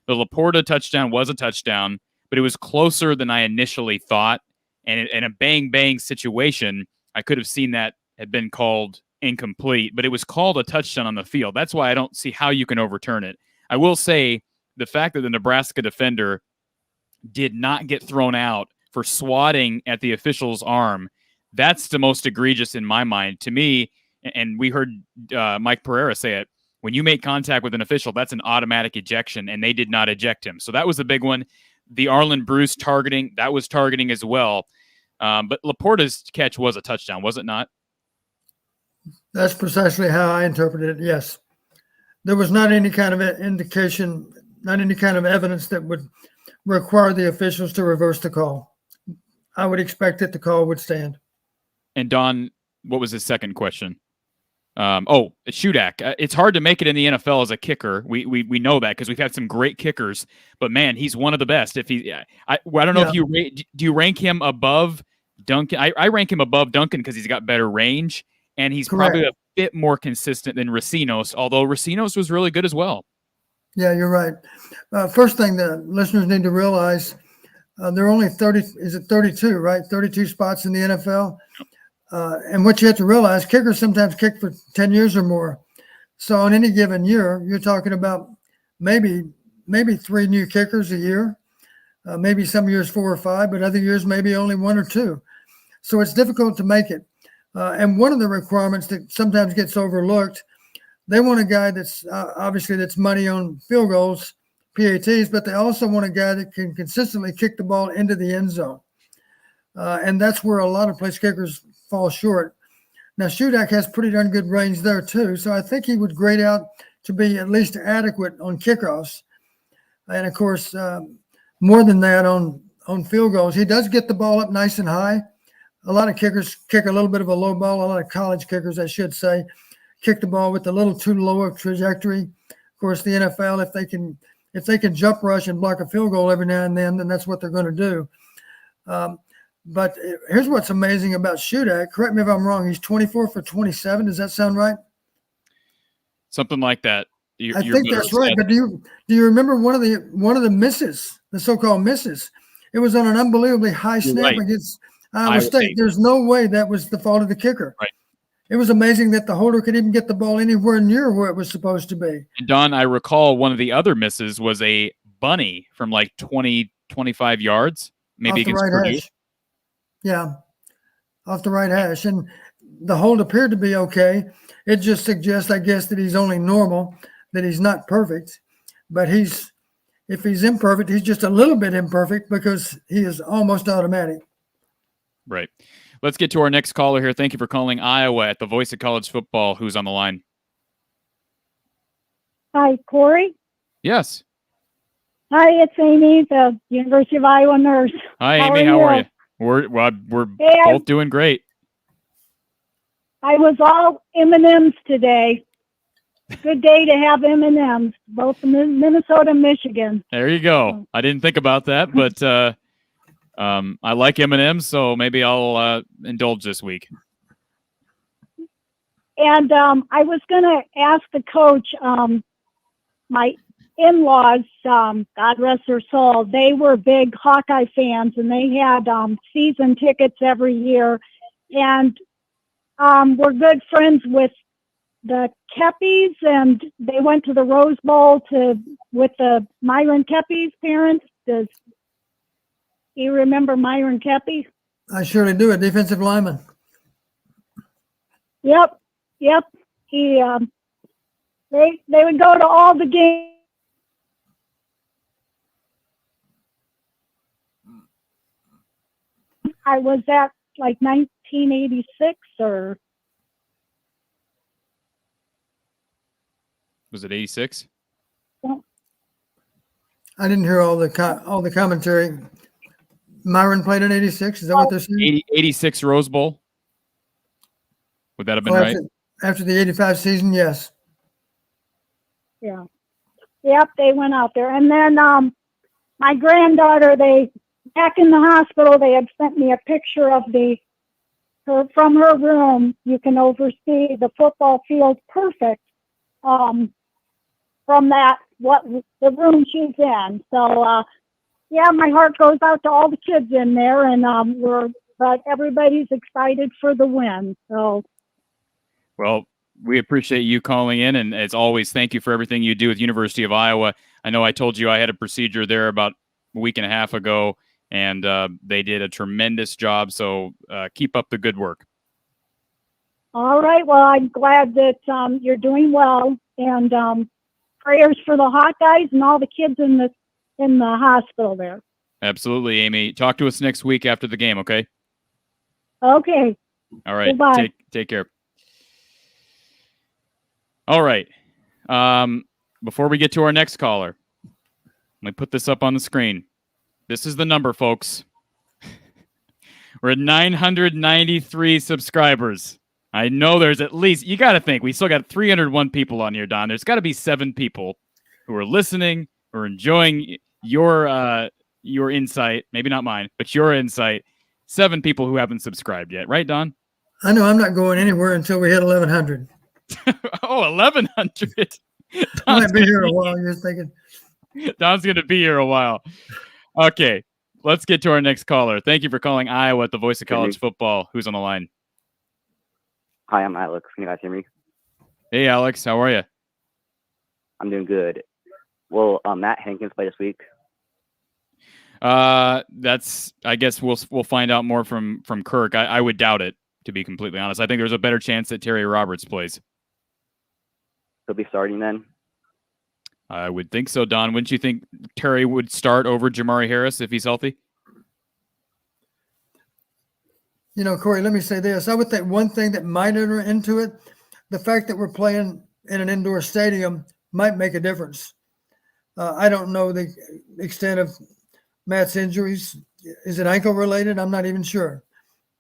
The Laporta touchdown was a touchdown, but it was closer than I initially thought. And in a bang-bang situation, I could have seen that had been called incomplete, but it was called a touchdown on the field. That's why I don't see how you can overturn it. I will say the fact that the Nebraska defender did not get thrown out for swatting at the official's arm, that's the most egregious in my mind. To me, and we heard Mike Pereira say it, when you make contact with an official, that's an automatic ejection, and they did not eject him. So that was a big one. The Arlen Bruce targeting, that was targeting as well. But Laporta's catch was a touchdown, was it not? That's precisely how I interpreted it, yes. There was not any kind of indication, not any kind of evidence that would require the officials to reverse the call. I would expect that the call would stand. And Don, what was his second question? Shudak. It's hard to make it in the NFL as a kicker. We know that because we've had some great kickers. But man, he's one of the best. If I don't know if do you rank him above Duncan? I rank him above Duncan because he's got better range and he's probably a bit more consistent than Racinos. Although Racinos was really good as well. Yeah, you're right. First thing the listeners need to realize, there are only 32, right? 32 spots in the NFL. And what you have to realize, kickers sometimes kick for 10 years or more. So in any given year, you're talking about maybe 3 new kickers a year, maybe some years 4 or 5, but other years maybe only 1 or 2. So it's difficult to make it. And one of the requirements that sometimes gets overlooked, they want a guy that's obviously that's money on field goals, PATs, but they also want a guy that can consistently kick the ball into the end zone. And that's where a lot of place kickers fall short. Now, Shudak has pretty darn good range there too, so I think he would grade out to be at least adequate on kickoffs. And of course, more than that on field goals, he does get the ball up nice and high. A lot of kickers kick a little bit of a low ball. A lot of college kickers, I should say, kick the ball with a little too low of trajectory. Of course, the NFL, if they can jump rush and block a field goal every now and then that's what they're going to do. But here's what's amazing about Shudak. Correct me if I'm wrong. He's 24 for 27. Does that sound right? Something like that. I think that's right. But do you remember one of the misses, the so-called misses? It was on an unbelievably high snap against Iowa State. There's no way that was the fault of the kicker. Right. It was amazing that the holder could even get the ball anywhere near where it was supposed to be. And Don, I recall one of the other misses was a bunny from like 20, 25 yards, maybe off the against right Purdue. hash. Yeah, off the right hash. And the hold appeared to be okay. It just suggests, I guess, that he's only normal, that he's not perfect. But if he's imperfect, he's just a little bit imperfect because he is almost automatic. Right. Let's get to our next caller here. Thank you for calling Iowa at the Voice of College Football. Who's on the line? Hi, Corey. Yes. Hi, it's Amy, the University of Iowa nurse. Hi, Amy. How are you? We're both doing great. I was all M&Ms today. Good day to have M&Ms, both in Minnesota and Michigan. There you go. I didn't think about that, but I like M&Ms, so maybe I'll indulge this week. And I was going to ask the coach, my in-laws, God rest their soul, they were big Hawkeye fans, and they had season tickets every year. And we're good friends with the Keppies, and they went to the Rose Bowl with the Myron Keppie's parents. Do you remember Myron Keppie? I surely do, a defensive lineman. Yep. He they would go to all the games. I was at like 1986 or. Was it 86? I didn't hear all the commentary. Myron played in 86. Is that what they're saying? 86 Rose Bowl. Would that have been right? After the 85 season, yes. Yeah. Yep, they went out there. And then my granddaughter, back in the hospital, they had sent me a picture of from her room. You can oversee the football field perfect from the room she's in. So, yeah, my heart goes out to all the kids in there, and but everybody's excited for the win. So, well, we appreciate you calling in, and as always, thank you for everything you do with University of Iowa. I know I told you I had a procedure there about a week and a half ago, and they did a tremendous job. So keep up the good work. All right. Well, I'm glad that you're doing well, and prayers for the Hawkeyes and all the kids in the hospital there. Absolutely, Amy. Talk to us next week after the game, okay? Okay. All right. Goodbye. Take care. All right. Before we get to our next caller, let me put this up on the screen. This is the number, folks. We're at 993 subscribers. I know there's at least, you got to think, we still got 301 people on here, Don. There's got to be 7 people who are listening, who are enjoying your insight. Maybe not mine, but your insight. 7 people who haven't subscribed yet. Right, Don? I know I'm not going anywhere until we hit 1,100. Oh, 1,100. I might be here a while, you're thinking. Don's going to be here a while. Okay, let's get to our next caller. Thank you for calling Iowa at the Voice of College Football. Who's on the line? Hi, I'm Alex. Can you guys hear me? Hey, Alex. How are you? I'm doing good. Will Matt Hankins play this week? That's. I guess we'll find out more from Kirk. I would doubt it, to be completely honest. I think there's a better chance that Terry Roberts plays. He'll be starting then? I would think so, Don. Wouldn't you think Terry would start over Jamari Harris if he's healthy? You know, Corey, let me say this. I would think one thing that might enter into it, the fact that we're playing in an indoor stadium might make a difference. I don't know the extent of Matt's injuries. Is it ankle related? I'm not even sure.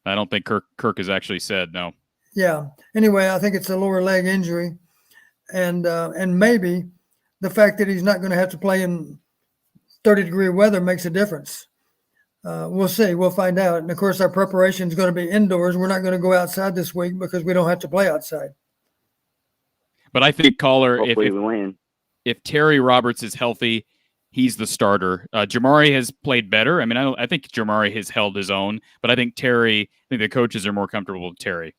I don't think Kirk has actually said no. Yeah. Anyway, I think it's a lower leg injury, and maybe the fact that he's not going to have to play in 30-degree weather makes a difference. We'll see. We'll find out. And of course, our preparation is going to be indoors. We're not going to go outside this week because we don't have to play outside. But I think, caller, Hopefully we win. If Terry Roberts is healthy, he's the starter. Jamari has played better. I mean, I think Jamari has held his own, but I think the coaches are more comfortable with Terry.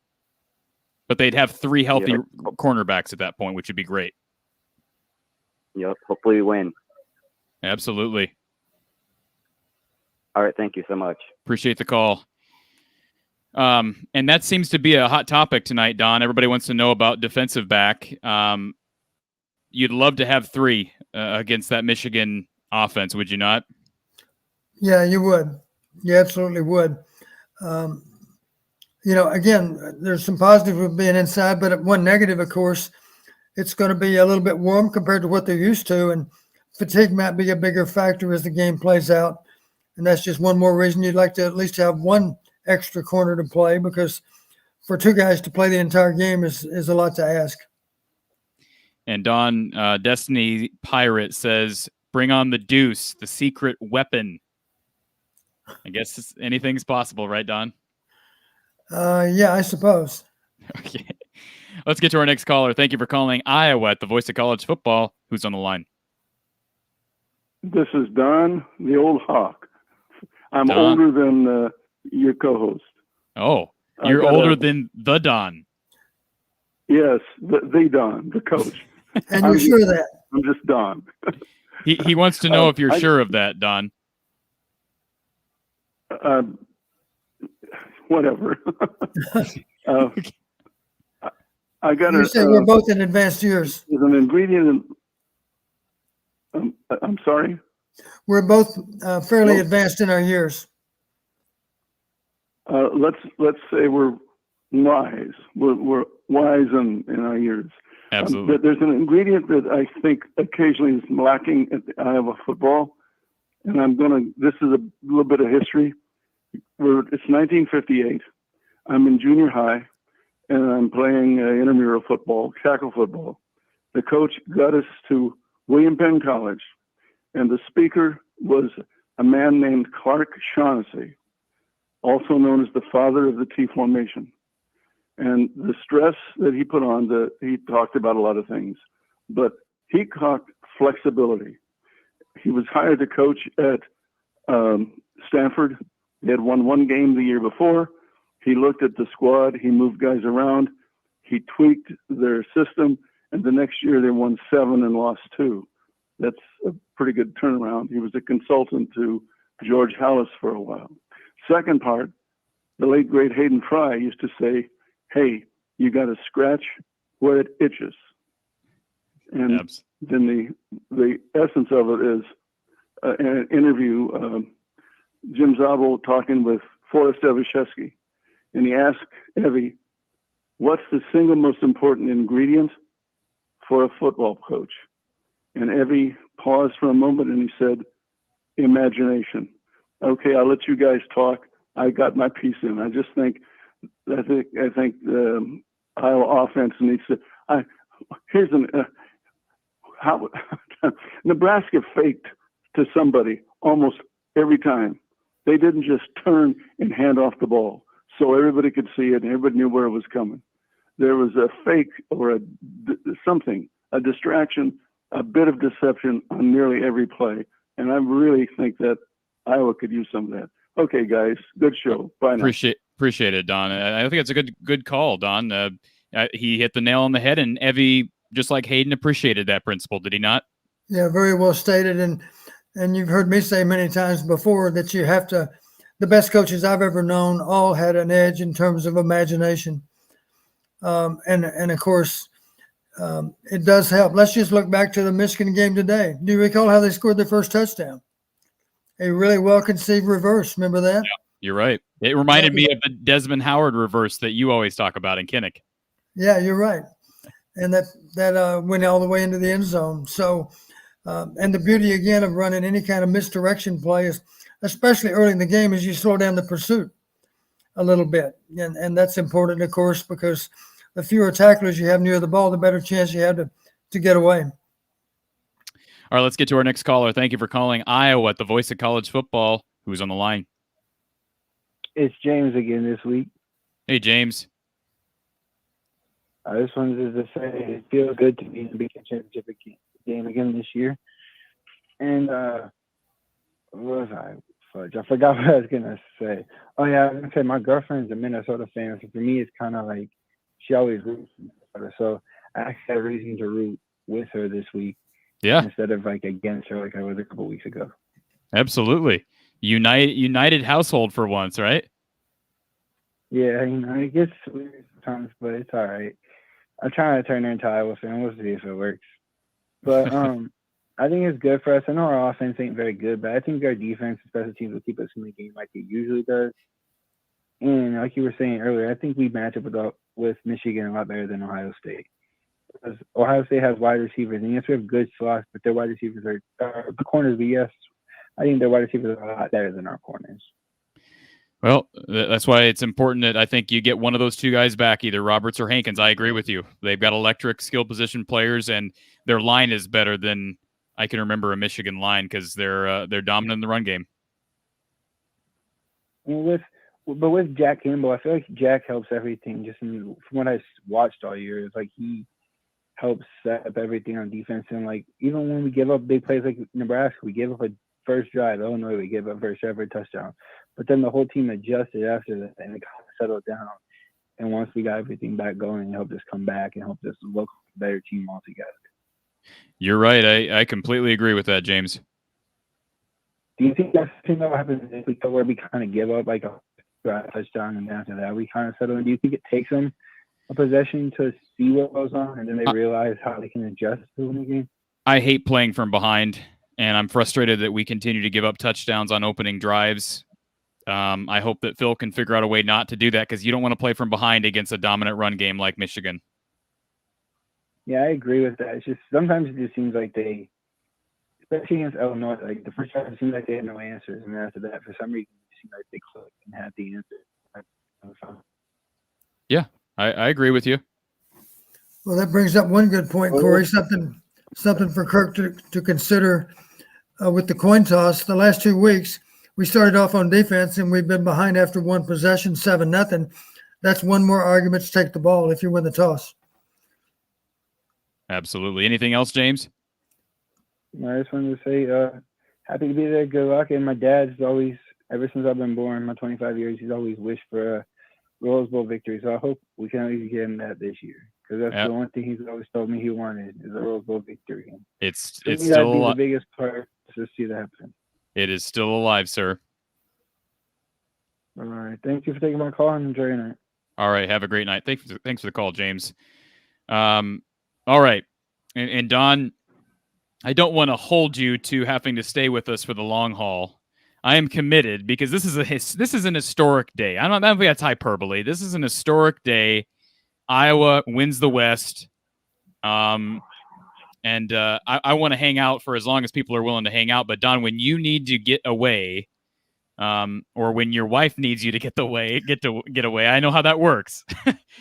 But they'd have 3 healthy cornerbacks at that point, which would be great. Yep. Hopefully we win. Absolutely. All right. Thank you so much. Appreciate the call. And that seems to be a hot topic tonight, Don. Everybody wants to know about defensive back. You'd love to have 3 against that Michigan offense, would you not? Yeah, you would. You absolutely would. Again, there's some positive with being inside, but one negative, of course, it's going to be a little bit warm compared to what they're used to, and fatigue might be a bigger factor as the game plays out. And that's just one more reason you'd like to at least have one extra corner to play, because for 2 guys to play the entire game is a lot to ask. And Don, Destiny Pirate says, bring on the deuce, the secret weapon. I guess anything's possible, right, Don? Yeah, I suppose. Okay. Let's get to our next caller. Thank you for calling Iowa at the voice of college football. Who's on the line? This is Don, the old Hawk. I'm Don. older than your co-host. Oh, you're older than the Don. Yes, the Don, the coach. And you're sure of that? I'm just Don. He wants to know if you're sure of that, Don. Whatever. I got You say we're both in advanced years. There's an ingredient in. I'm sorry. We're both fairly advanced in our years. Let's say we're wise. We're wise in our years. Absolutely. There's an ingredient that I think occasionally is lacking at the Iowa football, and this is a little bit of history. It's 1958. I'm in junior high, and I'm playing intramural football, tackle football. The coach got us to William Penn College, and the speaker was a man named Clark Shaughnessy, also known as the father of the T formation. And the stress that he put on, he talked about a lot of things, but he talked flexibility. He was hired to coach at Stanford. He had won 1 game the year before. He looked at the squad. He moved guys around. He tweaked their system. And the next year they won 7 and lost 2. That's a pretty good turnaround. He was a consultant to George Hallis for a while. Second part, the late, great Hayden Fry used to say, hey, you got to scratch where it itches. And then the essence of it is an interview, Jim Zabel talking with Forrest Evashevsky. And he asked Evie, what's the single most important ingredient for a football coach? And Evie paused for a moment and he said, imagination. Okay, I'll let you guys talk. I got my piece in. I think the Iowa offense needs to. How Nebraska faked to somebody almost every time. They didn't just turn and hand off the ball so everybody could see it and everybody knew where it was coming. There was a fake or a distraction, a bit of deception on nearly every play. And I really think that Iowa could use some of that. Okay, guys, good show. Bye now. Appreciate it, Don. I think it's a good call, Don. He hit the nail on the head, and Evie, just like Hayden, appreciated that principle, did he not? Yeah, very well stated. And you've heard me say many times before that you have to. The best coaches I've ever known all had an edge in terms of imagination, and of course, it does help. Let's just look back to the Michigan game today. Do you recall how they scored their first touchdown? A really well-conceived reverse. Remember that? Yeah, you're right. It reminded me of the Desmond Howard reverse that you always talk about in Kinnick. Yeah, you're right. And that went all the way into the end zone. So And the beauty, again, of running any kind of misdirection play is, especially early in the game, is you slow down the pursuit a little bit. And that's important, of course, because the fewer tacklers you have near the ball, the better chance you have to get away. All right, let's get to our next caller. Thank you for calling Iowa at the voice of college football. Who's on the line? It's James again this week. Hey, James. I just wanted to say it feels good to be in the Big Ten Championship game again this year. And what was I? Fudge. I forgot what I was going to say. Oh, yeah, I was going to say my girlfriend's a Minnesota fan. So for me, it's kind of like she always roots for Minnesota. So I actually had a reason to root with her this week. Yeah. Instead of like against her like I was a couple weeks ago. Absolutely. United household for once, right? Yeah, it gets weird sometimes, but it's all right. I'm trying to turn her into Iowa fan. We'll see if it works. But I think it's good for us. I know our offense ain't very good, but I think our defense, special teams, will keep us in the game like it usually does. And like you were saying earlier, I think we match up with Michigan a lot better than Ohio State. Because Ohio State has wide receivers, and yes, we have good slots, but their wide receivers are the corners. But yes, I think their wide receivers are a lot better than our corners. Well, that's why it's important that I think you get one of those two guys back, either Roberts or Hankins. I agree with you. They've got electric skill position players, and their line is better than I can remember a Michigan line because they're dominant in the run game. And with Jack Campbell, I feel like Jack helps everything. Just from what I watched all year, it's like he helps set up everything on defense. And like even when we give up big plays like Nebraska, we gave up a first drive. Illinois, we gave up first drive for a touchdown. But then the whole team adjusted after that and it kind of settled down. And once we got everything back going, it helped us come back and helped us look a better team altogether. You're right. I completely agree with that, James. Do you think that's the thing that will happen this week where we kind of give up like a touchdown and after that we kind of settle in? Do you think it takes them a possession to see what goes on and then they realize how they can adjust to win the game? I hate playing from behind, and I'm frustrated that we continue to give up touchdowns on opening drives. I hope that Phil can figure out a way not to do that because you don't want to play from behind against a dominant run game like Michigan. Yeah, I agree with that. It's just sometimes it just seems like they, especially against Illinois, like the first time it seemed like they had no answers, and then after that, for some reason, it seemed like they clicked and had the answer. Yeah, I agree with you. Well, that brings up one good point, Corey. Something for Kirk to consider with the coin toss. The last 2 weeks, we started off on defense, and we've been behind after one possession, 7-0. That's one more argument to take the ball if you win the toss. Absolutely. Anything else, James? I just wanted to say happy to be there. Good luck. And my dad's always, ever since I've been born, my 25 years, he's always wished for a Rose Bowl victory. So I hope we can at least get him that this year. Because that's the one thing he's always told me he wanted is a Rose Bowl victory. It's that'd still be the biggest part to see that happen. It is still alive, sir. All right. Thank you for taking my call and enjoy your night. All right. Have a great night. Thanks for the call, James. All right. And Don, I don't want to hold you to having to stay with us for the long haul. I am committed because this is an historic day. I don't know if that's hyperbole. This is an historic day. Iowa wins the West. I want to hang out for as long as people are willing to hang out. But Don, when you need to get away, or when your wife needs you to get away, I know how that works.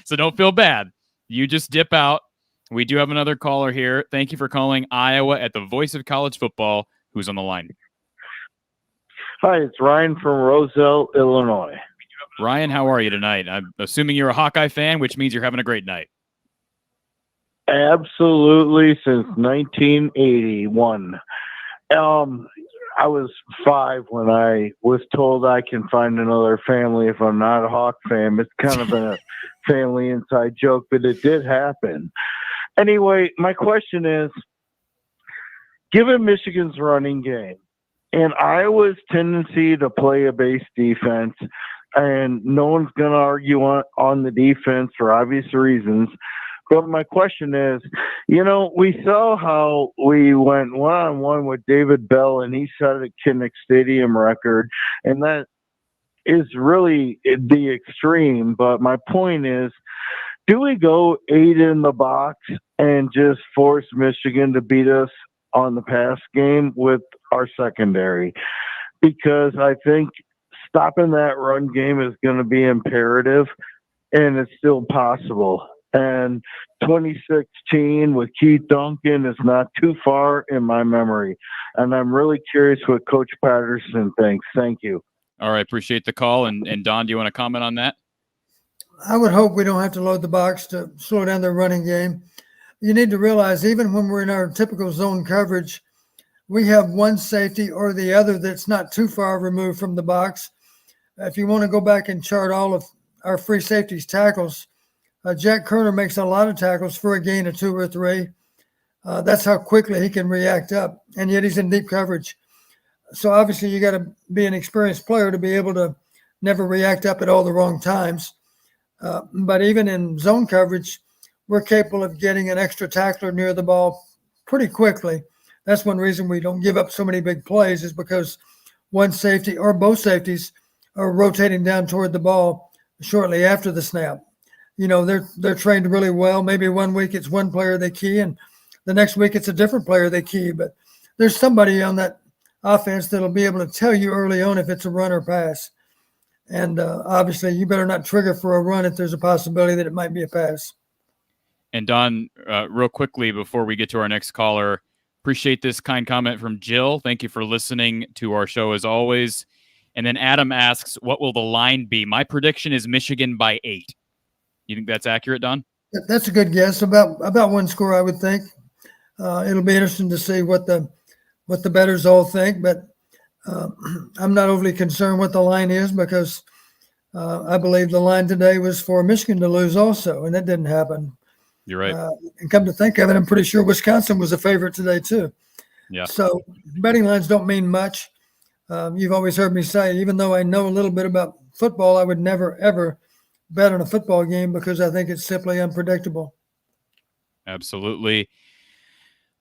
So don't feel bad. You just dip out. We do have another caller here. Thank you for calling Iowa at the voice of college football. Who's on the line? Hi, it's Ryan from Roselle, Illinois. Ryan, how are you tonight? I'm assuming you're a Hawkeye fan, which means you're having a great night. Absolutely, since 1981. I was 5 when I was told I can find another family if I'm not a Hawk fan. It's kind of a family inside joke, but it did happen. Anyway, my question is, given Michigan's running game and Iowa's tendency to play a base defense, and no one's going to argue on the defense for obvious reasons, but my question is, we saw how we went one-on-one with David Bell, and he set a Kinnick Stadium record, and that is really the extreme. But my point is, do we go 8 in the box and just force Michigan to beat us on the pass game with our secondary, because I think stopping that run game is going to be imperative, and it's still possible. And 2016 with Keith Duncan is not too far in my memory. And I'm really curious what Coach Patterson thinks. Thank you. All right, appreciate the call. And Don, do you want to comment on that? I would hope we don't have to load the box to slow down their running game. You need to realize, even when we're in our typical zone coverage, we have one safety or the other that's not too far removed from the box. If you want to go back and chart all of our free safeties tackles, Jack Kerner makes a lot of tackles for a gain of 2 or 3. That's how quickly he can react up, and yet he's in deep coverage. So obviously you got to be an experienced player to be able to never react up at all the wrong times. But even in zone coverage, we're capable of getting an extra tackler near the ball pretty quickly. That's one reason we don't give up so many big plays, is because one safety or both safeties are rotating down toward the ball shortly after the snap. You know, they're trained really well. Maybe one week it's one player they key, and the next week it's a different player they key. But there's somebody on that offense that'll be able to tell you early on if it's a run or pass. And obviously you better not trigger for a run if there's a possibility that it might be a pass. And Don, real quickly before we get to our next caller, appreciate this kind comment from Jill. Thank you for listening to our show as always. And then Adam asks, what will the line be? My prediction is Michigan by 8. You think that's accurate, Don? That's a good guess. About one score, I would think. It'll be interesting to see what the bettors all think, but I'm not overly concerned what the line is, because I believe the line today was for Michigan to lose also, and that didn't happen. You're right. And come to think of it, I'm pretty sure Wisconsin was a favorite today too. Yeah. So betting lines don't mean much. You've always heard me say, even though I know a little bit about football, I would never, ever bet on a football game, because I think it's simply unpredictable. Absolutely.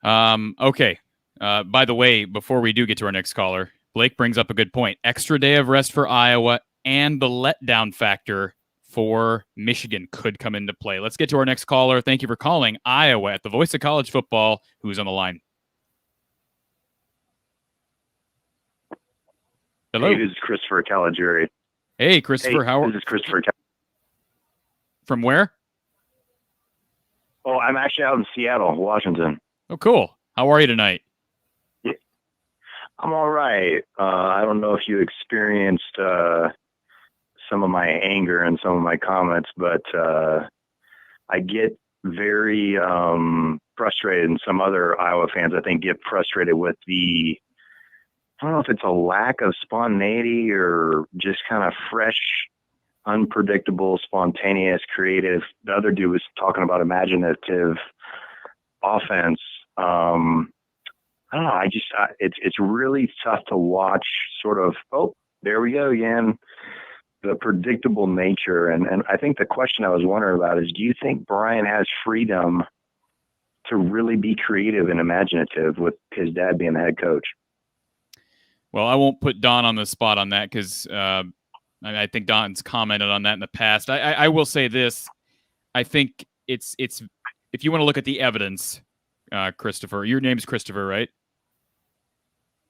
Okay. By the way, before we do get to our next caller, Blake brings up a good point. Extra day of rest for Iowa, and the letdown factor for Michigan could come into play. Let's get to our next caller. Thank you for calling Iowa at the voice of college football. Who's on the line? Hello. Hey, this is Christopher Caligiuri. Hey, Christopher. How are This is Christopher. From where? Oh, I'm actually out in Seattle, Washington. Oh, cool. How are you tonight? Yeah. I'm all right. I don't know if you experienced some of my anger and some of my comments, but I get very frustrated, and some other Iowa fans, I think, get frustrated with I don't know if it's a lack of spontaneity or just kind of fresh, unpredictable, spontaneous, creative. The other dude was talking about imaginative offense. I don't know. It's really tough to watch sort of, oh, there we go again, the predictable nature. And I think the question I was wondering about is, do you think Brian has freedom to really be creative and imaginative with his dad being the head coach? Well, I won't put Don on the spot on that, because I think Don's commented on that in the past. I will say this. I think it's if you want to look at the evidence, Christopher, your name's Christopher, right?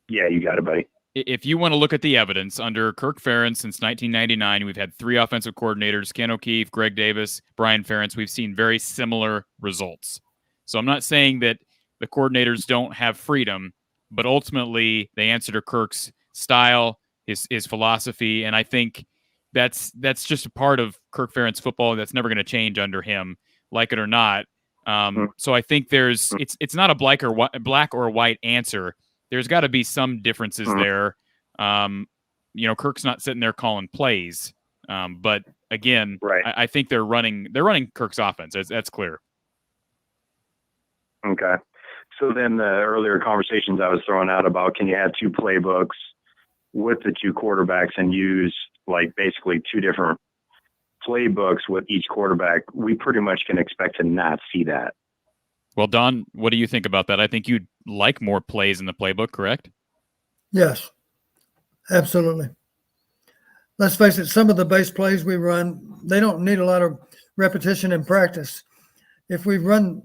Yeah, you got it, buddy. If you want to look at the evidence, under Kirk Ferentz since 1999, we've had 3 offensive coordinators, Ken O'Keefe, Greg Davis, Brian Ferentz. We've seen very similar results. So I'm not saying that the coordinators don't have freedom, but ultimately they answer to Kirk's style, his philosophy, and I think that's just a part of Kirk Ferentz football that's never going to change under him, like it or not. So I think it's not a black or white answer. There's got to be some differences there. Kirk's not sitting there calling plays, but again, right. I think they're running Kirk's offense. That's clear. Okay. So then the earlier conversations I was throwing out about, can you have 2 playbooks with the 2 quarterbacks and use like basically 2 different playbooks with each quarterback? We pretty much can expect to not see that. Well, Don, what do you think about that? I think you'd like more plays in the playbook, correct? Yes, absolutely. Let's face it, some of the base plays we run, they don't need a lot of repetition in practice. If we run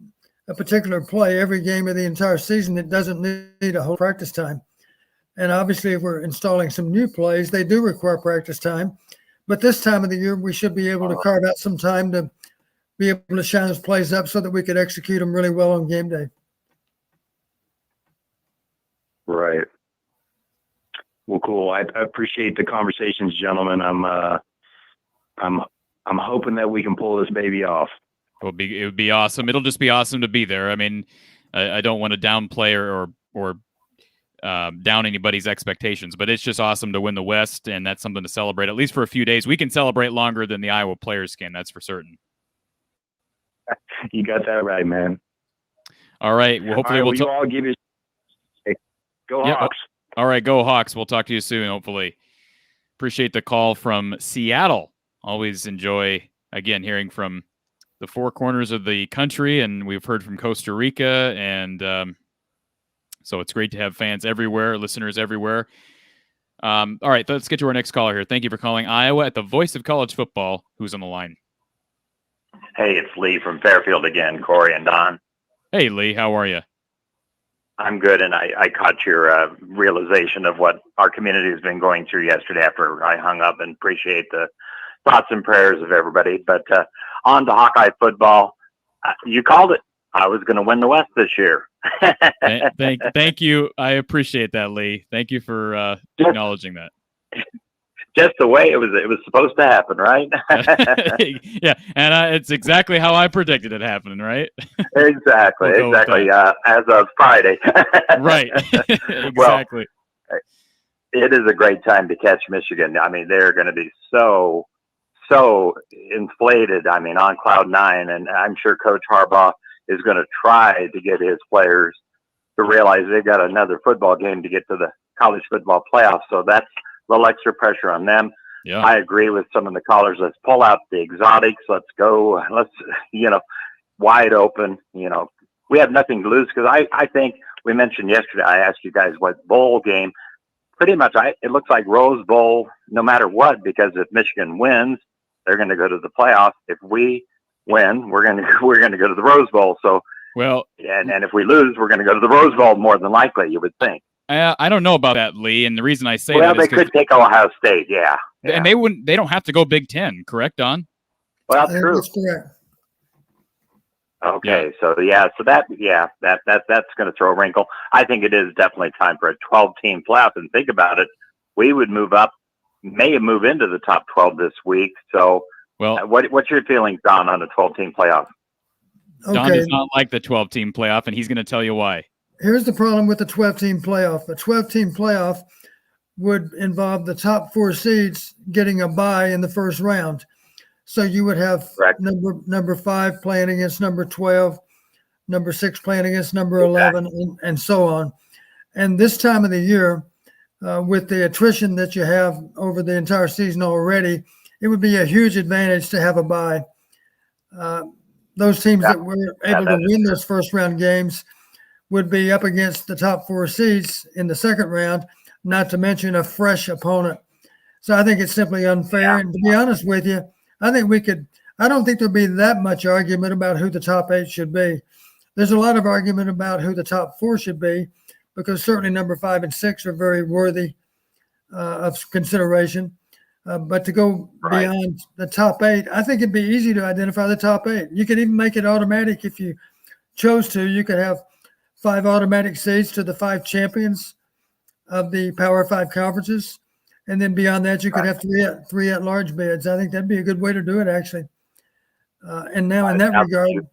a particular play every game of the entire season. It doesn't need a whole practice time. And obviously, if we're installing some new plays, they do require practice time. But this time of the year, we should be able to carve out some time to be able to shine those plays up so that we could execute them really well on game day. Right. Well, cool. I appreciate the conversations, gentlemen. I'm hoping that we can pull this baby off. It would be awesome. It'll just be awesome to be there. I mean, I don't want to downplay or down anybody's expectations, but it's just awesome to win the West, and that's something to celebrate, at least for a few days. We can celebrate longer than the Iowa players can, that's for certain. You got that right, man. All right. Well, hopefully we'll you all give it. Go Hawks. All right, go Hawks. We'll talk to you soon, hopefully. Appreciate the call from Seattle. Always enjoy, again, hearing from the four corners of the country, and we've heard from Costa Rica, and so it's great to have fans everywhere, listeners everywhere. All right, let's get to our next caller here. Thank you for calling Iowa at the voice of college football. Who's on the line? Hey, it's Lee from Fairfield again, Corey and Don. Hey, Lee, how are you? I'm good, and I caught your realization of what our community has been going through yesterday after I hung up, and appreciate the thoughts and prayers of everybody. But on to Hawkeye football. You called it. I was going to win the West this year. Thank you. I appreciate that, Lee. Thank you for acknowledging that. Just the way it was supposed to happen, right? Yeah, and it's exactly how I predicted it happening, right? Exactly. As of Friday. Right. Exactly. Well, it is a great time to catch Michigan. I mean, they're going to be so inflated. I mean, on cloud nine, and I'm sure Coach Harbaugh is going to try to get his players to realize they've got another football game to get to the college football playoffs. So that's a little extra pressure on them. Yeah. I agree with some of the callers. Let's pull out the exotics. Let's go. Let's, wide open. We have nothing to lose, because I think we mentioned yesterday, I asked you guys what bowl game. Pretty much, it looks like Rose Bowl no matter what, because if Michigan wins, they're going to go to the playoffs. If we win, we're going to go to the Rose Bowl. So, and if we lose, we're going to go to the Rose Bowl more than likely, you would think. I don't know about that, Lee, and the reason I say that is they could take Ohio State, yeah. And they don't have to go Big Ten, correct, Don? Well, true. That's correct. Okay, so that's going to throw a wrinkle. I think it is definitely time for a 12-team playoff. And think about it, we would move into the top 12 this week. So, what's your feeling, Don, on a 12-team playoff? Okay. Don does not like the 12-team playoff, and he's going to tell you why. Here's the problem with the 12-team playoff. A 12-team playoff would involve the top four seeds getting a bye in the first round. So you would have number 5 playing against number 12, number 6 playing against number 11, and so on. And this time of the year, with the attrition that you have over the entire season already, it would be a huge advantage to have a bye. Those teams that were able to win those first round games would be up against the top 4 seeds in the second round, not to mention a fresh opponent. So I think it's simply unfair. And to be honest with you, I don't think there'll be that much argument about who the top 8 should be. There's a lot of argument about who the top 4 should be, because certainly number 5 and 6 are very worthy of consideration. But to go beyond the top 8, I think it'd be easy to identify the top 8. You could even make it automatic if you chose to. You could have 5 automatic seeds to the 5 champions of the Power 5 conferences. And then beyond that, you could have 3 at-large bids. I think that'd be a good way to do it, actually. And now in that regard,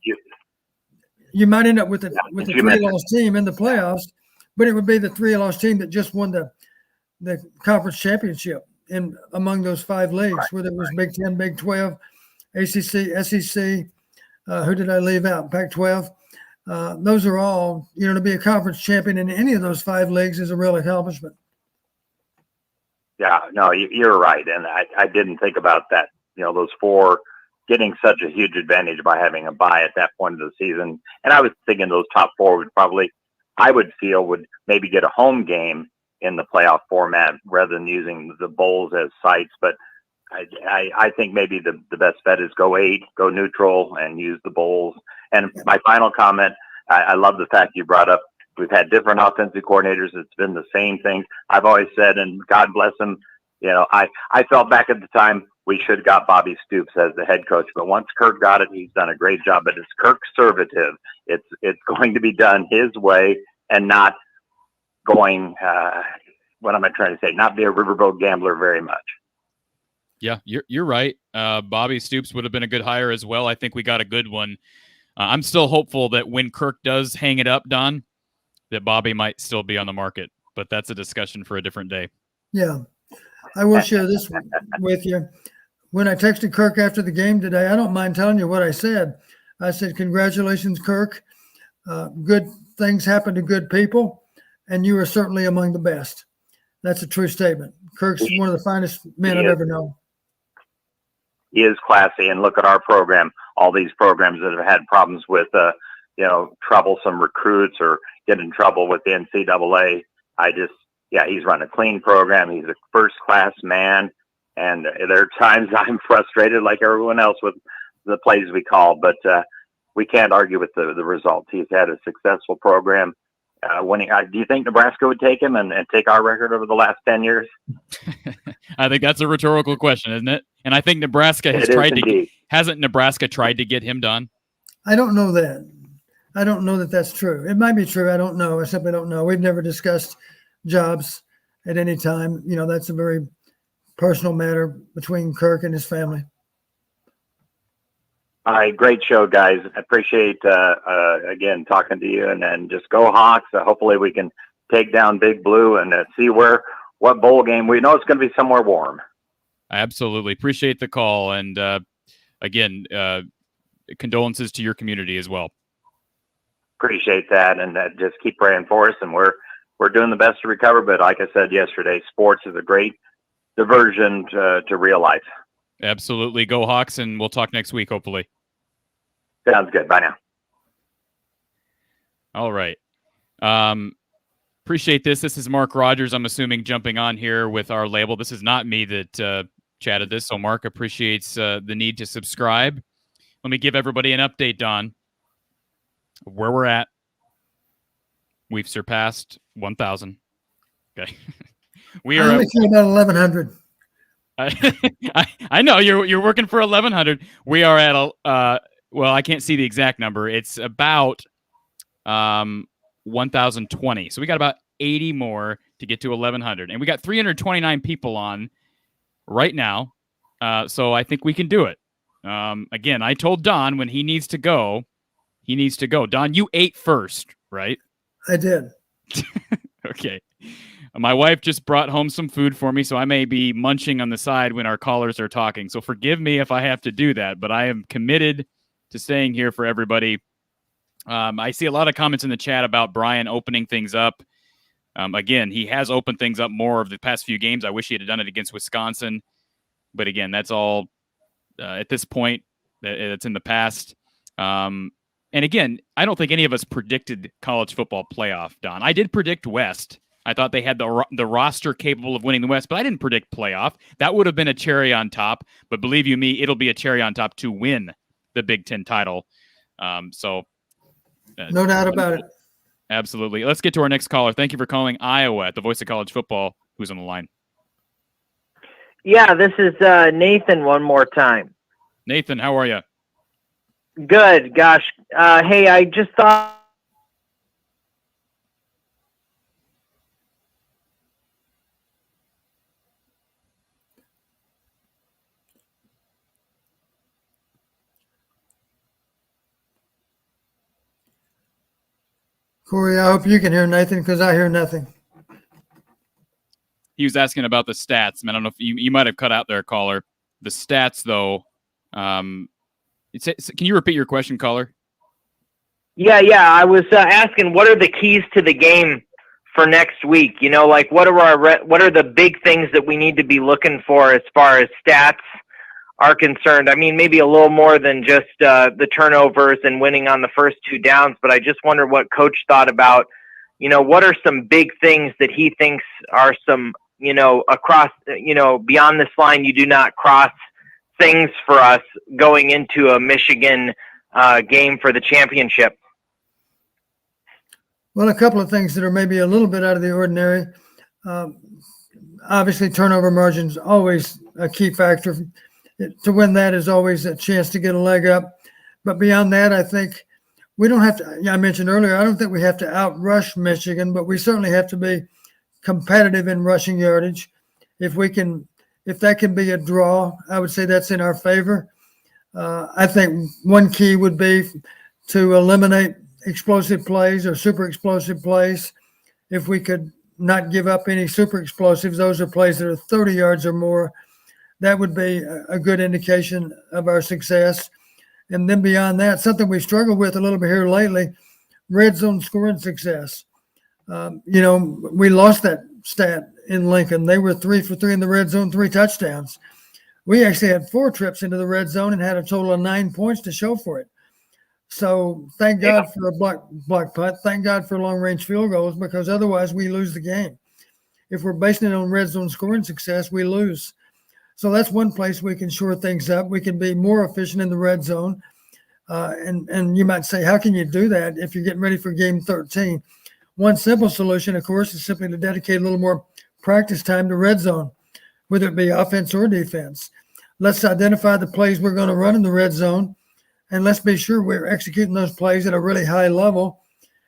you might end up with a 3-loss team in the playoffs, but it would be the 3-loss team that just won the conference championship in among those 5 leagues, whether it was Big 10, Big 12, ACC, SEC. Who did I leave out? Pac-12. Those are all, to be a conference champion in any of those 5 leagues is a real accomplishment. Yeah, no, you're right. And I didn't think about that, those 4 getting such a huge advantage by having a bye at that point of the season. And I was thinking those top 4 would maybe get a home game in the playoff format rather than using the bowls as sites. But I think maybe the best bet is go 8, go neutral, and use the bowls. And my final comment, I love the fact you brought up. We've had different offensive coordinators. It's been the same thing. I've always said, and God bless him, I felt back at the time we should have got Bobby Stoops as the head coach. But once Kirk got it, he's done a great job. But it's Kirk-servative. It's going to be done his way and not going, what am I trying to say? Not be a riverboat gambler very much. Yeah, you're right. Bobby Stoops would have been a good hire as well. I think we got a good one. I'm still hopeful that when Kirk does hang it up, Don, that Bobby might still be on the market. But that's a discussion for a different day. Yeah. I will share this with you. When I texted Kirk after the game today, I don't mind telling you what I said. I said, congratulations, Kirk. Good things happen to good people, and you are certainly among the best. That's a true statement. Kirk's one of the finest men I've ever known. He is classy, and look at our program. All these programs that have had problems with, troublesome recruits or get in trouble with the NCAA. He's run a clean program. He's a first-class man, and there are times I'm frustrated like everyone else with the plays we call, but we can't argue with the results. He's had a successful program. Do you think Nebraska would take him and take our record over the last 10 years? I think that's a rhetorical question, isn't it? And I think Nebraska hasn't Nebraska tried to get him done? I don't know that. I don't know that that's true. It might be true. I don't know. I simply don't know. We've never discussed jobs at any time. That's a very personal matter between Kirk and his family. All right, great show, guys. I appreciate, again, talking to you, and then just go Hawks. Hopefully we can take down Big Blue and see what bowl game. We know it's going to be somewhere warm. I absolutely appreciate the call. And again, condolences to your community as well. Appreciate that. And just keep praying for us. And we're doing the best to recover. But like I said yesterday, sports is a great diversion to real life. Absolutely. Go Hawks, and we'll talk next week, hopefully. Sounds good. Bye now. All right. Appreciate this. This is Mark Rogers, I'm assuming, jumping on here with our label. This is not me that chatted this, so Mark appreciates the need to subscribe. Let me give everybody an update, Don, of where we're at. We've surpassed 1,000. Okay. We are only about 1,100. I know you're working for 1,100. We are at I can't see the exact number. It's about 1,020. So we got about 80 more to get to 1,100, and we got 329 people on right now. So I think we can do it. Again, I told Don when he needs to go. Don, you ate first, right? I did. Okay. My wife just brought home some food for me, so I may be munching on the side when our callers are talking. So forgive me if I have to do that, but I am committed to staying here for everybody. I see a lot of comments in the chat about Brian opening things up. Again, he has opened things up more of the past few games. I wish he had done it against Wisconsin. But again, that's all at this point. It's in the past. And again, I don't think any of us predicted college football playoff, Don. I did predict West. I thought they had the roster capable of winning the West, but I didn't predict playoff. That would have been a cherry on top. But believe you me, it'll be a cherry on top to win the Big Ten title. No doubt about it. Absolutely. Let's get to our next caller. Thank you for calling Iowa at the Voice of College Football. Who's on the line? Yeah, this is Nathan one more time. Nathan, how are you? Good. Gosh. Hey, I just thought. Corey, I hope you can hear Nathan because I hear nothing. He was asking about the stats. Man, I don't know if you might have cut out there, caller. The stats, though. Can you repeat your question, caller? Yeah. I was asking, what are the keys to the game for next week? What are the big things that we need to be looking for as far as stats are concerned? I mean, maybe a little more than just the turnovers and winning on the first two downs, but I just wonder what Coach thought about, what are some big things that he thinks are some, across, beyond this line, you do not cross things for us going into a Michigan game for the championship. Well, a couple of things that are maybe a little bit out of the ordinary. Obviously, turnover margin's always a key factor. To win that is always a chance to get a leg up. But beyond that, I think we don't have to, I mentioned earlier, I don't think we have to outrush Michigan, but we certainly have to be competitive in rushing yardage. If that can be a draw, I would say that's in our favor. I think one key would be to eliminate explosive plays or super explosive plays. If we could not give up any super explosives, those are plays that are 30 yards or more, that would be a good indication of our success. And then beyond that, something we struggled with a little bit here lately, red zone scoring success. We lost that stat in Lincoln. They were 3 for 3 in the red zone, 3 touchdowns. We actually had 4 trips into the red zone and had a total of 9 points to show for it. So thank God for a block punt. Thank God for long range field goals, because otherwise we lose the game. If we're basing it on red zone scoring success, we lose. So that's one place we can shore things up. We can be more efficient in the red zone. And you might say, how can you do that if you're getting ready for game 13? One simple solution, of course, is simply to dedicate a little more practice time to red zone, whether it be offense or defense. Let's identify the plays we're going to run in the red zone, and let's be sure we're executing those plays at a really high level.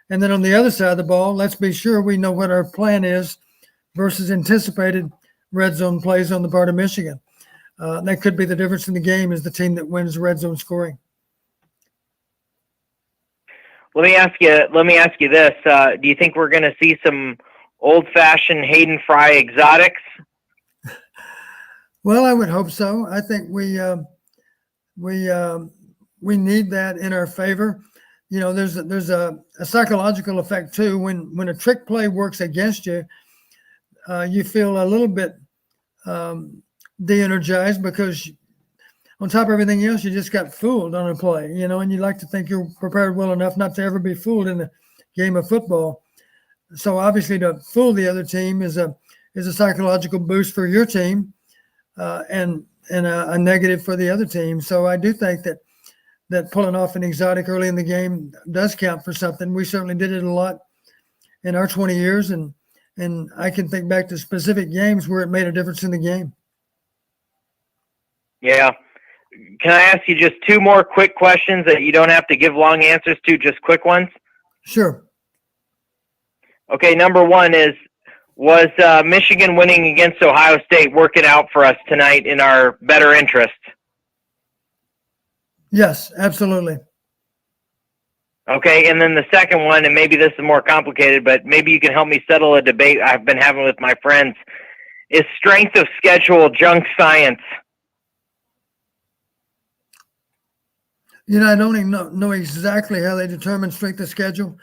And then on the other side of the ball, let's be sure we know what our plan is versus anticipated red zone plays on the part of Michigan. That could be the difference in the game, is the team that wins red zone scoring. Let me ask you this. Do you think we're going to see some old-fashioned Hayden Fry exotics? Well, I would hope so. I think we need that in our favor. There's a psychological effect too. When a trick play works against you, you feel a little bit de-energized, because on top of everything else, you just got fooled on a play, and you like to think you're prepared well enough not to ever be fooled in a game of football. So obviously to fool the other team is a psychological boost for your team, and a negative for the other team. So I do think that pulling off an exotic early in the game does count for something. We certainly did it a lot in our 20 years, and I can think back to specific games where it made a difference in the game. Yeah. Can I ask you just 2 more quick questions that you don't have to give long answers to, just quick ones? Sure. Okay, number 1 was Michigan winning against Ohio State working out for us tonight in our better interest? Yes, absolutely. Okay, and then the second one, and maybe this is more complicated, but maybe you can help me settle a debate I've been having with my friends. Is strength of schedule junk science? I don't even know exactly how they determine strength of schedule.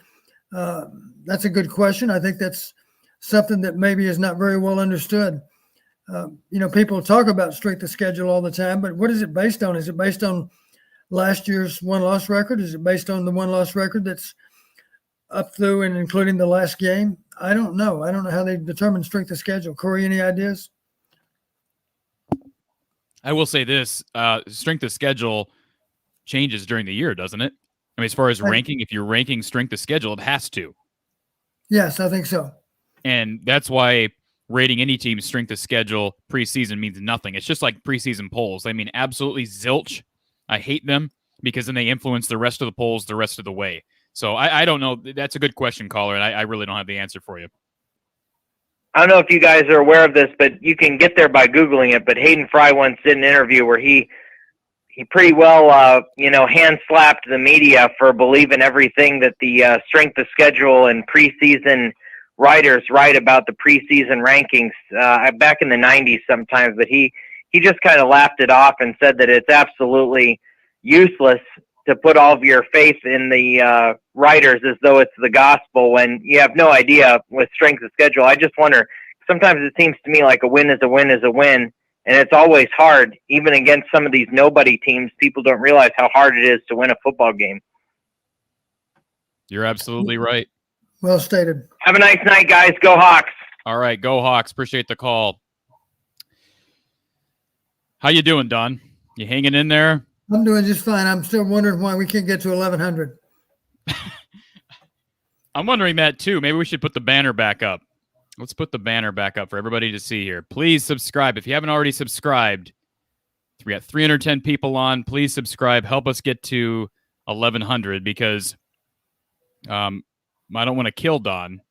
That's a good question. I think that's something that maybe is not very well understood. People talk about strength of schedule all the time, but what is it based on? Is it based on last year's one-loss record? Is it based on the one-loss record that's up through and including the last game? I don't know. I don't know how they determine strength of schedule. Corey, any ideas? I will say this, strength of schedule changes during the year, doesn't it? I mean, as far as ranking, if you're ranking strength of schedule, it has to. Yes, I think so. And that's why rating any team's strength of schedule preseason means nothing. It's just like preseason polls. I mean, absolutely zilch. I hate them because then they influence the rest of the polls the rest of the way. So I don't know. That's a good question, caller, and I really don't have the answer for you. I don't know if you guys are aware of this, but you can get there by Googling it. But Hayden Fry once did an interview where he pretty well, hand slapped the media for believing everything that the strength of schedule and preseason writers write about the preseason rankings back in the 90s sometimes. But he just kind of laughed it off and said that it's absolutely useless to put all of your faith in the writers as though it's the gospel when you have no idea with strength of schedule. I just wonder, sometimes it seems to me like a win is a win is a win. And it's always hard, even against some of these nobody teams. People don't realize how hard it is to win a football game. You're absolutely right. Well stated. Have a nice night, guys. Go Hawks. All right, go Hawks. Appreciate the call. How you doing, Don? You hanging in there? I'm doing just fine. I'm still wondering why we can't get to 1,100. I'm wondering that too. Maybe we should put the banner back up. Let's put the banner back up for everybody to see here. Please subscribe. If you haven't already subscribed, we got 310 people on. Please subscribe. Help us get to 1,100 because I don't want to kill Don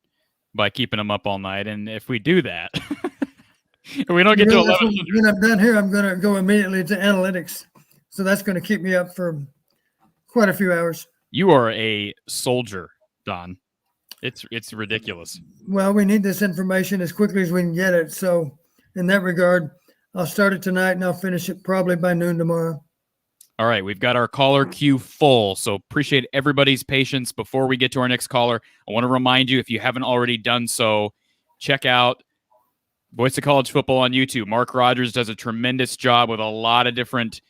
by keeping him up all night. And if we do that, if we don't get to 1,100. When I'm done here, I'm going to go immediately to analytics. So that's going to keep me up for quite a few hours. You are a soldier, Don. It's ridiculous. Well, we need this information as quickly as we can get it. So in that regard, I'll start it tonight and I'll finish it probably by noon tomorrow. All right, we've got our caller queue full, so appreciate everybody's patience. Before we get to our next caller, I want to remind you, if you haven't already done so, check out Voice of College Football on YouTube. Mark Rogers does a tremendous job with a lot of different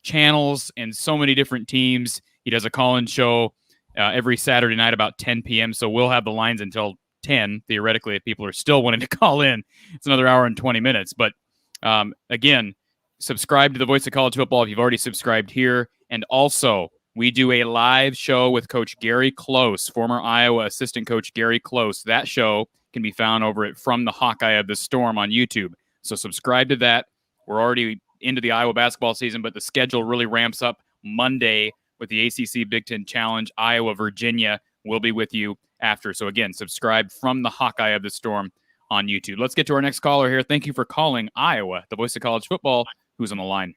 channels and so many different teams. He does a call-in show every Saturday night about 10 p.m., so we'll have the lines until 10, theoretically, if people are still wanting to call in. It's another hour and 20 minutes. But again, subscribe to the Voice of College Football if you've already subscribed here. And also, we do a live show with Coach Gary Close, former Iowa assistant coach Gary Close. That show can be found over at From the Hawkeye of the Storm on YouTube. So subscribe to that. We're already into the Iowa basketball season, but the schedule really ramps up Monday with the ACC Big Ten Challenge. Iowa, Virginia will be with you after. So again, subscribe From the Hawkeye of the Storm on YouTube. Let's get to our next caller here. Thank you for calling Iowa, the Voice of College Football. Who's on the line?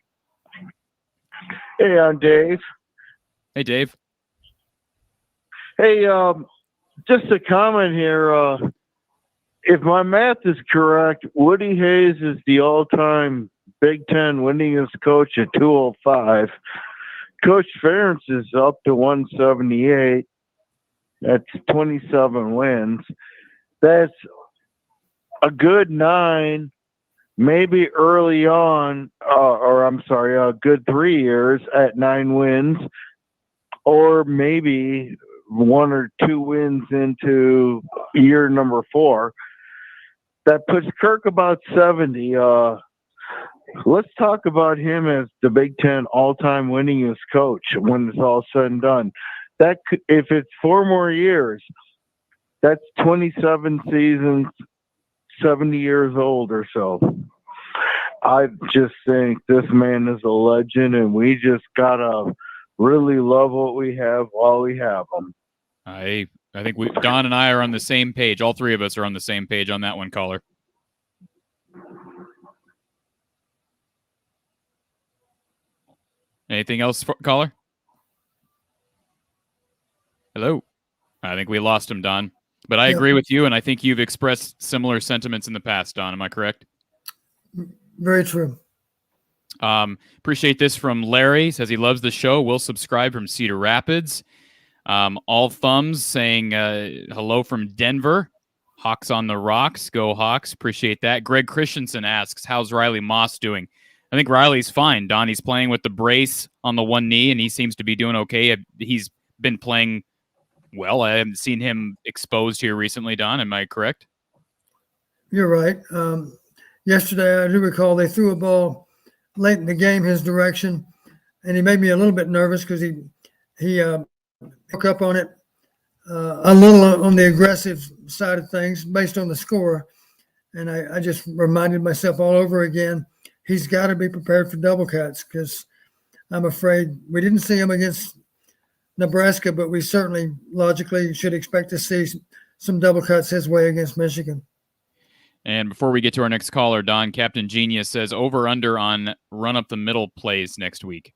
Hey, I'm Dave. Hey, Dave. Hey, just a comment here. If my math is correct, Woody Hayes is the all-time Big Ten winningest coach at 205. Coach Ferentz is up to 178. That's 27 wins. That's a good 9, maybe early on, a good 3 years at 9 wins, or maybe 1 or 2 wins into year number 4. That puts Kirk about 70. Let's talk about him as the Big Ten all-time winningest coach when it's all said and done. That if it's 4 more years, that's 27 seasons, 70 years old or so. I just think this man is a legend, and we just gotta really love what we have while we have him. I think Don and I are on the same page. All 3 of us are on the same page on that one, caller. Anything else, caller? Hello? I think we lost him, Don. But I agree with you, and I think you've expressed similar sentiments in the past, Don. Am I correct? Very true. Appreciate this from Larry. Says he loves the show. Will subscribe from Cedar Rapids. All thumbs saying hello from Denver. Hawks on the rocks. Go Hawks. Appreciate that. Greg Christensen asks, how's Riley Moss doing? I think Riley's fine, Don. He's playing with the brace on the one knee, and he seems to be doing okay. He's been playing well. I haven't seen him exposed here recently, Don. Am I correct? You're right. Yesterday, I do recall they threw a ball late in the game his direction, and he made me a little bit nervous because he broke up on it a little on the aggressive side of things based on the score. And I just reminded myself all over again, he's got to be prepared for double cuts because I'm afraid we didn't see him against Nebraska, but we certainly logically should expect to see some double cuts his way against Michigan. And before we get to our next caller, Don, Captain Genius says over-under on run-up-the-middle plays next week.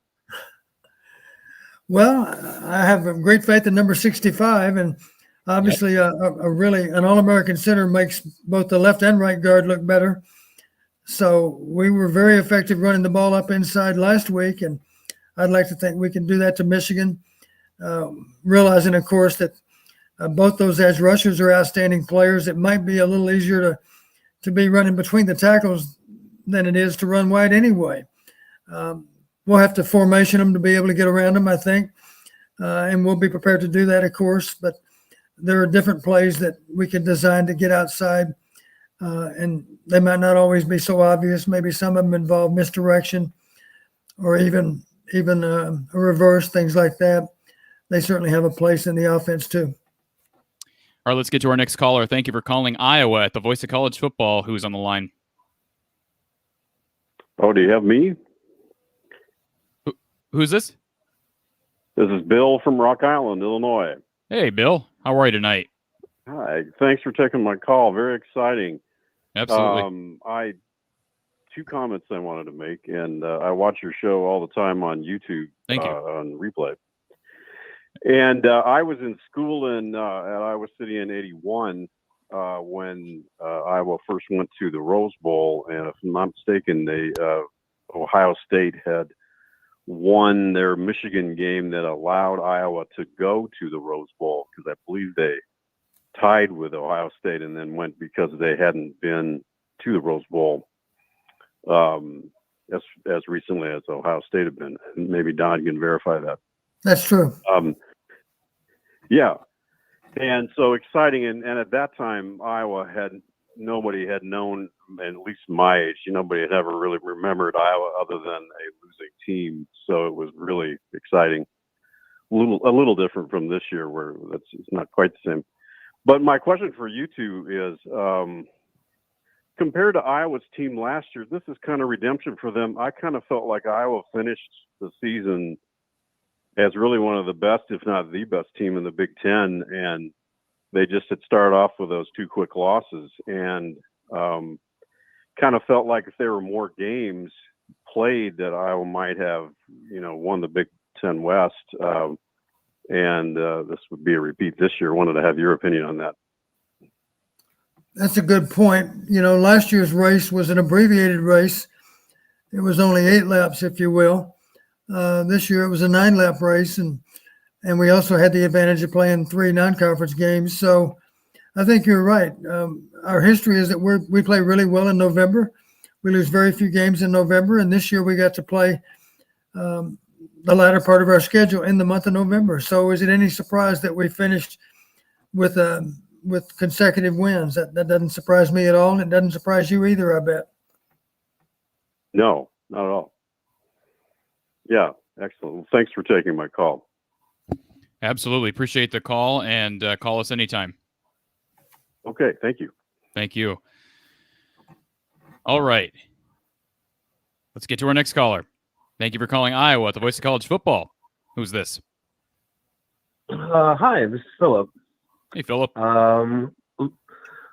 Well, I have a great faith in number 65, and obviously an All-American center makes both the left and right guard look better. So we were very effective running the ball up inside last week, and I'd like to think we can do that to Michigan, realizing, of course, that both those edge rushers are outstanding players. It might be a little easier to be running between the tackles than it is to run wide anyway. We'll have to formation them to be able to get around them, I think, and we'll be prepared to do that, of course. But there are different plays that we can design to get outside, and they might not always be so obvious. Maybe some of them involve misdirection or even a reverse, things like that. They certainly have a place in the offense too. All right, let's get to our next caller. Thank you for calling Iowa at the Voice of College Football. Who's on the line? Oh, do you have me? Who's this? This is Bill from Rock Island, Illinois. Hey, Bill. How are you tonight? Hi. Thanks for taking my call. Very exciting. Absolutely. Two comments I wanted to make, and I watch your show all the time on YouTube. Thank you. On replay. And I was in school at Iowa City in '81 when Iowa first went to the Rose Bowl, and if I'm not mistaken, Ohio State had won their Michigan game that allowed Iowa to go to the Rose Bowl, because I believe they tied with Ohio State and then went because they hadn't been to the Rose Bowl as recently as Ohio State had been. And maybe Don can verify that. That's true. Yeah. And so exciting. And at that time, Iowa nobody had known, at least my age, nobody had ever really remembered Iowa other than a losing team. So it was really exciting. A little different from this year, where it's not quite the same. But my question for you two is, compared to Iowa's team last year, this is kind of redemption for them. I kind of felt like Iowa finished the season as really one of the best, if not the best team in the Big Ten. And they just had started off with those 2 quick losses, and kind of felt like if there were more games played that Iowa might have, won the Big Ten West. And this would be a repeat this year. Wanted to have your opinion on that. That's a good point. Last year's race was an abbreviated race. It was only 8 laps, if you will. This year it was a 9-lap race, and we also had the advantage of playing 3 non-conference games. So I think you're right. Our history is that we play really well in November. We lose very few games in November, and this year we got to play the latter part of our schedule in the month of November. So is it any surprise that we finished with consecutive wins? That doesn't surprise me at all, and it doesn't surprise you either, I bet. No, not at all. Yeah, excellent. Well, thanks for taking my call. Absolutely. Appreciate the call, and call us anytime. Okay, thank you. Thank you. All right. Let's get to our next caller. Thank you for calling Iowa at the Voice of College Football. Who's this? Hi, this is Philip. Hey, Philip. A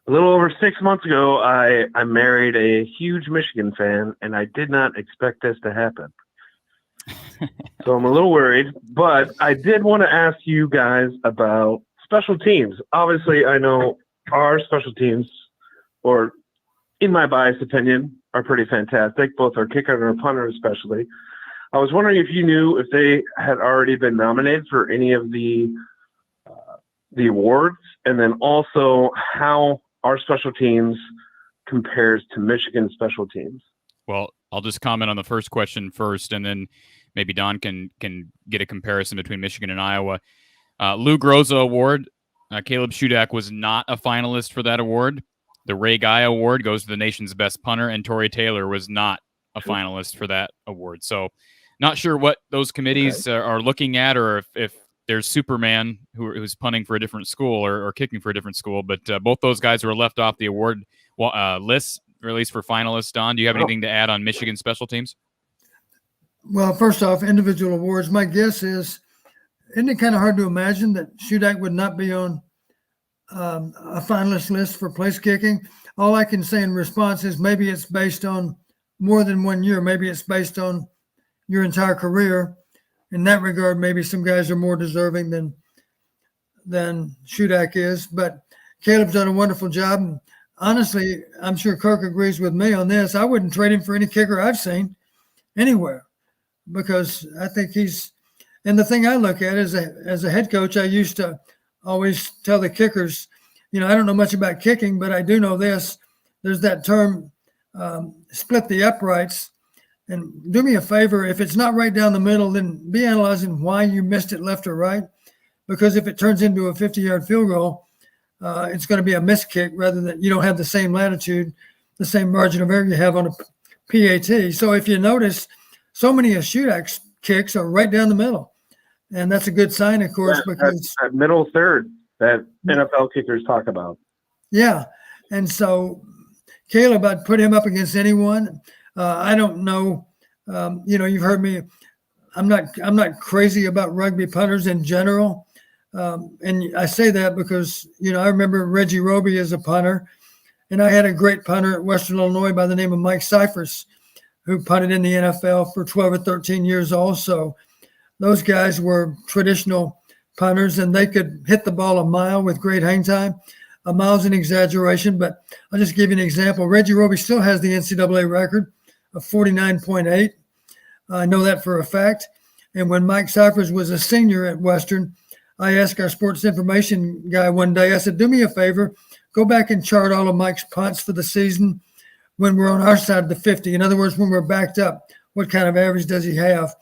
little over 6 months ago, I married a huge Michigan fan, and I did not expect this to happen. So I'm a little worried, but I did want to ask you guys about special teams. Obviously, I know our special teams, or in my biased opinion, are pretty fantastic, both our kicker and our punter especially. I was wondering if you knew if they had already been nominated for any of the awards, and then also how our special teams compares to Michigan special teams. Well, I'll just comment on the first question first, and then maybe Don can get a comparison between Michigan and Iowa. Lou Groza Award, Caleb Shudak was not a finalist for that award. The Ray Guy Award goes to the nation's best punter, and Torrey Taylor was not a finalist for that award. So not sure what those committees are looking at, or if there's Superman who's punting for a different school or kicking for a different school. But both those guys were left off the award list, or at least for finalists. Don, do you have anything to add on Michigan special teams? Well, first off, individual awards. My guess is, isn't it kind of hard to imagine that Shudak would not be on a finalist list for place kicking? All I can say in response is maybe it's based on more than 1 year. Maybe it's based on your entire career. In that regard, maybe some guys are more deserving than Shudak is. But Caleb's done a wonderful job. And honestly, I'm sure Kirk agrees with me on this. I wouldn't trade him for any kicker I've seen anywhere, because I think and the thing I look at is as a head coach, I used to always tell the kickers, I don't know much about kicking, but I do know this. There's that term, split the uprights. And do me a favor, if it's not right down the middle, then be analyzing why you missed it left or right. Because if it turns into a 50-yard field goal, it's going to be a missed kick rather than you don't have the same latitude, the same margin of error you have on a PAT. So if you notice, so many of Shudak's kicks are right down the middle. And that's a good sign, of course, because that middle third that NFL kickers talk about. Yeah. And so, Caleb, I'd put him up against anyone. I don't know. You've heard me. I'm not crazy about rugby punters in general. And I say that because, I remember Reggie Roby as a punter, and I had a great punter at Western Illinois by the name of Mike Cyphers, who punted in the NFL for 12 or 13 years also. Those guys were traditional punters, and they could hit the ball a mile with great hang time. A mile's an exaggeration, but I'll just give you an example. Reggie Roby still has the NCAA record of 49.8. I know that for a fact. And when Mike Cyphers was a senior at Western, I asked our sports information guy one day, I said, do me a favor, go back and chart all of Mike's punts for the season when we're on our side of the 50. In other words, when we're backed up, what kind of average does he have?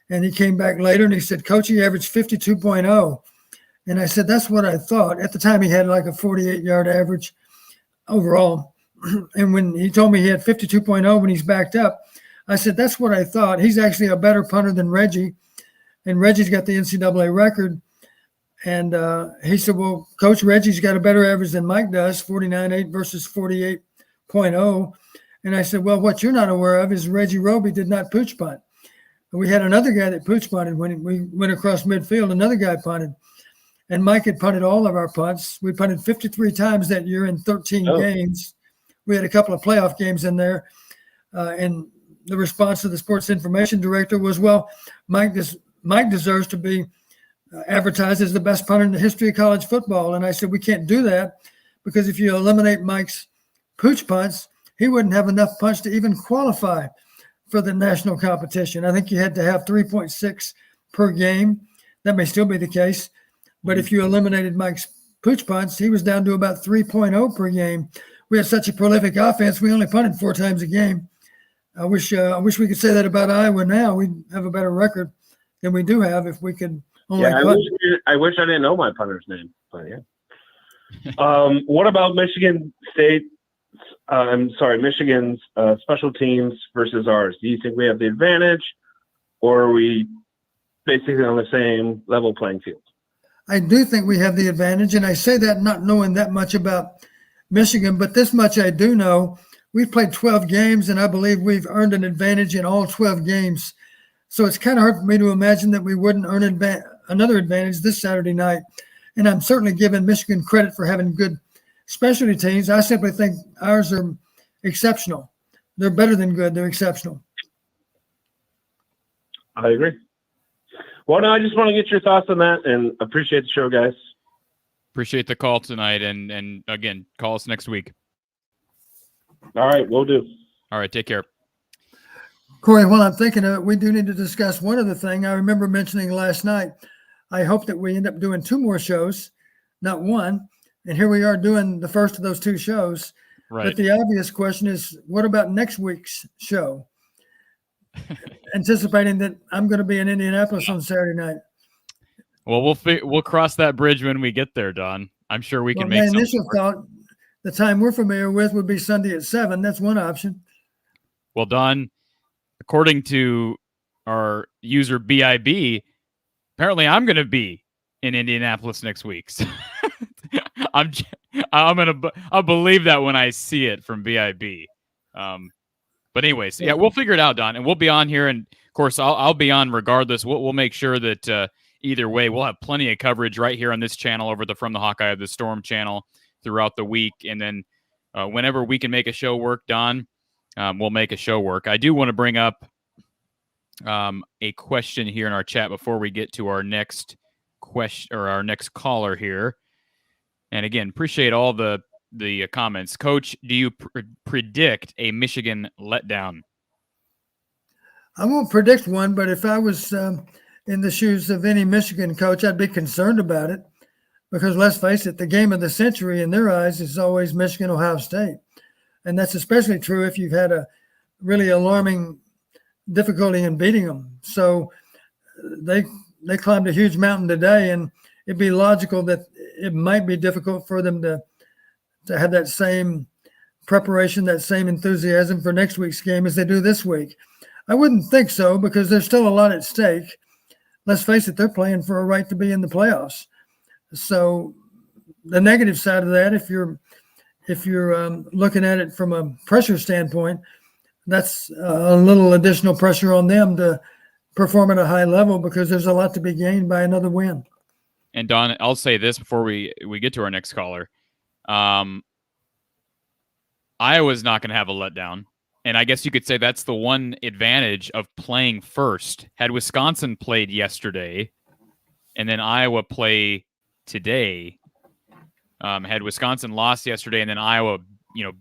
And he came back later and he said, Coach, he averaged 52.0. And I said, that's what I thought. At the time, he had like a 48-yard average overall. And when he told me he had 52.0 when he's backed up, I said, that's what I thought. He's actually a better punter than Reggie. And Reggie's got the NCAA record. And he said, well, Coach, Reggie's got a better average than Mike does, 49.8 versus 48.0. And I said, well, what you're not aware of is Reggie Roby did not pooch punt. We had another guy that pooch punted when we went across midfield. Another guy punted. And Mike had punted all of our punts. We punted 53 times that year in 13 games. We had a couple of playoff games in there. And the response of the sports information director was, well, Mike deserves to be advertised as the best punter in the history of college football. And I said, we can't do that because if you eliminate Mike's pooch punts, he wouldn't have enough punts to even qualify for the national competition. I think you had to have 3.6 per game. That may still be the case. But if you eliminated Mike's pooch punts, he was down to about 3.0 per game. We had such a prolific offense, we only punted 4 times a game. I wish we could say that about Iowa now. We'd have a better record than we do have if we could only punt. I wish I didn't know my punter's name, but yeah. What about Michigan State? Michigan's special teams versus ours. Do you think we have the advantage, or are we basically on the same level playing field? I do think we have the advantage, and I say that not knowing that much about Michigan, but this much I do know. We've played 12 games, and I believe we've earned an advantage in all 12 games. So it's kind of hard for me to imagine that we wouldn't earn another advantage this Saturday night. And I'm certainly giving Michigan credit for having good specialty teams. I simply think ours are exceptional. They're better than good. They're exceptional. I agree. Well, no, I just want to get your thoughts on that and appreciate the show, guys. Appreciate the call tonight. And again, call us next week. All right, will do. All right, take care. Corey, while I'm thinking of it, we do need to discuss one other thing. I remember mentioning last night, I hope that we end up doing 2 more shows, not 1. And here we are doing the first of those 2 shows. Right. But the obvious question is, what about next week's show? Anticipating that I'm going to be in Indianapolis on Saturday night. Well, we'll cross that bridge when we get there, Don. I'm sure we can make my something initial work. thought, the time we're familiar with would be Sunday at 7. That's one option. Well, Don, according to our user BIB, apparently I'm going to be in Indianapolis next week. So I'll believe that when I see it from BIB. But anyways, yeah, we'll figure it out, Don, and we'll be on here. And of course, I'll be on regardless. We'll make sure that either way, we'll have plenty of coverage right here on this channel over the From the Hawkeye of the Storm channel throughout the week. And then whenever we can make a show work, Don, we'll make a show work. I do want to bring up a question here in our chat before we get to our next question or our next caller here. And again, appreciate all the comments. Coach, do you predict a Michigan letdown? I won't predict one, but if I was in the shoes of any Michigan coach, I'd be concerned about it because let's face it, the game of the century in their eyes is always Michigan, Ohio State. And that's especially true if you've had a really alarming difficulty in beating them. So they climbed a huge mountain today, and it'd be logical that it might be difficult for them to have that same preparation, that same enthusiasm for next week's game as they do this week. I wouldn't think so because there's still a lot at stake. Let's face it, they're playing for a right to be in the playoffs. So the negative side of that, if you're looking at it from a pressure standpoint, that's a little additional pressure on them to perform at a high level because there's a lot to be gained by another win. And Don, I'll say this before we get to our next caller. Iowa's not going to have a letdown. And I guess you could say that's the one advantage of playing first. Had Wisconsin played yesterday and then Iowa play today, had Wisconsin lost yesterday and then Iowa,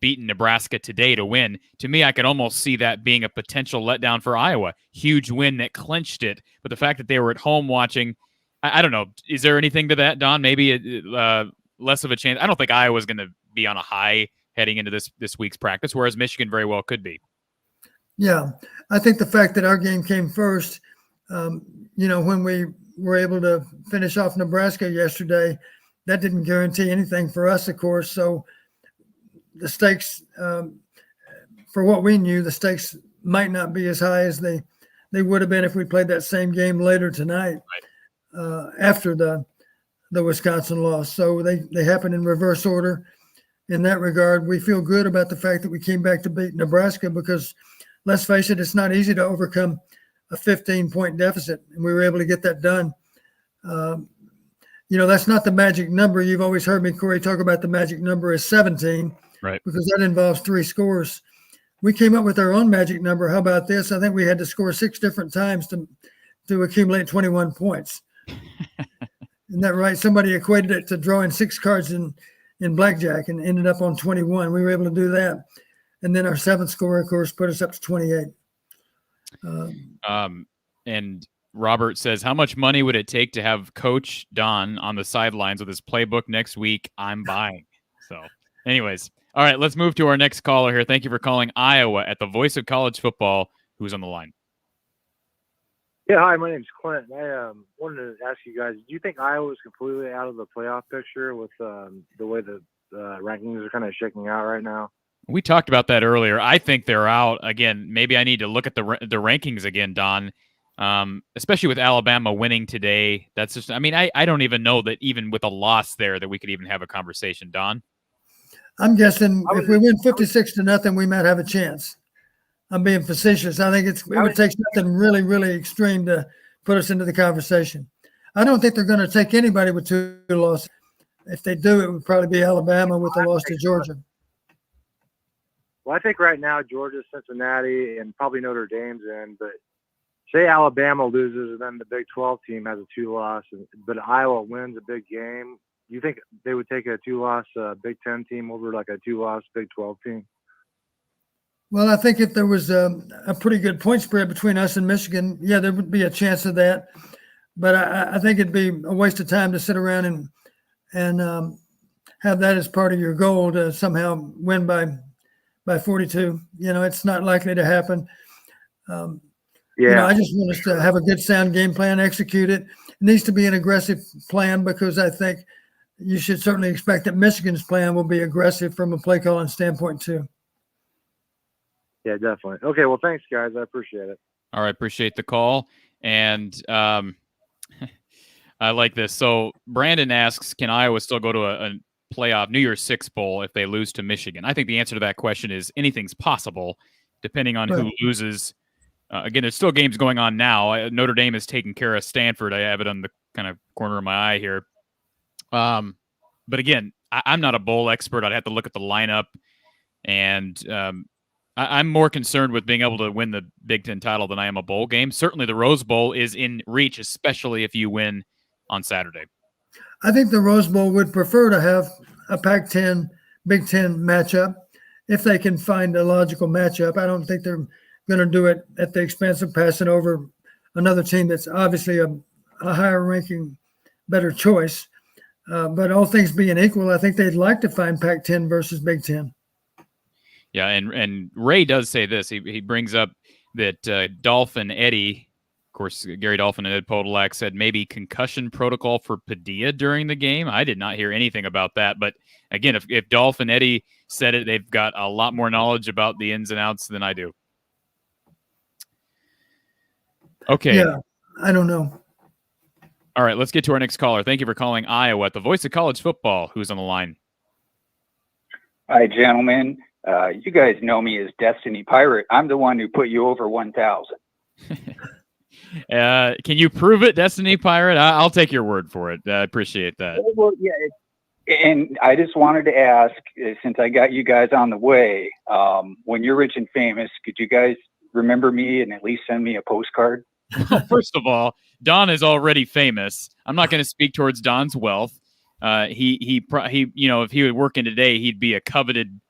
beaten Nebraska today to win, to me, I could almost see that being a potential letdown for Iowa. Huge win that clinched it. But the fact that they were at home watching, I don't know. Is there anything to that, Don? Maybe less of a chance. I don't think Iowa's going to be on a high heading into this week's practice, whereas Michigan very well could be. Yeah, I think the fact that our game came first, when we were able to finish off Nebraska yesterday, that didn't guarantee anything for us, of course. So the stakes, for what we knew, the stakes might not be as high as they would have been if we played that same game later tonight, after the Wisconsin loss. So they happened in reverse order. In that regard, we feel good about the fact that we came back to beat Nebraska because, let's face it, it's not easy to overcome a 15-point deficit, and we were able to get that done. That's not the magic number. You've always heard me, Corey, talk about the magic number is 17, right? Because that involves 3 scores. We came up with our own magic number. How about this? I think we had to score 6 different times to accumulate 21 points. Isn't that right? Somebody equated it to drawing 6 cards in blackjack and ended up on 21. We were able to do that. And then our 7th score, of course, put us up to 28. And Robert says, how much money would it take to have Coach Don on the sidelines with his playbook next week? I'm buying. So anyways, all right, let's move to our next caller here. Thank you for calling Iowa at the voice of college football. Who's on the line? Yeah, hi, my name's Clint. I wanted to ask you guys, do you think Iowa is completely out of the playoff picture with the way the rankings are kind of shaking out right now? We talked about that earlier. I think they're out. Again, maybe I need to look at the rankings again, Don, especially with Alabama winning today. That's just, I don't even know that even with a loss there that we could even have a conversation, Don. I'm guessing if we win 56-0, we might have a chance. I'm being facetious. I think it would take something really, really extreme to put us into the conversation. I don't think they're going to take anybody with 2 losses. If they do, it would probably be Alabama with the loss to Georgia. Well, I think right now Georgia, Cincinnati, and probably Notre Dame's in. But say Alabama loses and then the Big 12 team has a 2-loss, but Iowa wins a big game. Do you think they would take a 2-loss Big 10 team over like a 2-loss Big 12 team? Well, I think if there was a pretty good point spread between us and Michigan, yeah, there would be a chance of that. But I think it'd be a waste of time to sit around and have that as part of your goal to somehow win by 42. It's not likely to happen. I just want us to have a good, sound game plan, execute it. It needs to be an aggressive plan because I think you should certainly expect that Michigan's plan will be aggressive from a play calling standpoint too. Yeah, definitely. Okay, well, thanks, guys. I appreciate it. All right, appreciate the call. And I like this. So Brandon asks, can Iowa still go to a playoff New Year's Six Bowl if they lose to Michigan? I think the answer to that question is anything's possible, depending on who loses. Again, there's still games going on now. Notre Dame is taking care of Stanford. I have it on the kind of corner of my eye here. But again, I'm not a bowl expert. I'd have to look at the lineup. And I'm more concerned with being able to win the Big Ten title than I am a bowl game. Certainly the Rose Bowl is in reach, especially if you win on Saturday. I think the Rose Bowl would prefer to have a Pac-10, Big Ten matchup if they can find a logical matchup. I don't think they're going to do it at the expense of passing over another team that's obviously a higher ranking, better choice. But all things being equal, I think they'd like to find Pac-10 versus Big Ten. Yeah, and Ray does say this. He brings up that Dolphin Eddie, of course, Gary Dolphin and Ed Podolak said maybe concussion protocol for Padilla during the game. I did not hear anything about that. But again, if Dolphin Eddie said it, they've got a lot more knowledge about the ins and outs than I do. Okay. Yeah, I don't know. All right, let's get to our next caller. Thank you for calling Iowa, the voice of college football. Who's on the line? Hi, gentlemen. You guys know me as Destiny Pirate. I'm the one who put you over 1,000. Can you prove it, Destiny Pirate? I'll take your word for it. I appreciate that. Well, yeah. And I just wanted to ask, since I got you guys on the way, when you're rich and famous, could you guys remember me and at least send me a postcard? First of all, Don is already famous. I'm not going to speak towards Don's wealth. He, you know, if he were working today, he'd be a coveted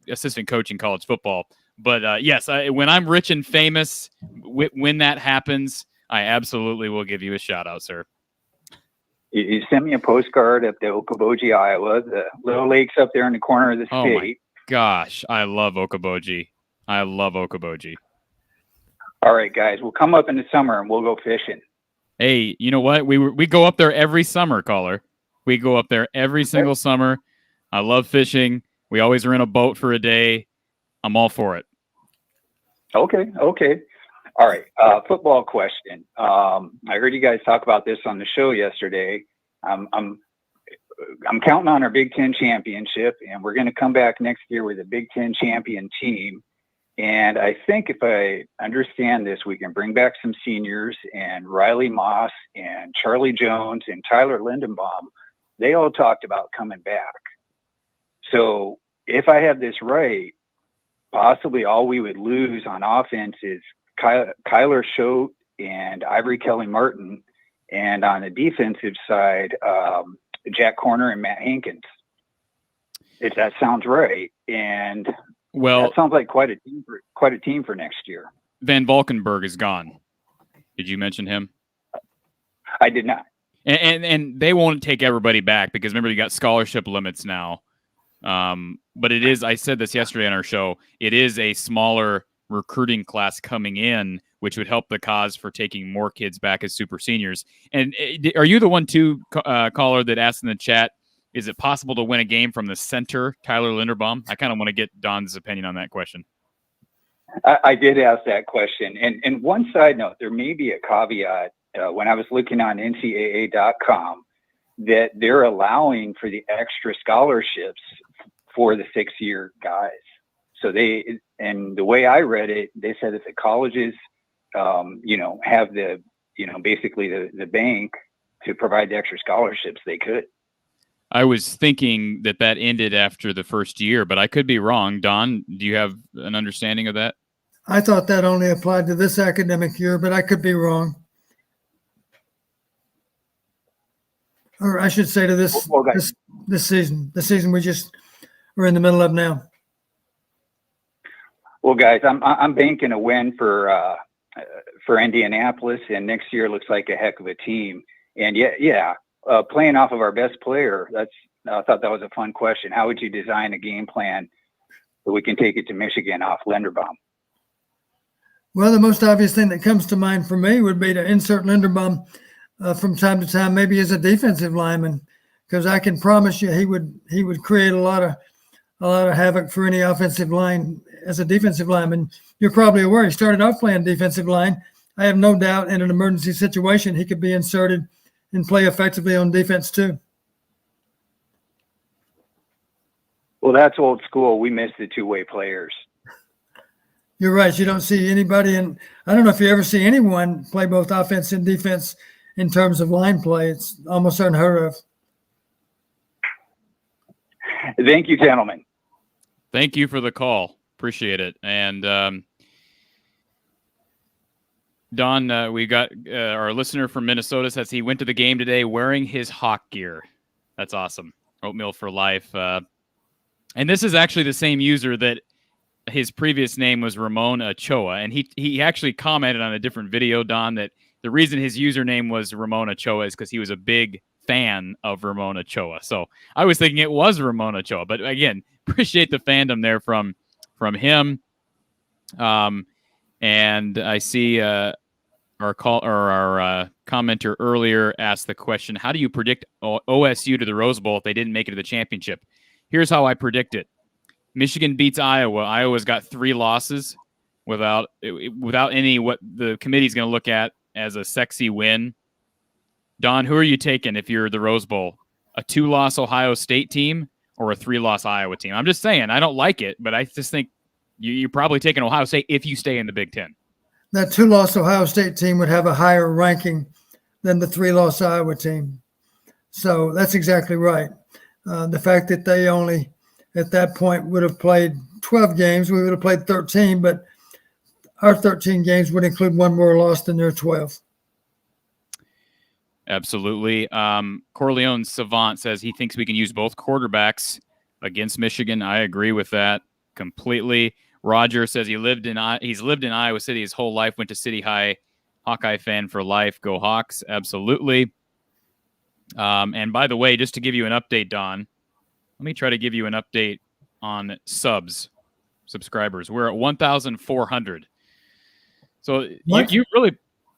assistant coach in college football. But yes, when I'm rich and famous, when that happens, I absolutely will give you a shout out, sir. You send me a postcard up to Okoboji, Iowa, the little lakes up there in the corner of the Oh my state. gosh, I love Okoboji. I love Okoboji. All right, guys, we'll come up in the summer and we'll go fishing. Hey, you know what? We go up there every summer, caller. We go up there every single summer. I love fishing. We always rent a boat for a day. I'm all for it. Okay. All right. Football question. I heard you guys talk about this on the show yesterday. I'm counting on our Big Ten championship, and we're going to come back next year with a Big Ten champion team. And I think if I understand this, we can bring back some seniors, and Riley Moss and Charlie Jones and Tyler Lindenbaum. They all talked about coming back. So if I have this right, possibly all we would lose on offense is Kyler Schote and Ivory Kelly Martin, and on the defensive side, Jack Corner and Matt Hankins. If that sounds right, and that sounds like quite a team for next year. Van Valkenburg is gone. Did you mention him? I did not. And they won't take everybody back because remember you got scholarship limits now. But it is, I said this yesterday on our show, it is a smaller recruiting class coming in, which would help the cause for taking more kids back as super seniors. And are you the one too, caller, that asked in the chat, is it possible to win a game from the center, Tyler Linderbaum? I kind of want to get Don's opinion on that question. I did ask that question. And one side note, there may be a caveat when I was looking on NCAA.com that they're allowing for the extra scholarships for the 6-year guys. So and the way I read it, they said if the colleges, have the, basically the bank to provide the extra scholarships, they could. I was thinking that ended after the first year, but I could be wrong. Don, do you have an understanding of that? I thought that only applied to this academic year, but I could be wrong. Or I should say to this season, the season we just are in the middle of now. Well, guys, I'm banking a win for Indianapolis, and next year looks like a heck of a team. And playing off of our best player, I thought that was a fun question. How would you design a game plan so we can take it to Michigan off Linderbaum? Well, the most obvious thing that comes to mind for me would be to insert Linderbaum from time to time, maybe as a defensive lineman, because I can promise you he would create a lot of havoc for any offensive line as a defensive lineman. You're probably aware he started off playing defensive line. I have no doubt in an emergency situation he could be inserted and play effectively on defense too. Well, that's old school. We miss the two-way players. You're right. You don't see anybody, and I don't know if you ever see anyone play both offense and defense in terms of line play. It's almost unheard of. Thank you, gentlemen. Thank you for the call. Appreciate it. And Don, we got our listener from Minnesota says he went to the game today wearing his Hawk gear. That's awesome. Oatmeal for life. And this is actually the same user that his previous name was Ramon Ochoa. And he actually commented on a different video, Don, that the reason his username was Ramon Ochoa is because he was a big fan of Ramon Ochoa. So I was thinking it was Ramon Ochoa. But again, appreciate the fandom there from him. And I see our commenter earlier asked the question, how do you predict OSU to the Rose Bowl if they didn't make it to the championship? Here's how I predict it. Michigan beats Iowa. Iowa's got 3 losses without any what the committee's going to look at as a sexy win. Don, who are you taking if you're the Rose Bowl? A 2-loss Ohio State team or a 3-loss Iowa team? I'm just saying, I don't like it, but I just think you're probably taking Ohio State if you stay in the Big Ten. That 2-loss Ohio State team would have a higher ranking than the 3-loss Iowa team. So that's exactly right. The fact that they only, at that point, would have played 12 games, we would have played 13, but our 13 games would include one more loss than their 12. Absolutely. Corleone Savant says he thinks we can use both quarterbacks against Michigan. I agree with that completely. Roger says he's lived in Iowa City his whole life, went to City High, Hawkeye fan for life. Go Hawks. Absolutely. And by the way, just to give you an update, Don, let me try to give you an update on subscribers. We're at 1,400. So you really,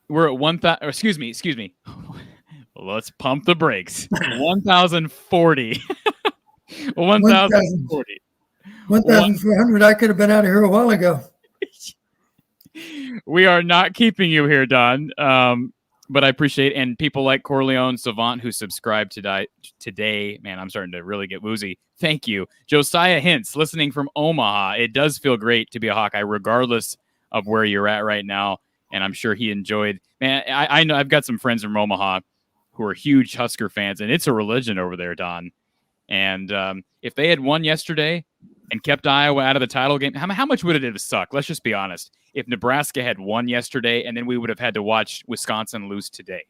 we're at 1,000, excuse me. Let's pump the brakes. 1,040. 1,040. 1,400. I could have been out of here a while ago. We are not keeping you here, Don. But I appreciate, and people like Corleone Savant who subscribed today. Man, I'm starting to really get woozy. Thank you. Josiah Hintz, listening from Omaha. It does feel great to be a Hawkeye, regardless of where you're at right now. And I'm sure he enjoyed. Man, I know I've got some friends from Omaha who are huge Husker fans, and it's a religion over there, Don. And if they had won yesterday and kept Iowa out of the title game, how much would it have sucked? Let's just be honest. If Nebraska had won yesterday, and then we would have had to watch Wisconsin lose today.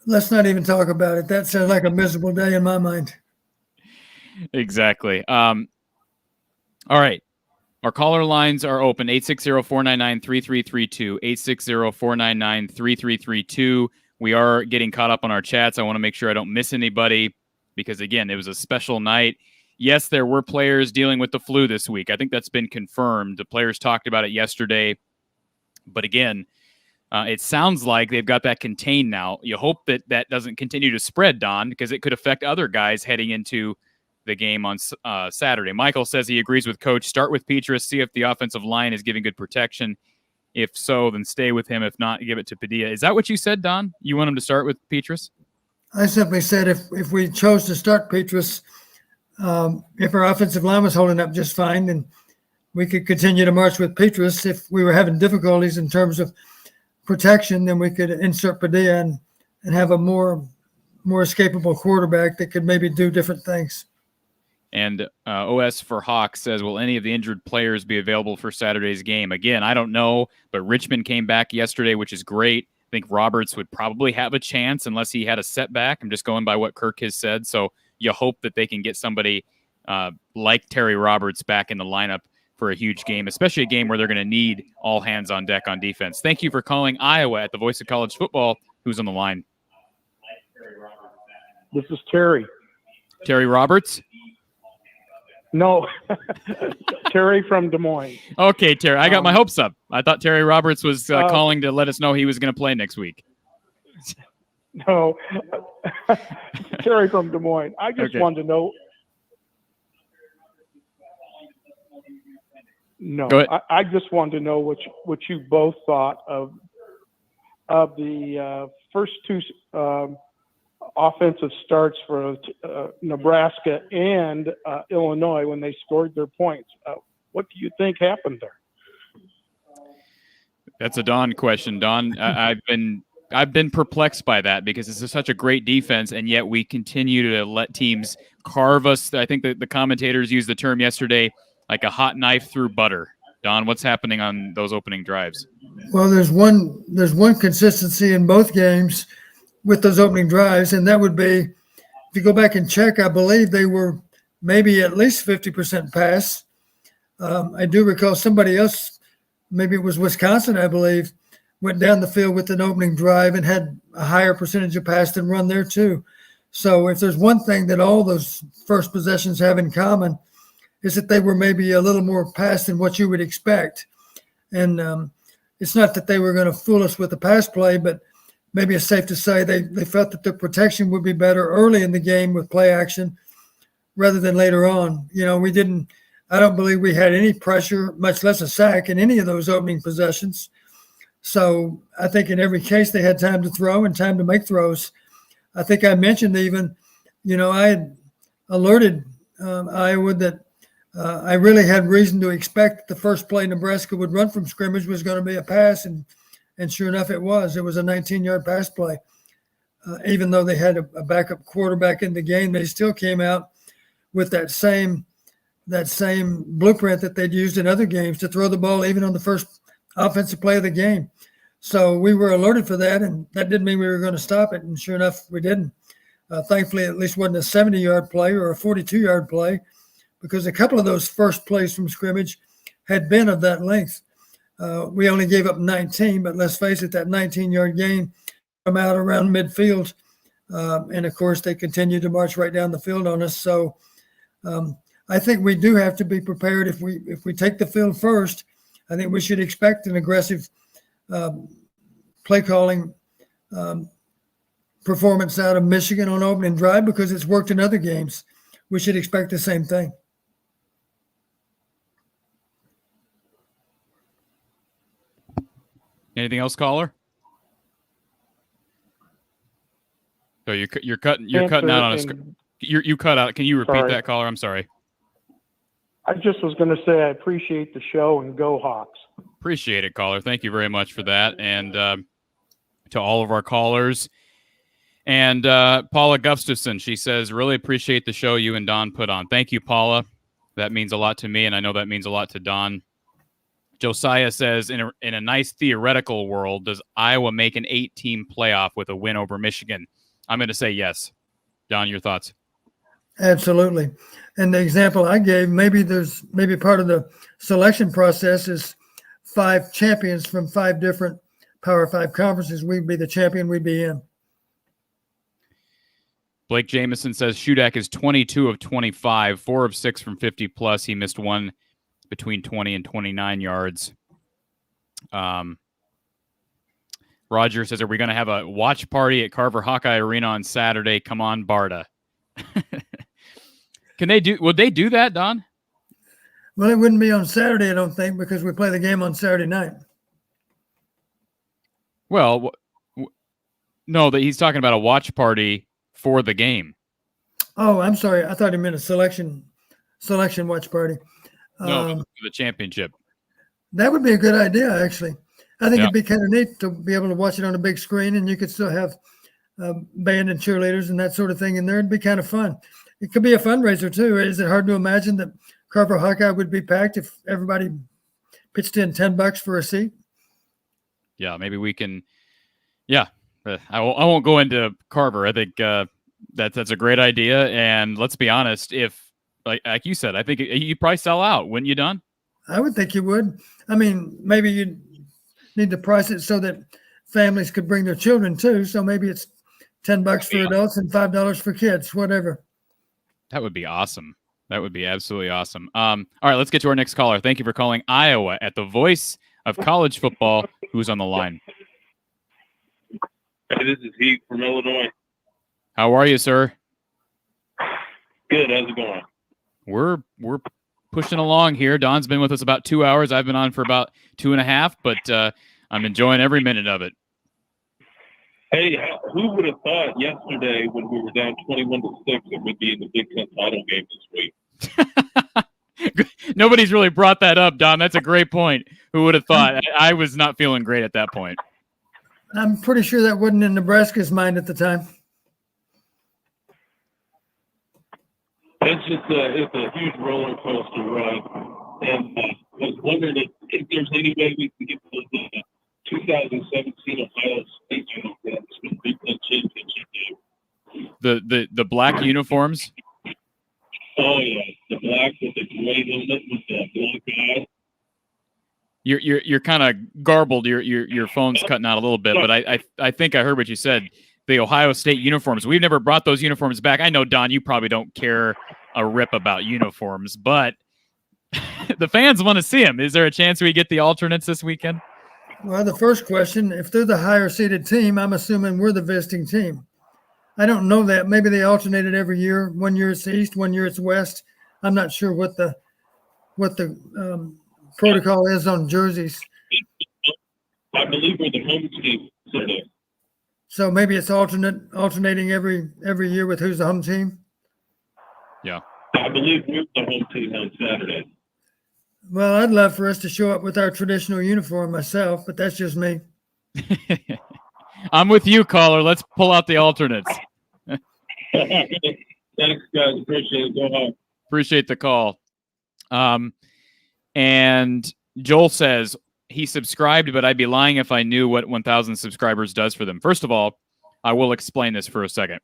Let's not even talk about it. That sounds like a miserable day in my mind. Exactly. All right. Our caller lines are open, 860-499-3332, 860-499-3332. We are getting caught up on our chats. I want to make sure I don't miss anybody because, again, it was a special night. Yes, there were players dealing with the flu this week. I think that's been confirmed. The players talked about it yesterday. But again, it sounds like they've got that contained now. You hope that that doesn't continue to spread, Don, because it could affect other guys heading into the game on Saturday. Michael says he agrees with Coach. Start with Petrus, see if the offensive line is giving good protection. If so, then stay with him. If not, give it to Padilla. Is that what you said, Don? You want him to start with Petrus? I simply said if we chose to start Petrus, if our offensive line was holding up just fine, then we could continue to march with Petrus. If we were having difficulties in terms of protection, then we could insert Padilla and have a more escapable quarterback that could maybe do different things. And OS for Hawk says, will any of the injured players be available for Saturday's game? Again, I don't know, but Richmond came back yesterday, which is great. I think Roberts would probably have a chance unless he had a setback. I'm just going by what Kirk has said. So you hope that they can get somebody like Terry Roberts back in the lineup for a huge game, especially a game where they're going to need all hands on deck on defense. Thank you for calling Iowa at the Voice of College Football. Who's on the line? This is Terry. Terry Roberts? No, Terry from Des Moines. Okay, Terry. I got my hopes up. I thought Terry Roberts was calling to let us know he was going to play next week. No, Terry from Des Moines. I just wanted to know. No, I just wanted to know what you both thought of the first two offensive starts for Nebraska and Illinois when they scored their points. What do you think happened there? That's a Don question, Don. I've been perplexed by that because this is such a great defense, and yet we continue to let teams carve us. I think that the commentators used the term yesterday, like a hot knife through butter. Don, what's happening on those opening drives? Well, there's one consistency in both games with those opening drives, and that would be, if you go back and check, I believe they were maybe at least 50% pass. I do recall somebody else, maybe it was Wisconsin, I believe, went down the field with an opening drive and had a higher percentage of pass than run there too. So if there's one thing that all those first possessions have in common, is that they were maybe a little more pass than what you would expect. And it's not that they were going to fool us with the pass play, but maybe it's safe to say they felt that the protection would be better early in the game with play action rather than later on. You know, I don't believe we had any pressure, much less a sack in any of those opening possessions. So I think in every case they had time to throw and time to make throws. I think I mentioned even, I had alerted Iowa that I really had reason to expect the first play Nebraska would run from scrimmage was going to be a pass, and sure enough it was. It was a 19-yard pass play. Even though they had a backup quarterback in the game, they still came out with that same blueprint that they'd used in other games to throw the ball even on the first offensive play of the game. So we were alerted for that, and that didn't mean we were going to stop it. And sure enough, we didn't. Thankfully, at least wasn't a 70-yard play or a 42-yard play, because a couple of those first plays from scrimmage had been of that length. We only gave up 19, but let's face it, that 19-yard gain come out around midfield. And, of course, they continued to march right down the field on us. So I think we do have to be prepared. If we take the field first, I think we should expect an aggressive play calling performance out of Michigan on opening drive, because it's worked in other games. We should expect the same thing. Anything else, caller? So you're cutting out on us. You cut out. Can you repeat that, caller? I'm sorry. I just was going to say I appreciate the show, and go Hawks. Appreciate it, caller. Thank you very much for that. And to all of our callers. And Paula Gustafson, she says, really appreciate the show you and Don put on. Thank you, Paula. That means a lot to me, and I know that means a lot to Don. Josiah says, in a nice theoretical world, does Iowa make an 8-team playoff with a win over Michigan? I'm going to say yes. Don, your thoughts? Absolutely. And the example I gave, maybe part of the selection process is 5 champions from 5 different Power 5 conferences. We'd be the champion we'd be in. Blake Jameson says Shudak is 22 of 25, 4 of 6 from 50 plus. He missed one between 20 and 29 yards. Roger says, are we going to have a watch party at Carver Hawkeye Arena on Saturday? Come on, Barta. Would they do that, Don? Well, it wouldn't be on Saturday, I don't think, because we play the game on Saturday night. Well, no, that he's talking about a watch party for the game. Oh, I'm sorry. I thought he meant a selection watch party. No, for the championship. That would be a good idea, actually. I think it'd be kind of neat to be able to watch it on a big screen, and you could still have band and cheerleaders and that sort of thing in there. It'd be kind of fun. It could be a fundraiser, too. Is it hard to imagine that Carver Hawkeye would be packed if everybody pitched in $10 for a seat? Yeah, maybe we can. Yeah, I won't go into Carver. I think that's a great idea. And let's be honest, if like you said, I think you'd probably sell out, wouldn't you, Don? I would think you would. I mean, maybe you need to price it so that families could bring their children too. So maybe it's $10 for adults and $5 for kids, whatever. That would be awesome. That would be absolutely awesome. All right, let's get to our next caller. Thank you for calling Iowa at the voice of college football. Who's on the line? Hey, this is Heath from Illinois. How are you, sir? Good. How's it going? We're pushing along here. Don's been with us about 2 hours. I've been on for about 2.5, but I'm enjoying every minute of it. Hey, who would have thought yesterday when we were down 21-6 it would be in the Big Ten title game this week? Nobody's really brought that up, Don. That's a great point. Who would have thought? I was not feeling great at that point. I'm pretty sure that wasn't in Nebraska's mind at the time. It's a huge roller coaster ride, and I was wondering if there's any way we can get the 2017 Ohio State uniforms for the Big Ten championship game. The black uniforms. Oh yeah, the black with the gray helmet with the black eye. You're kind of garbled. Your phone's cutting out a little bit, but I think I heard what you said. The Ohio State uniforms. We've never brought those uniforms back. I know, Don, you probably don't care a rip about uniforms, but the fans want to see them. Is there a chance we get the alternates this weekend? Well, the first question, if they're the higher seeded team, I'm assuming we're the visiting team. I don't know that. Maybe they alternated every year. 1 year it's East, 1 year it's West. I'm not sure what the protocol is on jerseys. I've believe we're the home team Saturday. So maybe it's alternating every year with who's the home team. Yeah. I believe we're the home team on Saturday. Well, I'd love for us to show up with our traditional uniform myself, but that's just me. I'm with you, caller. Let's pull out the alternates. Thanks, guys. Appreciate it. Go home. Appreciate the call. And Joel says he subscribed, but I'd be lying if I knew what 1,000 subscribers does for them. First of all, I will explain this for a second.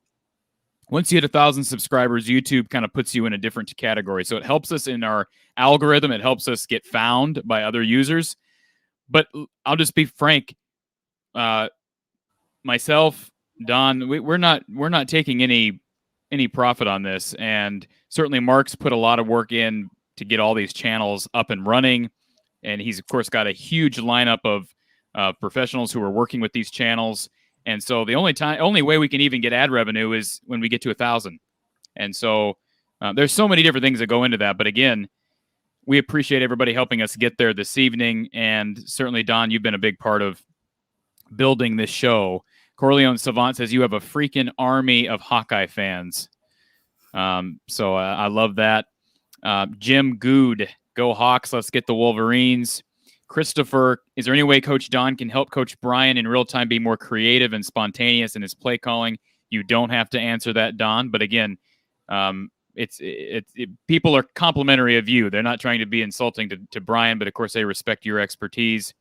Once you hit 1,000 subscribers, YouTube kind of puts you in a different category. So it helps us in our algorithm. It helps us get found by other users. But I'll just be frank. Myself, Don, we're not taking any profit on this, and certainly Mark's put a lot of work in to get all these channels up and running, and he's of course got a huge lineup of professionals who are working with these channels, and so the only way we can even get ad revenue is when we get to 1,000, and so there's so many different things that go into that. But again, we appreciate everybody helping us get there this evening, and certainly Don, you've been a big part of building this show. Corleone Savant says you have a freaking army of Hawkeye fans. So I love that. Jim Good, go Hawks. Let's get the Wolverines. Christopher, is there any way Coach Don can help Coach Brian in real time be more creative and spontaneous in his play calling? You don't have to answer that, Don. But again, people are complimentary of you. They're not trying to be insulting to Brian, but of course they respect your expertise.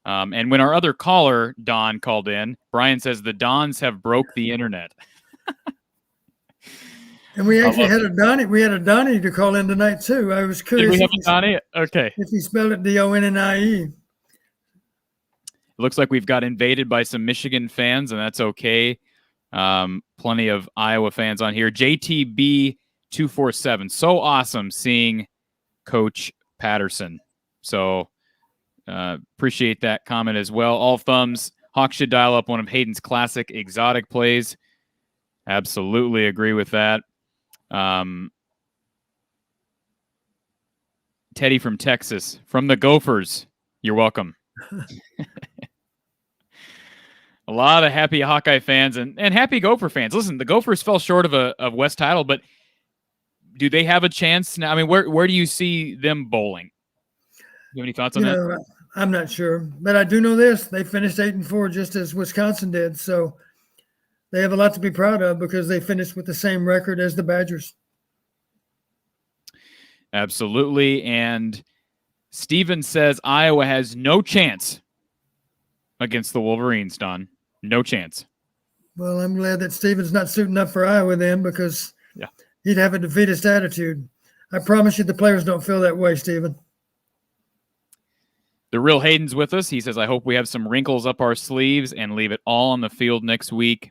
And when our other caller, Don, called in, Brian says the Dons have broke the internet. And we actually had a Donnie. We had a Donnie to call in tonight too. I was curious. Did we have a Donnie? Okay. If he spelled it D-O-N-N-I-E. It looks like we've got invaded by some Michigan fans, and that's okay. Plenty of Iowa fans on here. JTB247. So awesome seeing Coach Patterson. So appreciate that comment as well. All thumbs. Hawks should dial up one of Hayden's classic exotic plays. Absolutely agree with that. Teddy from Texas, from the Gophers. You're welcome. A lot of happy Hawkeye fans and happy Gopher fans. Listen, the Gophers fell short of a West title, but do they have a chance now? I mean, where do you see them bowling? You have any thoughts on that? I'm not sure, but I do know this: they finished 8-4, just as Wisconsin did. So they have a lot to be proud of because they finished with the same record as the Badgers. Absolutely. And Steven says Iowa has no chance against the Wolverines, Don. No chance. Well, I'm glad that Steven's not suiting up for Iowa then, because he'd have a defeatist attitude. I promise you the players don't feel that way, Steven. The real Hayden's with us. He says, I hope we have some wrinkles up our sleeves and leave it all on the field next week.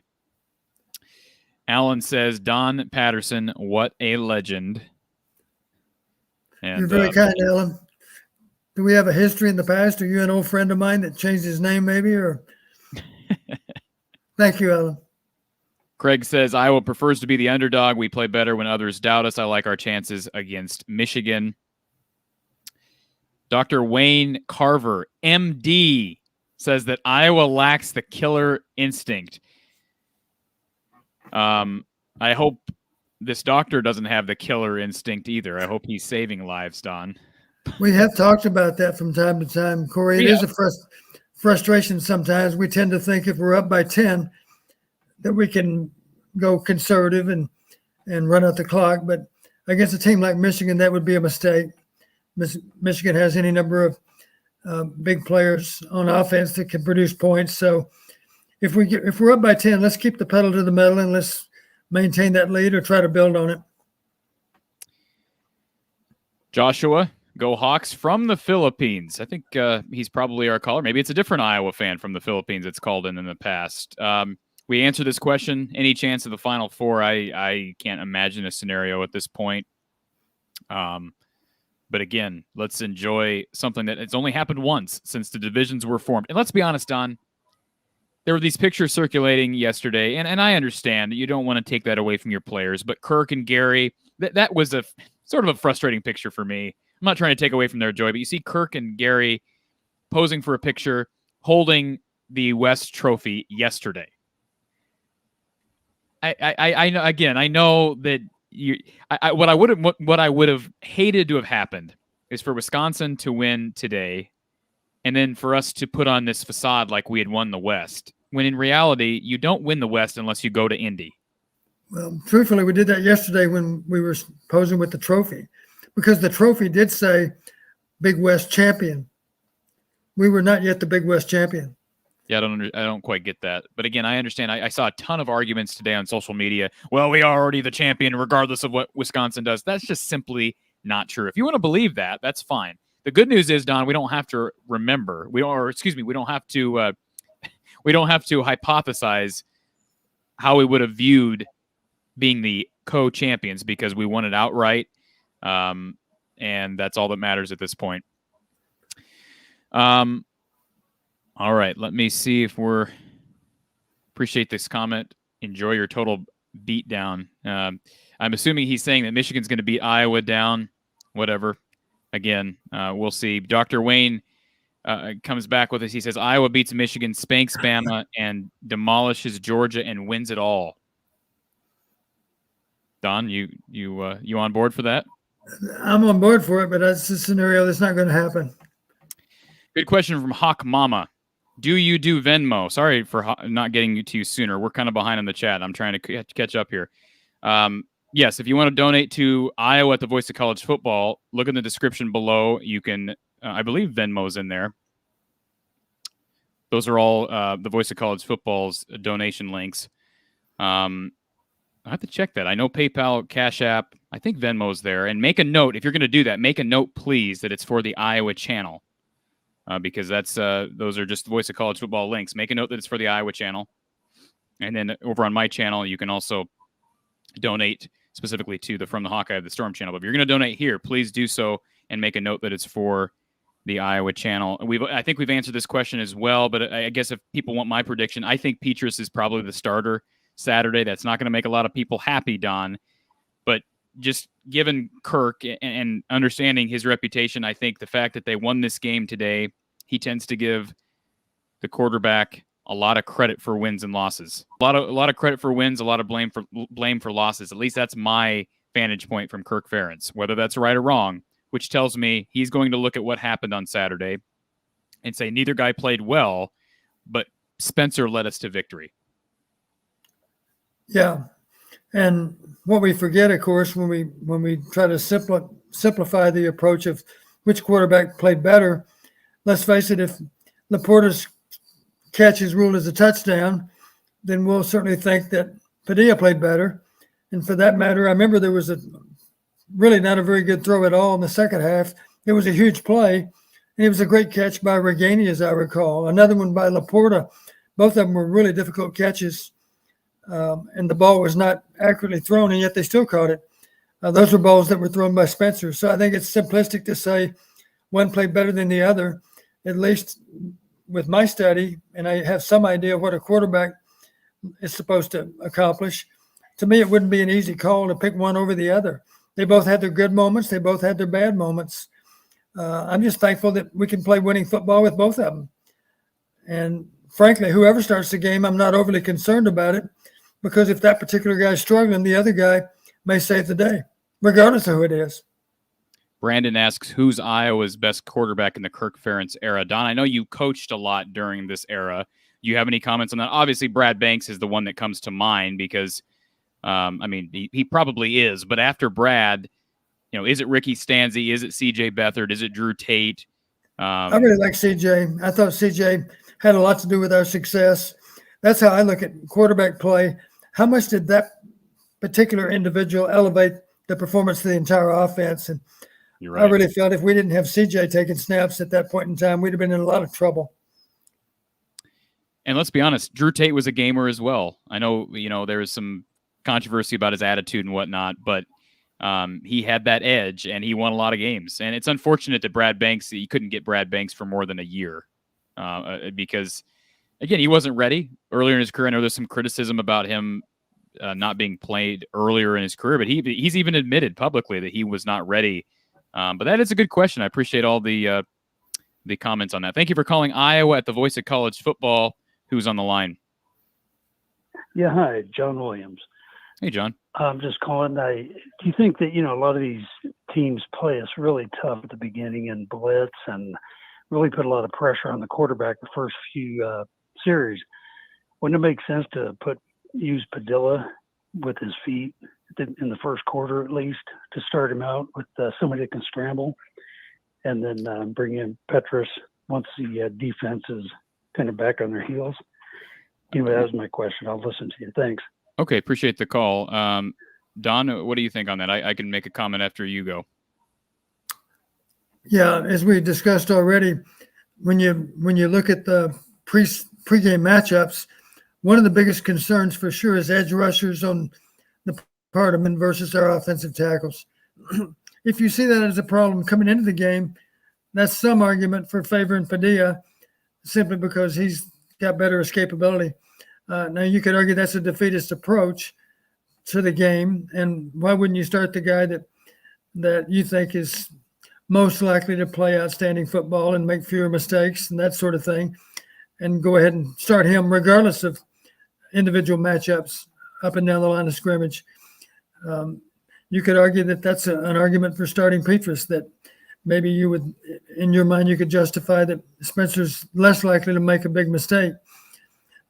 Alan says, Don Patterson, what a legend. And, you're very kind, Alan. Do we have a history in the past? Are you an old friend of mine that changed his name maybe? Or Thank you, Alan. Craig says, Iowa prefers to be the underdog. We play better when others doubt us. I like our chances against Michigan. Dr. Wayne Carver, MD, says that Iowa lacks the killer instinct. I hope this doctor doesn't have the killer instinct either. I hope he's saving lives, Don. We have talked about that from time to time, Corey. It is a frustration sometimes. We tend to think if we're up by 10 that we can go conservative and run out the clock. But against a team like Michigan, that would be a mistake. Michigan has any number of big players on offense that can produce points. So if we're up by 10, let's keep the pedal to the metal and let's maintain that lead or try to build on it. Joshua, go Hawks from the Philippines. I think he's probably our caller. Maybe it's a different Iowa fan from the Philippines that's called in the past. We answered this question. Any chance of the Final Four? I can't imagine a scenario at this point. But again, let's enjoy something that it's only happened once since the divisions were formed. And let's be honest, Don, there were these pictures circulating yesterday, and I understand that you don't want to take that away from your players, but Kirk and Gary, that was a sort of a frustrating picture for me. I'm not trying to take away from their joy, but you see Kirk and Gary posing for a picture holding the West Trophy yesterday. I know, again, I know that what I would have hated to have happened is for Wisconsin to win today, and then for us to put on this facade like we had won the West, when in reality you don't win the West unless you go to Indy. Well, truthfully, we did that yesterday when we were posing with the trophy, because the trophy did say Big West champion. We were not yet the Big West champion. Yeah, I don't quite get that. But again, I understand. I saw a ton of arguments today on social media. Well, we are already the champion regardless of what Wisconsin does. That's just simply not true. If you want to believe that, that's fine. The good news is, Don, we don't have to remember. We don't have to hypothesize how we would have viewed being the co-champions, because we won it outright. And that's all that matters at this point. All right, let me see if appreciate this comment. Enjoy your total beatdown. I'm assuming he's saying that Michigan's going to beat Iowa down. Whatever. Again, we'll see. Dr. Wayne comes back with us. He says Iowa beats Michigan, spanks Bama, and demolishes Georgia and wins it all. Don, you on board for that? I'm on board for it, but that's a scenario that's not going to happen. Good question from Hawk Mama. Do you do Venmo? Sorry for not getting to you sooner. We're kind of behind on the chat. I'm trying to catch up here. Yes, if you want to donate to Iowa at the Voice of College Football, look in the description below. You can, I believe Venmo's in there. Those are all the Voice of College Football's donation links. I have to check that. I know PayPal, Cash App. I think Venmo's there. And make a note, if you're going to do that, make a note, please, that it's for the Iowa channel. Because those are just the Voice of College Football links. Make a note that it's for the Iowa channel. And then over on my channel, you can also donate specifically to the From the Hawkeye of the Storm channel. But if you're going to donate here, please do so and make a note that it's for the Iowa channel. I think we've answered this question as well, but I guess if people want my prediction, I think Petrus is probably the starter Saturday. That's not going to make a lot of people happy, Don. But just given Kirk and understanding his reputation, I think the fact that they won this game today, he tends to give the quarterback a lot of credit for wins and losses. A lot of credit for wins, a lot of blame for losses. At least that's my vantage point from Kirk Ferentz, whether that's right or wrong, which tells me he's going to look at what happened on Saturday and say neither guy played well, but Spencer led us to victory. Yeah. And what we forget, of course, when we try to simplify the approach of which quarterback played better, let's face it, if Laporta's catch is ruled as a touchdown, then we'll certainly think that Padilla played better. And for that matter, I remember there was really not a very good throw at all in the second half. It was a huge play, and it was a great catch by Reganey, as I recall. Another one by Laporta. Both of them were really difficult catches. And the ball was not accurately thrown, and yet they still caught it. Those were balls that were thrown by Spencer. So I think it's simplistic to say one played better than the other, at least with my study, and I have some idea of what a quarterback is supposed to accomplish. To me, it wouldn't be an easy call to pick one over the other. They both had their good moments. They both had their bad moments. I'm just thankful that we can play winning football with both of them. And frankly, whoever starts the game, I'm not overly concerned about it, because if that particular guy's struggling, the other guy may save the day, regardless of who it is. Brandon asks, who's Iowa's best quarterback in the Kirk Ferentz era? Don, I know you coached a lot during this era. Do you have any comments on that? Obviously, Brad Banks is the one that comes to mind because, he probably is. But after Brad, is it Ricky Stanzi? Is it C.J. Beathard? Is it Drew Tate? I really like C.J. I thought C.J. had a lot to do with our success. That's how I look at quarterback play. How much did that particular individual elevate the performance of the entire offense? And you're right. I really felt if we didn't have CJ taking snaps at that point in time, we'd have been in a lot of trouble. And let's be honest, Drew Tate was a gamer as well. I know, there was some controversy about his attitude and whatnot, but he had that edge and he won a lot of games. And it's unfortunate that Brad Banks, you couldn't get Brad Banks for more than a year because, again, he wasn't ready earlier in his career. I know there's some criticism about him not being played earlier in his career, but he's even admitted publicly that he was not ready. But that is a good question. I appreciate all the the comments on that. Thank you for calling Iowa at the voice of college football. Who's on the line? Yeah, hi, John Williams. Hey, John. I'm just calling. Do you think that, a lot of these teams play us really tough at the beginning and blitz and really put a lot of pressure on the quarterback the first few series? Wouldn't it make sense to use Padilla with his feet in the first quarter at least to start him out with somebody that can scramble, and then bring in Petrus once the defense is kind of back on their heels? Anyway, that was my question. I'll listen to you. Thanks. Okay, appreciate the call. Don, what do you think on that? I can make a comment after you go. Yeah, as we discussed already, when you look at the pregame matchups, one of the biggest concerns for sure is edge rushers on the part of them versus our offensive tackles. If you see that as a problem coming into the game, that's some argument for favoring Padilla simply because he's got better escapability. Now, you could argue that's a defeatist approach to the game, and why wouldn't you start the guy that you think is most likely to play outstanding football and make fewer mistakes and that sort of thing, and go ahead and start him regardless of individual matchups up and down the line of scrimmage? You could argue that that's an argument for starting Petrus, that maybe you would, in your mind, you could justify that Spencer's less likely to make a big mistake.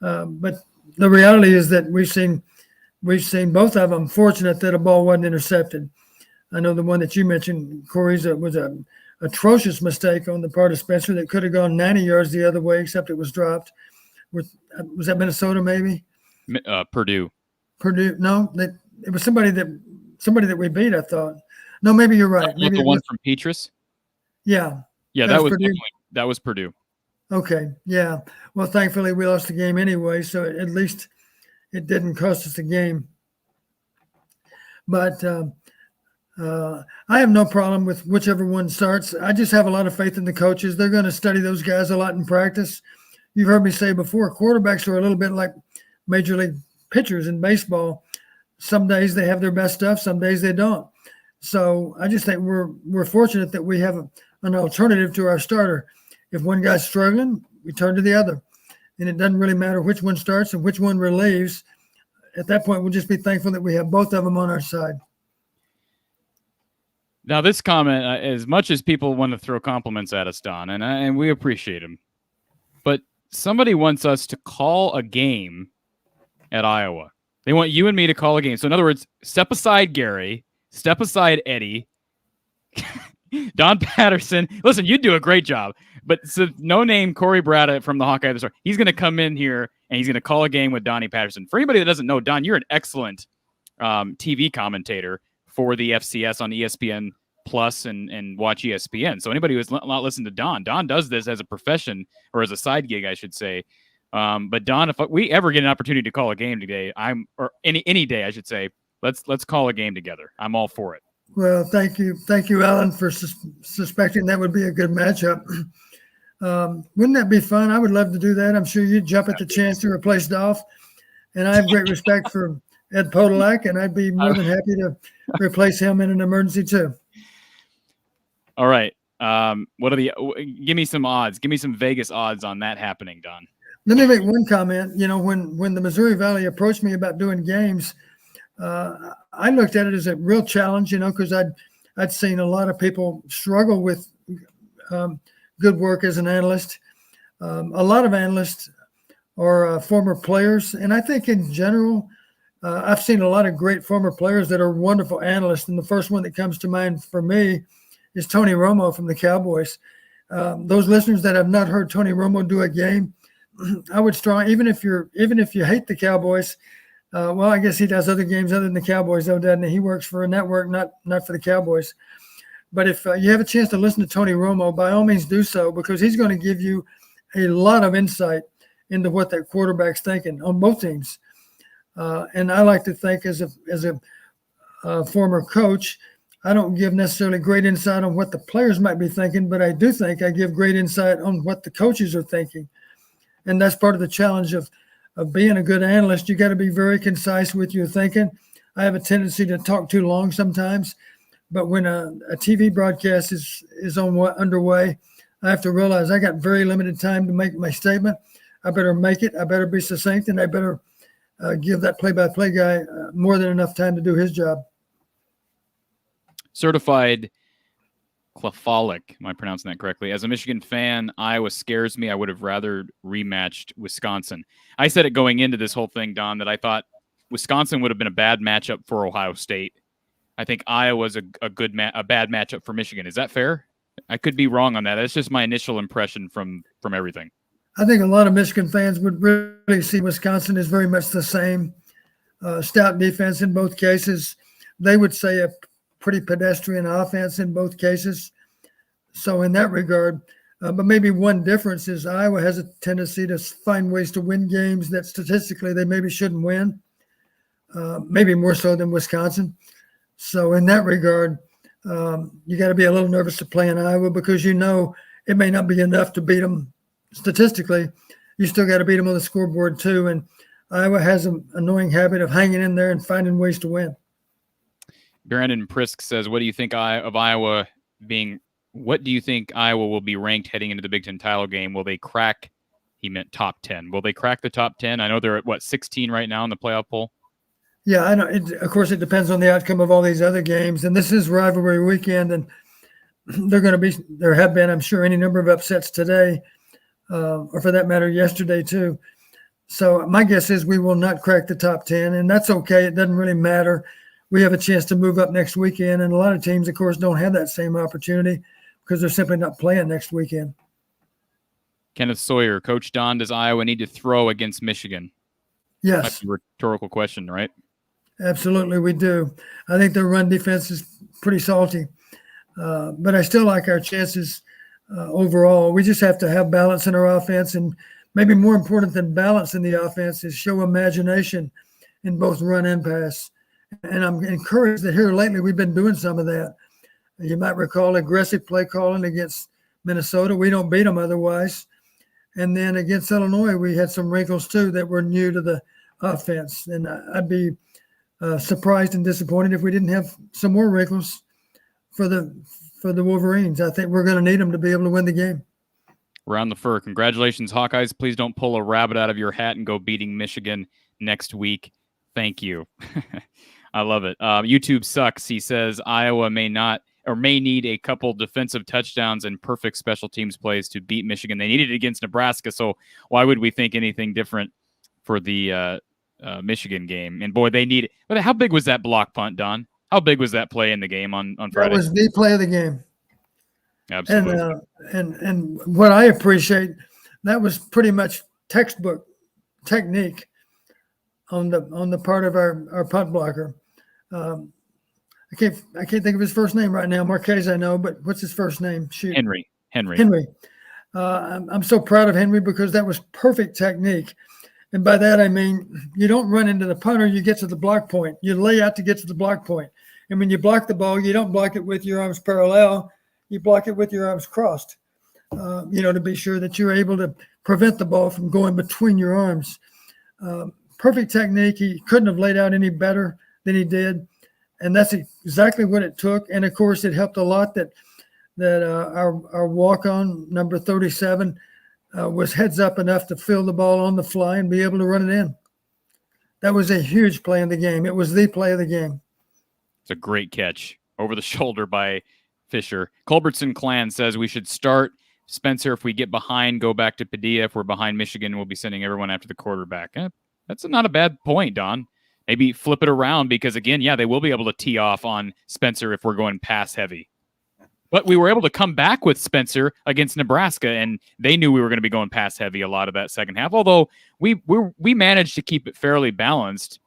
But the reality is that we've seen both of them fortunate that a ball wasn't intercepted. I know the one that you mentioned, Corey, was an atrocious mistake on the part of Spencer that could have gone 90 yards the other way, except it was dropped. Was that Minnesota, maybe? Purdue. Purdue? No, it was somebody that we beat, I thought. No, maybe you're right. Maybe the one from Petrus? Yeah. Yeah, that was Purdue. Okay, yeah. Well, thankfully we lost the game anyway, so at least it didn't cost us the game. But I have no problem with whichever one starts. I just have a lot of faith in the coaches. They're going to study those guys a lot in practice. You've heard me say before, quarterbacks are a little bit like major league pitchers in baseball. Some days they have their best stuff, some days they don't. So I just think we're fortunate that we have an alternative to our starter. If one guy's struggling, we turn to the other. And it doesn't really matter which one starts and which one relieves. At that point, we'll just be thankful that we have both of them on our side. Now, this comment, as much as people want to throw compliments at us, Don, and we appreciate them, but somebody wants us to call a game at Iowa. They want you and me to call a game. So, in other words, step aside Gary, step aside Eddie, Don Patterson. Listen, you do a great job. But so no name Corey Brada from the Hawkeye. He's going to come in here and he's going to call a game with Donnie Patterson. For anybody that doesn't know, Don, you're an excellent TV commentator for the FCS on ESPN Plus and Watch ESPN. So anybody who's not listened to Don does this as a profession or as a side gig, I should say. But Don, if we ever get an opportunity to call a game today, or any day, I should say, let's call a game together. I'm all for it. Well, thank you, Alan, for suspecting that would be a good matchup. Wouldn't that be fun? I would love to do that. I'm sure you'd jump at the chance to replace Dolph. And I have great respect for Ed Podolak, and I'd be more than happy to replace him in an emergency too. All right. Give me some odds. Give me some Vegas odds on that happening, Don. Let me make one comment. When the Missouri Valley approached me about doing games, I looked at it as a real challenge, because I'd seen a lot of people struggle with good work as an analyst. A lot of analysts are former players, and I think in general, I've seen a lot of great former players that are wonderful analysts. And the first one that comes to mind for me is Tony Romo from the Cowboys. Those listeners that have not heard Tony Romo do a game, I would even if you hate the Cowboys. Well, I guess he does other games other than the Cowboys, though, doesn't he? He works for a network, not for the Cowboys. But if you have a chance to listen to Tony Romo, by all means do so, because he's going to give you a lot of insight into what that quarterback's thinking on both teams. And I like to think as a former coach, I don't give necessarily great insight on what the players might be thinking, but I do think I give great insight on what the coaches are thinking. And that's part of the challenge of being a good analyst. You got to be very concise with your thinking. I have a tendency to talk too long sometimes, but when a TV broadcast is underway, I have to realize I got very limited time to make my statement. I better make it. I better be succinct, and I better give that play-by-play guy more than enough time to do his job. Certified Klafalik, am I pronouncing that correctly? As a Michigan fan, Iowa scares me. I would have rather rematched Wisconsin. I said it going into this whole thing, Don, that I thought Wisconsin would have been a bad matchup for Ohio State. I think Iowa's a bad matchup for Michigan. Is that fair? I could be wrong on that. That's just my initial impression from everything. I think a lot of Michigan fans would really see Wisconsin as very much the same. Stout defense in both cases. They would say a pretty pedestrian offense in both cases. So in that regard, but maybe one difference is Iowa has a tendency to find ways to win games that statistically they maybe shouldn't win, maybe more so than Wisconsin. So in that regard, you got to be a little nervous to play in Iowa because you know it may not be enough to beat them statistically. You still got to beat them on the scoreboard too. And Iowa has an annoying habit of hanging in there and finding ways to win. Brandon Prisk says, what do you think of Iowa being – what do you think Iowa will be ranked heading into the Big Ten title game? Will they crack – he meant top 10. Will they crack the top 10? I know they're at, 16 right now in the playoff poll? Yeah, I know. Of course, it depends on the outcome of all these other games. And this is rivalry weekend, and there have been, I'm sure, any number of upsets today, or for that matter, yesterday too. So my guess is we will not crack the top 10, and that's okay. It doesn't really matter. We have a chance to move up next weekend, and a lot of teams, of course, don't have that same opportunity because they're simply not playing next weekend. Kenneth Sawyer, Coach Don, does Iowa need to throw against Michigan? Yes. That's a rhetorical question, right? Absolutely, we do. I think their run defense is pretty salty, but I still like our chances overall. We just have to have balance in our offense, and maybe more important than balance in the offense is show imagination in both run and pass. And I'm encouraged that here lately we've been doing some of that. You might recall aggressive play calling against Minnesota. We don't beat them otherwise. And then against Illinois, we had some wrinkles too that were new to the offense. And I'd be surprised and disappointed if we didn't have some more wrinkles for the Wolverines. I think we're going to need them to be able to win the game. Round the fur. Congratulations, Hawkeyes. Please don't pull a rabbit out of your hat and go beating Michigan next week. Thank you. I love it. YouTube sucks. He says Iowa may need a couple defensive touchdowns and perfect special teams plays to beat Michigan. They needed it against Nebraska, so why would we think anything different for the Michigan game? And boy, they need it. But how big was that block punt, Don? How big was that play in the game on Friday? That was the play of the game. Absolutely. And what I appreciate, that was pretty much textbook technique on the part of our punt blocker. I can't think of his first name right now. Marquez, I know, but what's his first name? Shoot. Henry. I'm so proud of Henry because that was perfect technique. And by that, I mean, you don't run into the punter, you get to the block point. You lay out to get to the block point. And when you block the ball, you don't block it with your arms parallel. You block it with your arms crossed, to be sure that you're able to prevent the ball from going between your arms. Perfect technique. He couldn't have laid out any better than he did. And that's exactly what it took. And of course, it helped a lot that our walk-on number 37 was heads up enough to fill the ball on the fly and be able to run it in. That was a huge play in the game. It was the play of the game. It's a great catch over the shoulder by Fisher. Culbertson Clan says we should start Spencer if we get behind, go back to Padilla. If we're behind Michigan, we'll be sending everyone after the quarterback. That's not a bad point, Don. Maybe flip it around because, again, they will be able to tee off on Spencer if we're going pass heavy. But we were able to come back with Spencer against Nebraska, and they knew we were going to be going pass heavy a lot of that second half, although we managed to keep it fairly balanced,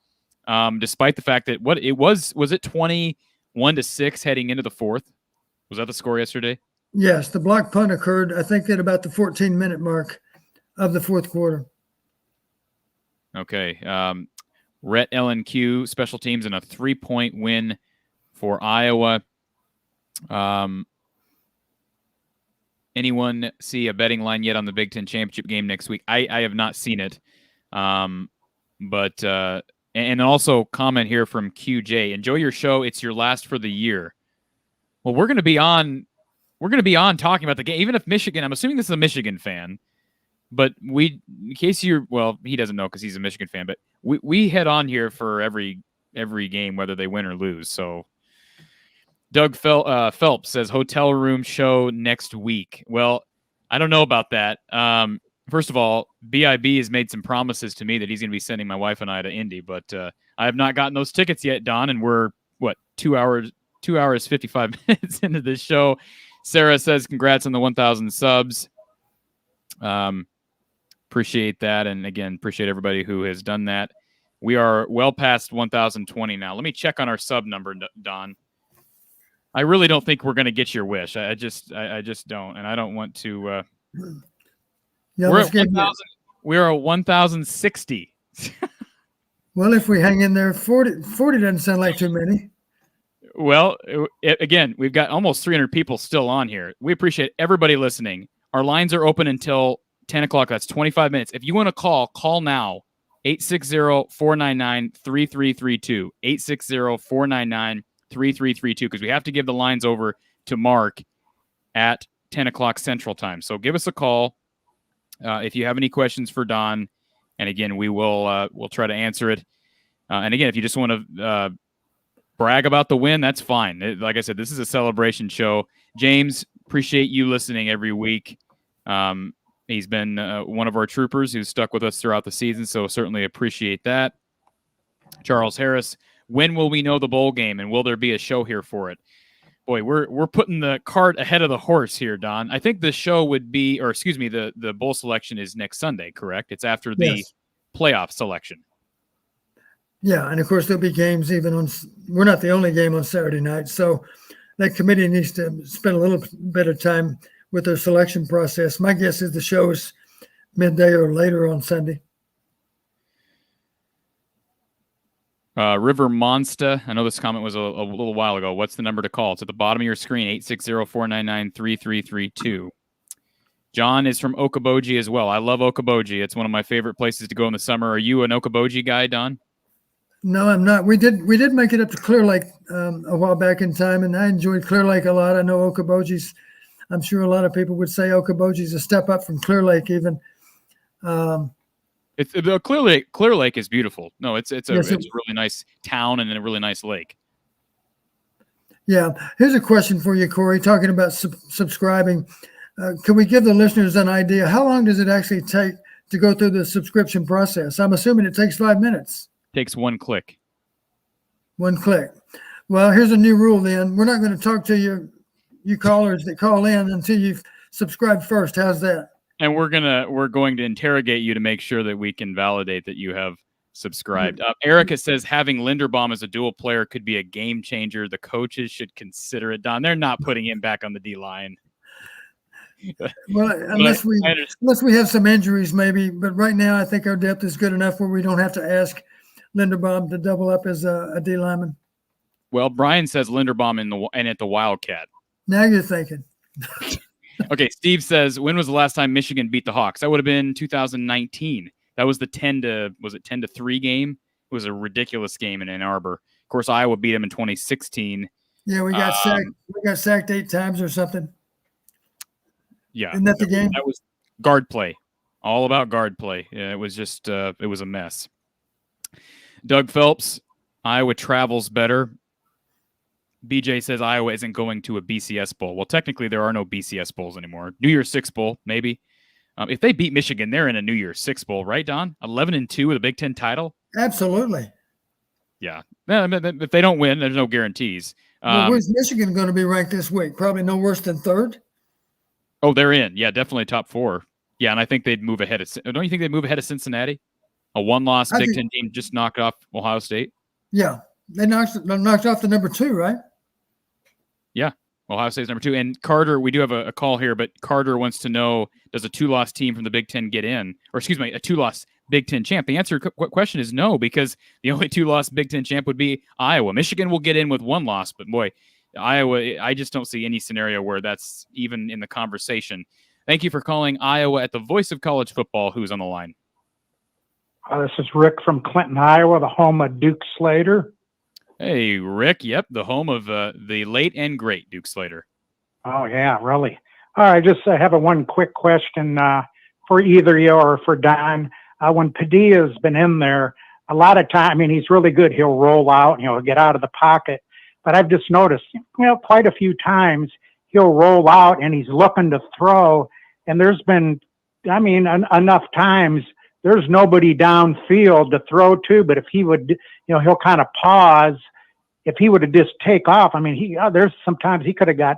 despite the fact that was it 21-6 heading into the fourth? Was that the score yesterday? Yes, the block punt occurred, I think, at about the 14-minute mark of the fourth quarter. Okay. Rhett LNQ, special teams, and a 3-point win for Iowa. Anyone see a betting line yet on the Big Ten championship game next week? I have not seen it. But also comment here from QJ. Enjoy your show. It's your last for the year. Well, we're going to be on we're going to be on talking about the game, even if Michigan. I'm assuming this is a Michigan fan, but in case he doesn't know because he's a Michigan fan. But we head on here for every game, whether they win or lose. So Doug Phelps says hotel room show next week. Well, I don't know about that. First of all, BIB has made some promises to me that he's going to be sending my wife and I to Indy, but I have not gotten those tickets yet, Don, and we're, 2 hours 55 minutes into this show. Sarah says, congrats on the 1,000 subs. Appreciate that, and again, appreciate everybody who has done that. We are well past 1,020 now. Let me check on our sub number, Don. I really don't think we're going to get your wish. I just don't, and I don't want to... we're at 1,060. Well, if we hang in there, 40 doesn't sound like too many. Well, again, we've got almost 300 people still on here. We appreciate everybody listening. Our lines are open until 10 o'clock. That's 25 minutes. If you want to call now. 860-499-3332. 860-499-3332, because we have to give the lines over to Mark at 10 o'clock Central Time. So give us a call if you have any questions for Don. And again, we'll try to answer it. And again, if you just want to brag about the win, that's fine. Like I said, this is a celebration show. James, appreciate you listening every week. He's been one of our troopers who's stuck with us throughout the season, so certainly appreciate that. Charles Harris, when will we know the bowl game, and will there be a show here for it? Boy, we're putting the cart ahead of the horse here, Don. I think the show would be, or excuse me, the bowl selection is next Sunday, correct? It's after the playoff selection. Yeah, and of course there'll be games even on. We're not the only game on Saturday night, so that committee needs to spend a little bit of time with their selection process. My guess is the show is midday or later on Sunday. River Monsta, I know this comment was a little while ago. What's the number to call? It's at the bottom of your screen, 860-499-3332. John is from Okoboji as well. I love Okoboji. It's one of my favorite places to go in the summer. Are you an Okoboji guy, Don? No, I'm not. We did make it up to Clear Lake a while back in time, and I enjoyed Clear Lake a lot. I know Okoboji's, I'm sure a lot of people would say Okoboji's a step up from Clear Lake even. It's the Clear Lake is beautiful. No, it's a really nice town and a really nice lake. Yeah. Here's a question for you, Corey, talking about subscribing. Can we give the listeners an idea? How long does it actually take to go through the subscription process? I'm assuming it takes 5 minutes. Takes one click. One click. Well, here's a new rule then. We're not going to talk to you callers that call in until you've subscribed first. How's that? And we're going to interrogate you to make sure that we can validate that you have subscribed. Erica says having Linderbaum as a dual player could be a game changer. The coaches should consider it. Don, they're not putting him back on the D line. Well, unless we have some injuries, maybe. But right now, I think our depth is good enough where we don't have to ask Linderbaum to double up as a D lineman. Well, Brian says Linderbaum and at the Wildcat. Now you're thinking. Okay, Steve says, when was the last time Michigan beat the Hawks? That would have been 2019. That was the 10-3 game? It was a ridiculous game in Ann Arbor. Of course, Iowa beat them in 2016. Yeah, we got sacked. We got sacked 8 times or something. Yeah. Isn't that the game? That was guard play. All about guard play. Yeah, it was just it was a mess. Doug Phelps, Iowa travels better. BJ says Iowa isn't going to a BCS bowl. Well, technically, there are no BCS bowls anymore. New Year's Six bowl, maybe. If they beat Michigan, they're in a New Year's Six bowl, right, Don? 11-2 with a Big Ten title. Absolutely. Yeah. If they don't win, there's no guarantees. Well, where's Michigan going to be ranked this week? Probably no worse than 3rd. Oh, they're in. Yeah, definitely top 4. Yeah, and I think they'd move ahead of. Don't you think they'd move ahead of Cincinnati? A one-loss Big Ten team just knocked off Ohio State. Yeah, they knocked off the number 2, right? Yeah, Ohio State's number 2. And Carter, we do have a call here, but Carter wants to know, does a 2-loss team from the Big Ten get in? Or excuse me, a 2-loss Big Ten champ? The answer question is no, because the only 2-loss Big Ten champ would be Iowa. Michigan will get in with 1 loss, but boy, Iowa, I just don't see any scenario where that's even in the conversation. Thank you for calling Iowa at the voice of college football. Who's on the line? This is Rick from Clinton, Iowa, the home of Duke Slater. Hey, Rick. Yep, the home of the late and great Duke Slater. Oh, yeah, really. All right, just have one quick question for either you or for Don. When Padilla's been in there, a lot of time, I mean, he's really good. He'll roll out, you know, get out of the pocket. But I've just noticed, you know, quite a few times he'll roll out and he's looking to throw. And there's been, I mean, enough times there's nobody downfield to throw to. But if he would, you know, he'll kind of pause. If he would have just take off, I mean, there's sometimes he could have got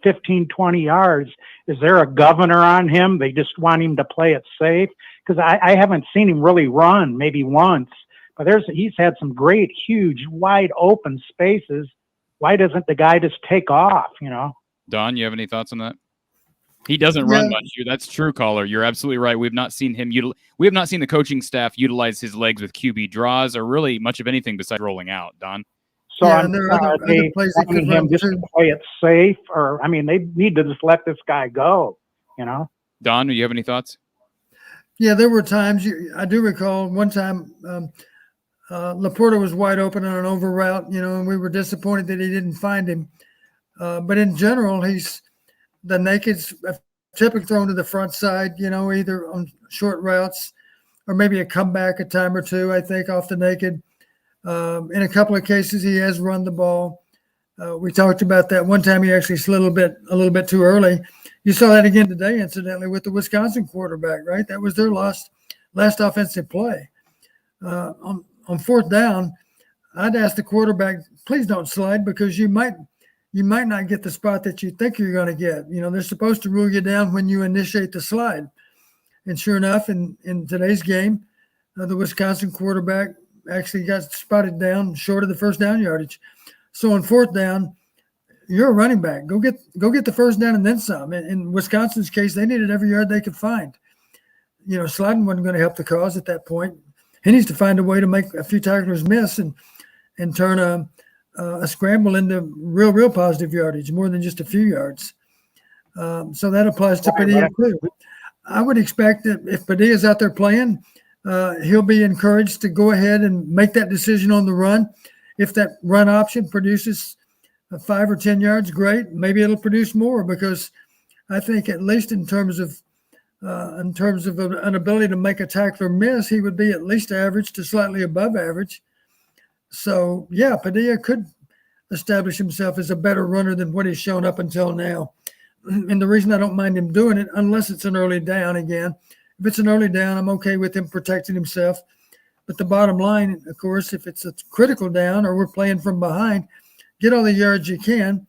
15, 20 yards. Is there a governor on him? They just want him to play it safe? Because I haven't seen him really run, maybe once. But he's had some great, huge, wide open spaces. Why doesn't the guy just take off, you know? Don, you have any thoughts on that? He doesn't run much. That's true, caller. You're absolutely right. We've not seen him. We have not seen the coaching staff utilize his legs with QB draws or really much of anything besides rolling out. Don? So they wanting him just to play it safe, or I mean, they need to just let this guy go, you know? Don, do you have any thoughts? Yeah, there were times. I do recall one time Laporta was wide open on an over route, you know, and we were disappointed that he didn't find him. But in general, the naked's typically thrown to the front side, you know, either on short routes or maybe a comeback a time or two, I think, off the naked. In a couple of cases, he has run the ball. We talked about that one time. He actually slid a little bit too early. You saw that again today, incidentally, with the Wisconsin quarterback, right? That was their last offensive play. On fourth down, I'd ask the quarterback, please don't slide, because you might not get the spot that you think you're going to get. You know, they're supposed to rule you down when you initiate the slide. And sure enough, in today's game, the Wisconsin quarterback actually got spotted down short of the first down yardage. So on fourth down, you're a running back. Go get the first down and then some. In Wisconsin's case, they needed every yard they could find. You know, sliding wasn't going to help the cause at that point. He needs to find a way to make a few tacklers miss and turn a scramble into real positive yardage, more than just a few yards. So that applies to Padilla too. I would expect that if Padilla's out there playing, he'll be encouraged to go ahead and make that decision on the run. If that run option produces 5 or 10 yards, great. Maybe it'll produce more, because I think at least in terms of an ability to make a tackler miss, he would be at least average to slightly above average. So yeah, Padilla could establish himself as a better runner than what he's shown up until now. And the reason I don't mind him doing it, unless it's an early down again, if it's an early down, I'm okay with him protecting himself. But the bottom line, of course, if it's a critical down or we're playing from behind, get all the yards you can.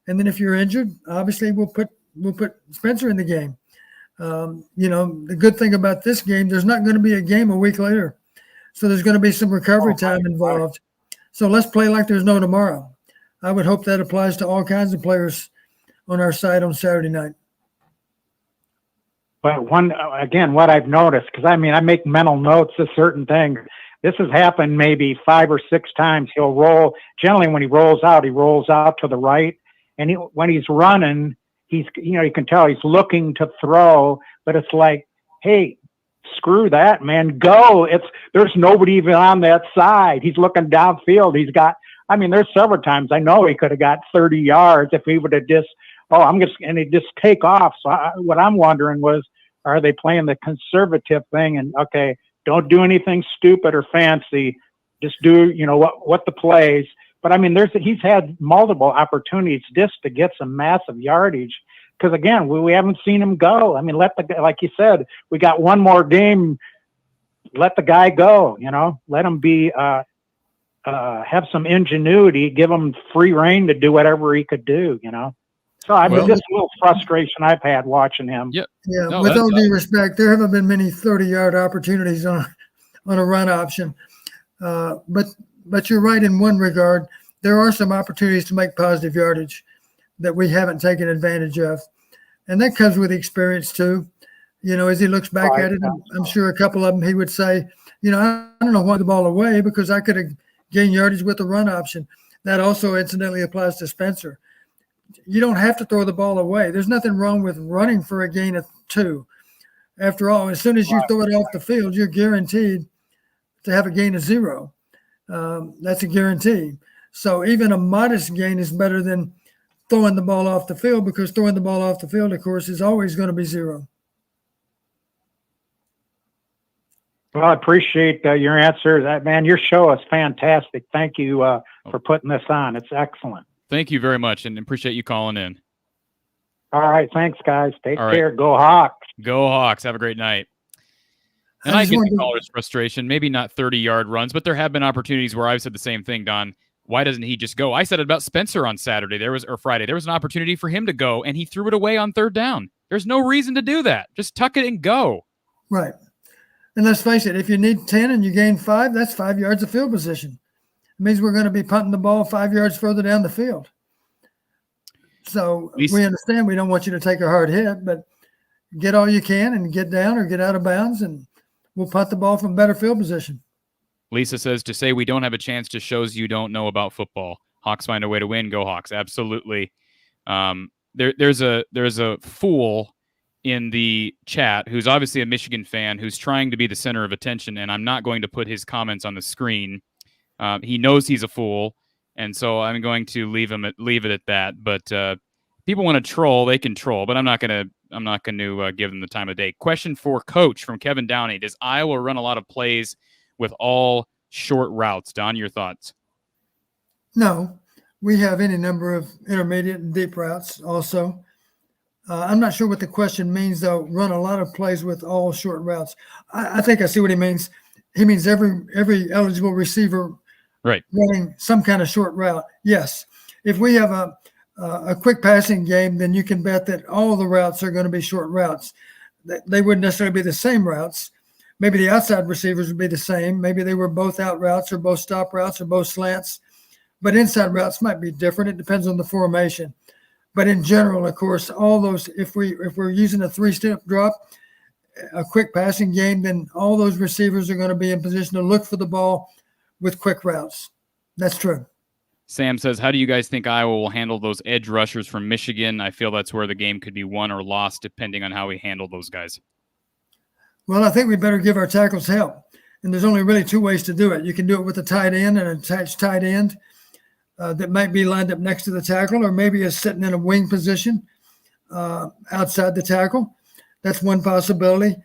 And then if you're injured, obviously we'll put Spencer in the game. You know, the good thing about this game, there's not going to be a game a week later. So there's going to be some recovery time involved. So let's play like there's no tomorrow. I would hope that applies to all kinds of players on our side on Saturday night. But what I've noticed, because I mean, I make mental notes of certain things. This has happened maybe 5 or 6 times. He'll roll. Generally, when he rolls out to the right. And when he's running, you can tell he's looking to throw, but it's like, hey, screw that, man, go. There's nobody even on that side. He's looking downfield. There's several times I know he could have got 30 yards if he would have just, and he'd just take off. So what I'm wondering was, are they playing the conservative thing? And okay, don't do anything stupid or fancy. Just do, what the plays. But I mean, he's had multiple opportunities just to get some massive yardage. Because again, we haven't seen him go. I mean, like you said, we got one more game. Let the guy go. Let him be, have some ingenuity. Give him free reign to do whatever he could do. So just a little frustration I've had watching him. Yeah. Yeah. With all due respect, there haven't been many 30-yard opportunities on a run option. But you're right in one regard. There are some opportunities to make positive yardage that we haven't taken advantage of. And that comes with experience too. As he looks back at it, I'm sure a couple of them he would say, I don't know why the ball away, because I could have gained yardage with the run option. That also incidentally applies to Spencer. You don't have to throw the ball away. There's nothing wrong with running for a gain of 2. After all, as soon as you throw it off the field, you're guaranteed to have a gain of 0. That's a guarantee. So even a modest gain is better than throwing the ball off the field, because throwing the ball off the field, of course, is always going to be 0. Well, I appreciate your answer. Man, your show is fantastic. Thank you for putting this on. It's excellent. Thank you very much, and appreciate you calling in. All right. Thanks, guys. Take All right. care. Go Hawks. Go Hawks. Have a great night. And I get the caller's frustration, maybe not 30-yard runs, but there have been opportunities where I've said the same thing, Don. Why doesn't he just go? I said it about Spencer on Saturday. Or Friday. There was an opportunity for him to go, and he threw it away on 3rd down. There's no reason to do that. Just tuck it and go. Right. And let's face it, if you need 10 and you gain 5, that's 5 yards of field position. It means we're going to be punting the ball 5 yards further down the field. So we understand we don't want you to take a hard hit, but get all you can and get down or get out of bounds, and we'll punt the ball from better field position. Lisa says, to say we don't have a chance just shows you don't know about football. Hawks find a way to win. Go Hawks. Absolutely. There's a fool in the chat who's obviously a Michigan fan who's trying to be the center of attention, and I'm not going to put his comments on the screen. He knows he's a fool, and so I'm going to leave it at that. But people want to troll, they can troll, but I'm not going to give them the time of day. Question for Coach from Kevin Downey: does Iowa run a lot of plays with all short routes? Don, your thoughts? No, we have any number of intermediate and deep routes also. I'm not sure what the question means, though. Run a lot of plays with all short routes. I think I see what he means. He means every eligible receiver running some kind of short route. Yes. If we have a quick passing game, then you can bet that all the routes are going to be short routes. They wouldn't necessarily be the same routes. Maybe the outside receivers would be the same. Maybe they were both out routes or both stop routes or both slants. But inside routes might be different. It depends on the formation. But in general, of course, all those, if we're using a 3-step drop, a quick passing game, then all those receivers are going to be in position to look for the ball with quick routes. That's true. Sam says, how do you guys think Iowa will handle those edge rushers from Michigan? I feel that's where the game could be won or lost depending on how we handle those guys. Well, I think we better give our tackles help. And there's only really 2 ways to do it. You can do it with a tight end and an attached tight end that might be lined up next to the tackle, or maybe is sitting in a wing position outside the tackle. That's one possibility.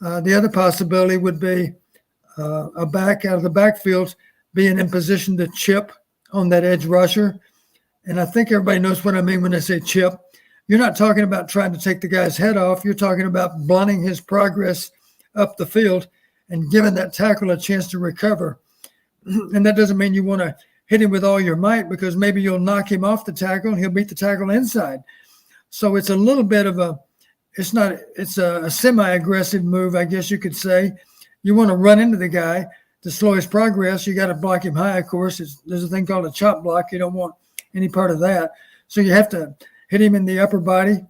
The other possibility would be a back out of the backfield being in position to chip on that edge rusher. And I think everybody knows what I mean when I say chip. You're not talking about trying to take the guy's head off. You're talking about blunting his progress up the field and giving that tackle a chance to recover. And that doesn't mean you want to hit him with all your might, because maybe you'll knock him off the tackle and he'll beat the tackle inside. So it's a little bit of it's a semi-aggressive move, I guess you could say. You want to run into the guy to slow his progress. You got to block him high, of course. There's a thing called a chop block. You don't want any part of that. So you have to hit him in the upper body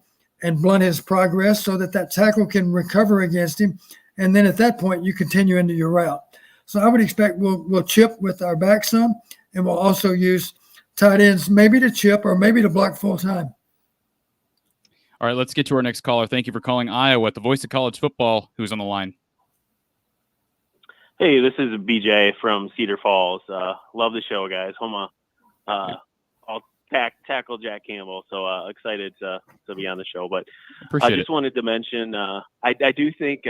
and blunt his progress so that tackle can recover against him. And then at that point, you continue into your route. So I would expect we'll chip with our back some, and we'll also use tight ends maybe to chip or maybe to block full time. All right, let's get to our next caller. Thank you for calling Iowa, the voice of college football. Who's on the line? Hey, this is BJ from Cedar Falls. Love the show, guys. I'll tackle Jack Campbell, so excited to be on the show. But I just wanted to mention, I do think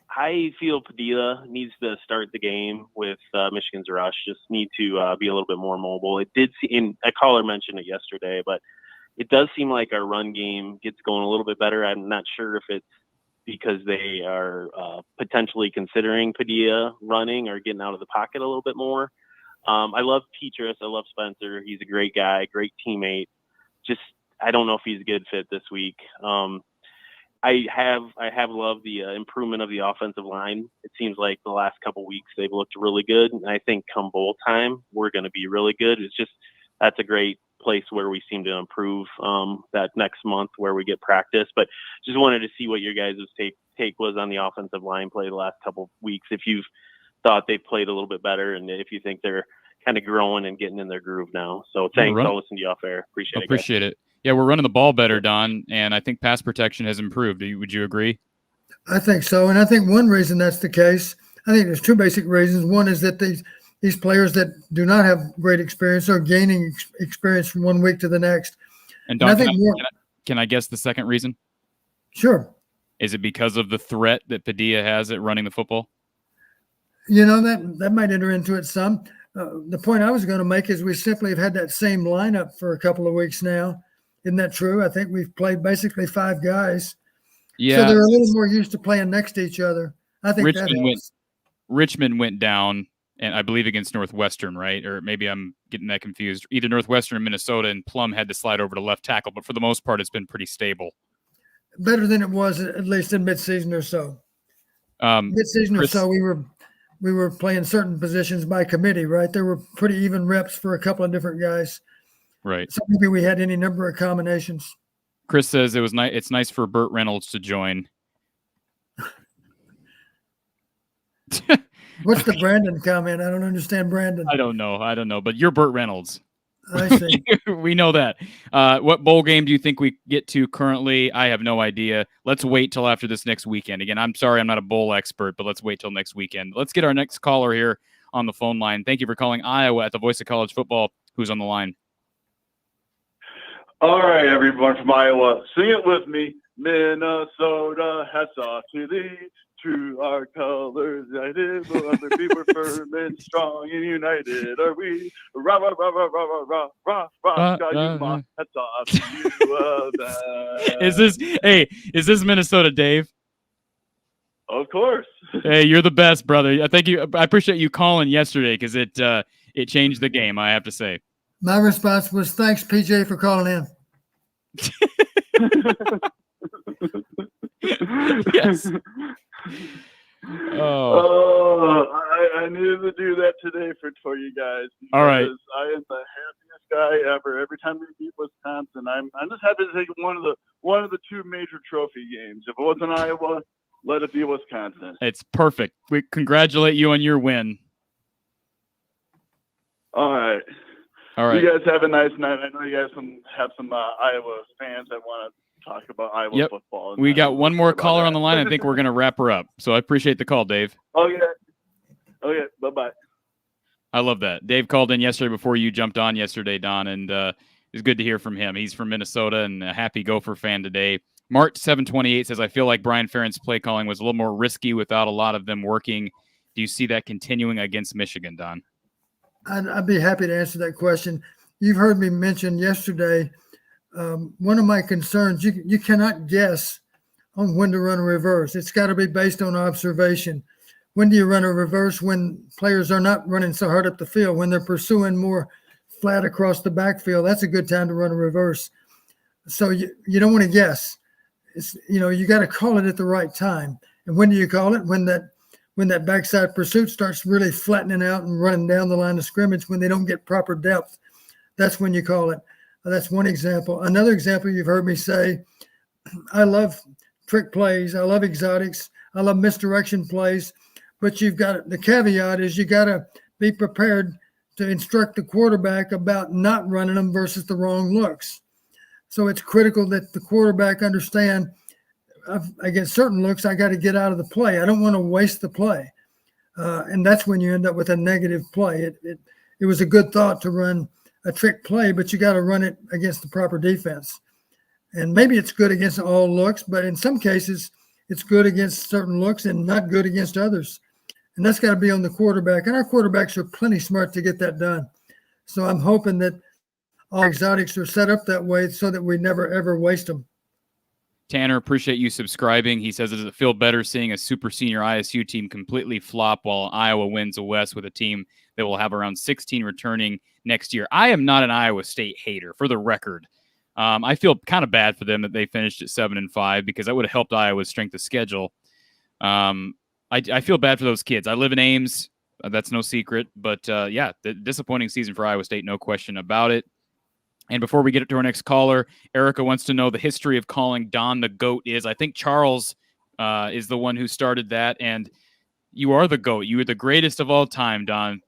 I feel Padilla needs to start the game with Michigan's rush. Just need to be a little bit more mobile. It did seem, a caller mentioned it yesterday, but it does seem like our run game gets going a little bit better. I'm not sure if it's because they are potentially considering Padilla running or getting out of the pocket a little bit more. I love Petrus. I love Spencer. He's a great guy, great teammate. Just, I don't know if he's a good fit this week. I have loved the improvement of the offensive line. It seems like the last couple weeks they've looked really good, and I think come bowl time we're going to be really good. It's just, that's a great place where we seem to improve that next month where we get practice. But just wanted to see what your guys' take was on the offensive line play the last couple weeks, if you've thought they played a little bit better and if you think they're kind of growing and getting in their groove now. So thanks. I'll listen to you off air. Appreciate it. Yeah, we're running the ball better, Don, and I think pass protection has improved. Would you agree? I think so, and I think one reason that's the case, I think there's 2 basic reasons. One is that these players that do not have great experience are gaining experience from one week to the next. And Don, I think can I guess the second reason? Sure. Is it because of the threat that Padilla has at running the football? That might enter into it some. The point I was going to make is we simply have had that same lineup for a couple of weeks now. Isn't that true? I think we've played basically 5 guys. Yeah. So they're a little more used to playing next to each other. I think Richmond went down, and I believe against Northwestern, right? Or maybe I'm getting that confused. Either Northwestern or Minnesota, and Plum had to slide over to left tackle. But for the most part, it's been pretty stable. Better than it was at least in midseason or so. Midseason or so, we were playing certain positions by committee, right? There were pretty even reps for a couple of different guys. Right. So maybe we had any number of combinations. Chris says it was nice. It's nice for Burt Reynolds to join. What's the Brandon comment? I don't understand Brandon. I don't know. But you're Burt Reynolds. I see. We know that. What bowl game do you think we get to currently? I have no idea. Let's wait till after this next weekend. Again, I'm sorry I'm not a bowl expert, but let's wait till next weekend. Let's get our next caller here on the phone line. Thank you for calling Iowa at the Voice of College Football. Who's on the line? All right, everyone from Iowa, sing it with me. Minnesota, hats off to thee. True our colors united, will ever be firm and strong and united are we. Rah, rah, rah, rah, rah, rah, rah, rah, rah, hats off to you. Is this Minnesota, Dave? Of course. Hey, you're the best, brother. I appreciate you calling yesterday because it changed the game, I have to say. My response was, thanks, PJ, for calling in. Yes. I needed to do that today for you guys. All right. I am the happiest guy ever. Every time we beat Wisconsin, I'm just happy to take one of the 2 major trophy games. If it wasn't Iowa, let it be Wisconsin. It's perfect. We congratulate you on your win. All right. You guys have a nice night. I know you guys have some Iowa fans that want to talk about Iowa football. We got one more caller on the line. I think we're going to wrap her up. So I appreciate the call, Dave. Okay. Bye-bye. I love that. Dave called in yesterday before you jumped on yesterday, Don, and it was good to hear from him. He's from Minnesota and a happy Gopher fan today. March 728 says, I feel like Brian Ferentz play calling was a little more risky without a lot of them working. Do you see that continuing against Michigan, Don? I'd be happy to answer that question. You've heard me mention yesterday, one of my concerns, you cannot guess on when to run a reverse. It's got to be based on observation. When do you run a reverse? When players are not running so hard up the field, when they're pursuing more flat across the backfield, that's a good time to run a reverse. So you don't want to guess. You got to call it at the right time. And when do you call it? When that backside pursuit starts really flattening out and running down the line of scrimmage, when they don't get proper depth, that's when you call it. That's one example. Another example, you've heard me say, I love trick plays. I love exotics. I love misdirection plays. But the caveat is you got to be prepared to instruct the quarterback about not running them versus the wrong looks. So it's critical that the quarterback understand against certain looks, I got to get out of the play. I don't want to waste the play. And that's when you end up with a negative play. It was a good thought to run a trick play, but you got to run it against the proper defense. And maybe it's good against all looks, but in some cases, it's good against certain looks and not good against others. And that's got to be on the quarterback. And our quarterbacks are plenty smart to get that done. So I'm hoping that all exotics are set up that way so that we never, ever waste them. Tanner, appreciate you subscribing. He says, does it feel better seeing a super senior ISU team completely flop while Iowa wins the West with a team that will have around 16 returning next year? I am not an Iowa State hater, for the record. I feel kind of bad for them that they finished at 7-5 because that would have helped Iowa's strength of schedule. I feel bad for those kids. I live in Ames. That's no secret. But, the disappointing season for Iowa State, no question about it. And before we get to our next caller, Erica wants to know the history of calling Don the GOAT is. I think Charles is the one who started that, and you are the GOAT. You are the greatest of all time, Don.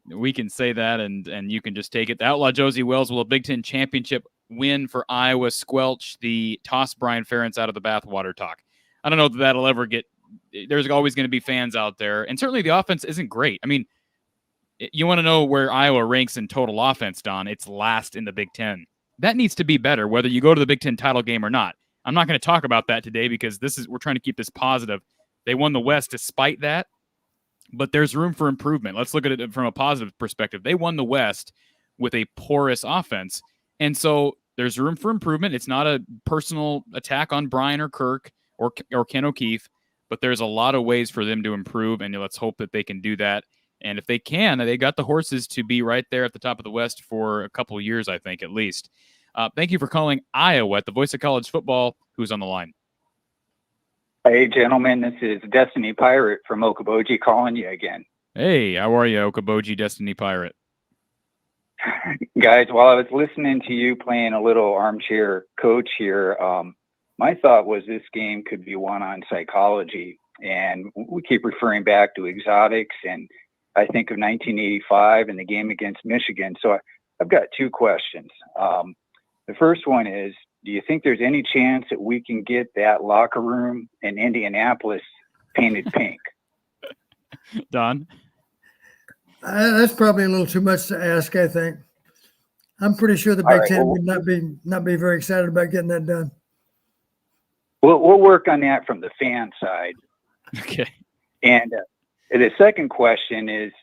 We can say that, and you can just take it. The Outlaw Josie Wells will a Big Ten championship win for Iowa squelch the toss Brian Ferentz out of the bathwater talk. I don't know if that'll ever get – there's always going to be fans out there. And certainly the offense isn't great. I mean, You want to know where Iowa ranks in total offense, Don? It's last in the Big Ten. That needs to be better, whether you go to the Big Ten title game or not. I'm not going to talk about that today because we're trying to keep this positive. They won the West despite that, but there's room for improvement. Let's look at it from a positive perspective. They won the West with a porous offense, and so there's room for improvement. It's not a personal attack on Brian or Kirk or Ken O'Keefe, but there's a lot of ways for them to improve, and let's hope that they can do that. And if they can, they got the horses to be right there at the top of the West for a couple of years, I think, at least. Thank you for calling Iowa at the voice of college football. Who's on the line? Hey, gentlemen, this is Destiny Pirate from Okoboji calling you again. Hey, how are you, Okoboji Destiny Pirate? Guys, while I was listening to you playing a little armchair coach here, my thought was this game could be won on psychology. And we keep referring back to exotics, and I think of 1985 and the game against Michigan. So I've got two questions. The first one is, do you think there's any chance that we can get that locker room in Indianapolis painted pink? Don? That's probably a little too much to ask, I think. I'm pretty sure the Big Ten would not be very excited about getting that done. We'll work on that from the fan side. Okay. And the second question is,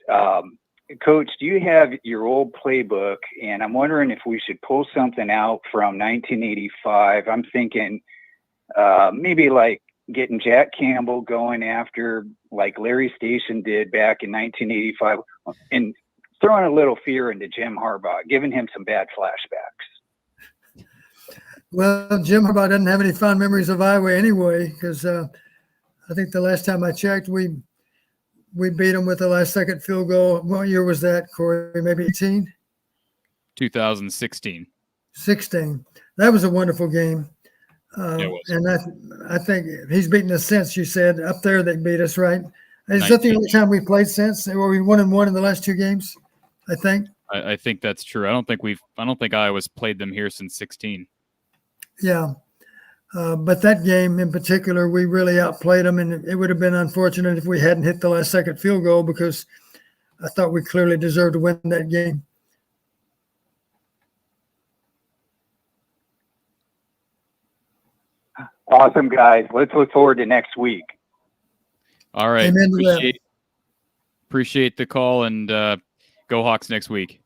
Coach, do you have your old playbook? And I'm wondering if we should pull something out from 1985. I'm thinking maybe like getting Jack Campbell going after like Larry Station did back in 1985 and throwing a little fear into Jim Harbaugh, giving him some bad flashbacks. Well, Jim Harbaugh doesn't have any fond memories of Iowa anyway, because I think the last time I checked, we beat them with the last second field goal. What year was that, Corey? Maybe 18? 2016. 16. That was a wonderful game. It was. And I think he's beaten us since. You said up there they beat us, right? Is that the only time we played since? Were we 1-1 in the last two games? I think. I think that's true. I don't think Iowa's played them here since 16. Yeah. But that game in particular, we really outplayed them, and it would have been unfortunate if we hadn't hit the last second field goal, because I thought we clearly deserved to win that game. Awesome, guys. Let's look forward to next week. All right. Appreciate the call, and go Hawks next week.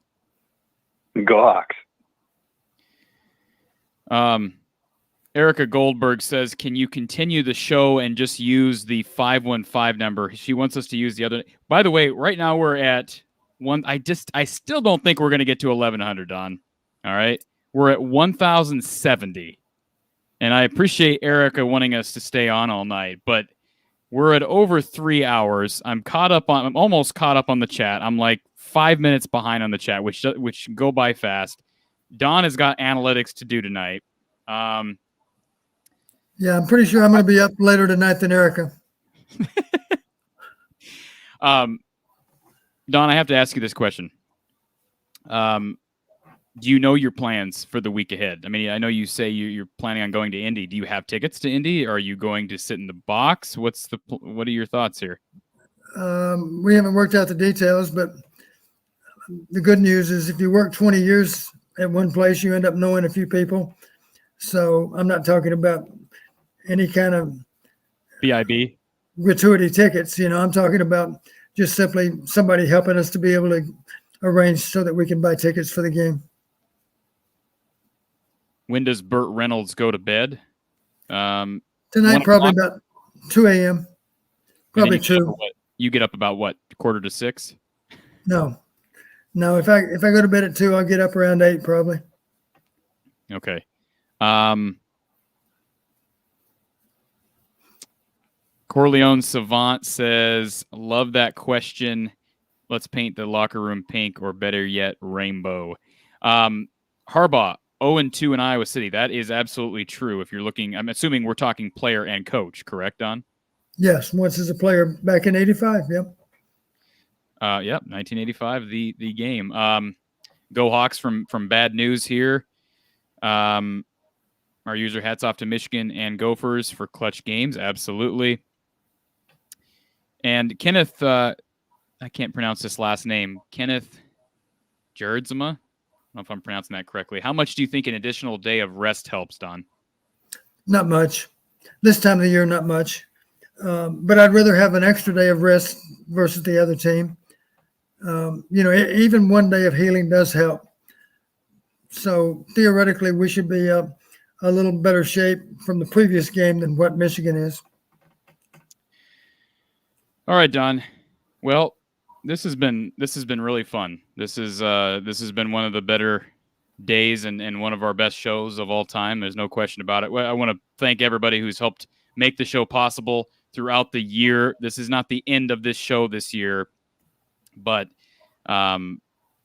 Go Hawks. Erica Goldberg says, can you continue the show and just use the 515 number? She wants us to use the other. By the way, right now we're at one. I still don't think we're going to get to 1,100, Don. All right. We're at 1,070. And I appreciate Erica wanting us to stay on all night, but we're at over 3 hours. I'm almost caught up on the chat. I'm like 5 minutes behind on the chat, which go by fast. Don has got analytics to do tonight. Yeah, I'm pretty sure I'm going to be up later tonight than Erica. Don, I have to ask you this question. Do you know your plans for the week ahead? I mean, I know you say you're planning on going to Indy. Do you have tickets to Indy? Or are you going to sit in the box? What are your thoughts here? We haven't worked out the details, but the good news is if you work 20 years at one place, you end up knowing a few people. So I'm not talking about any kind of BIB gratuity tickets. I'm talking about just simply somebody helping us to be able to arrange so that we can buy tickets for the game. When does Burt Reynolds go to bed? Tonight, probably about 2 a.m. Probably 2. You get up about what, 5:45? No. If I go to bed at 2, I'll get up around 8 probably. Okay. Corleone Savant says, love that question. Let's paint the locker room pink, or better yet, rainbow. Harbaugh, 0-2 in Iowa City. That is absolutely true. If you're looking, I'm assuming we're talking player and coach, correct, Don? Yes, once as a player back in 85, yep. 1985, the game. Go Hawks from Bad News here. Our user hats off to Michigan and Gophers for clutch games, absolutely. And Kenneth I can't pronounce this last name. Kenneth Jerdzma. I don't know if I'm pronouncing that correctly. How much do you think an additional day of rest helps, Don? Not much. This time of the year, not much. But I'd rather have an extra day of rest versus the other team. Even one day of healing does help. So theoretically, we should be a little better shape from the previous game than what Michigan is. All right, Don. Well, this has been really fun. This has been one of the better days and one of our best shows of all time. There's no question about it. I want to thank everybody who's helped make the show possible throughout the year. This is not the end of this show this year, but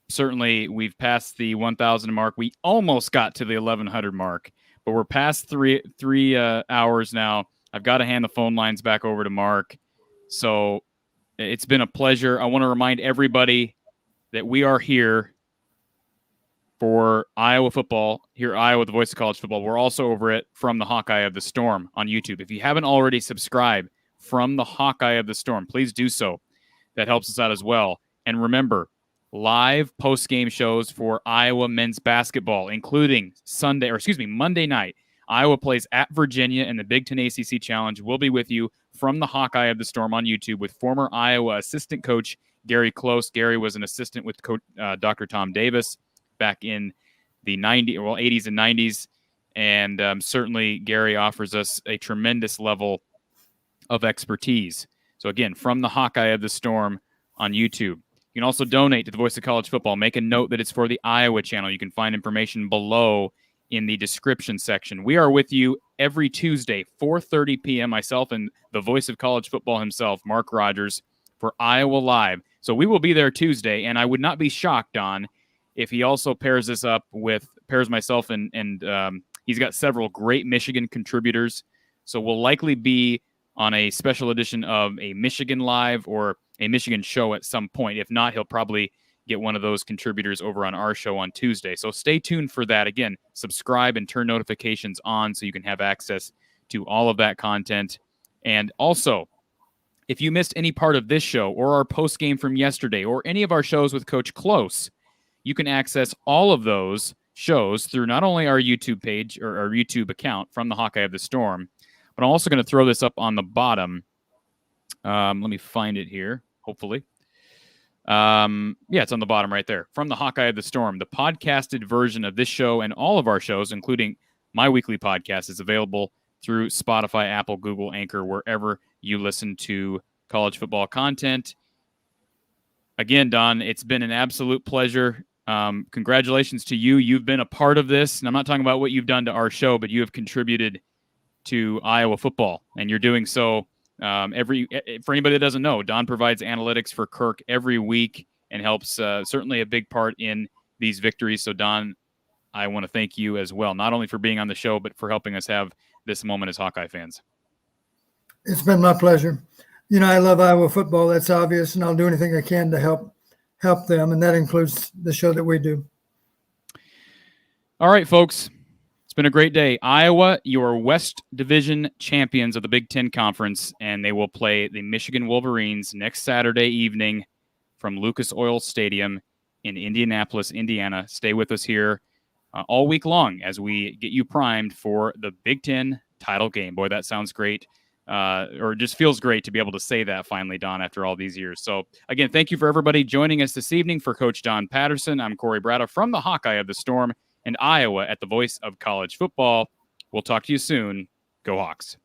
certainly we've passed the 1,000 mark. We almost got to the 1,100 mark, but we're past three hours now. I've got to hand the phone lines back over to Mark. So it's been a pleasure. I want to remind everybody that we are here for Iowa football, here at Iowa, the voice of college football. We're also over at From the Hawkeye of the Storm on YouTube. If you haven't already subscribed, From the Hawkeye of the Storm, please do so. That helps us out as well. And remember, live post-game shows for Iowa men's basketball, including Monday night. Iowa plays at Virginia in the Big Ten ACC Challenge. We'll be with you from the Hawkeye of the Storm on YouTube with former Iowa assistant coach Gary Close. Gary was an assistant with Coach Dr. Tom Davis back in the 80s and 90s. And certainly Gary offers us a tremendous level of expertise. So again, from the Hawkeye of the Storm on YouTube. You can also donate to the Voice of College Football. Make a note that it's for the Iowa channel. You can find information below in the description section. We are with you every Tuesday, 4:30 p.m., myself and the Voice of College Football himself, Mark Rogers, for Iowa Live. So we will be there Tuesday, and I would not be shocked, Don, if he also pairs myself and he's got several great Michigan contributors. So we'll likely be on a special edition of a Michigan Live or a Michigan show at some point. If not, he'll probably get one of those contributors over on our show on Tuesday. So stay tuned for that. Again, subscribe and turn notifications on so you can have access to all of that content. And also, if you missed any part of this show or our post game from yesterday or any of our shows with Coach Close, you can access all of those shows through not only our YouTube page or our YouTube account From the Hawkeye of the Storm, but I'm also going to throw this up on the bottom. Let me find it here, hopefully. It's on the bottom right there. From the Hawkeye of the Storm, the podcasted version of this show and all of our shows, including my weekly podcast, is available through Spotify, Apple, Google, Anchor, wherever you listen to college football content. Again, Don, it's been an absolute pleasure. Congratulations to you. You've been a part of this, and I'm not talking about what you've done to our show, but you have contributed to Iowa football, and you're doing so for anybody that doesn't know, Don provides analytics for Kirk every week and helps certainly a big part in these victories. So, Don, I want to thank you as well, not only for being on the show, but for helping us have this moment as Hawkeye fans. It's been my pleasure. I love Iowa football. That's obvious, and I'll do anything I can to help them, and that includes the show that we do. All right, folks. It's been a great day. Iowa, your West Division champions of the Big Ten Conference, and they will play the Michigan Wolverines next Saturday evening from Lucas Oil Stadium in Indianapolis, Indiana. Stay with us here all week long as we get you primed for the Big Ten title game. Boy, that sounds great, or just feels great to be able to say that finally, Don, after all these years. So, again, thank you for everybody joining us this evening. For Coach Don Patterson, I'm Corey Brada from the Hawkeye of the Storm and Iowa at the Voice of College Football. We'll talk to you soon. Go Hawks.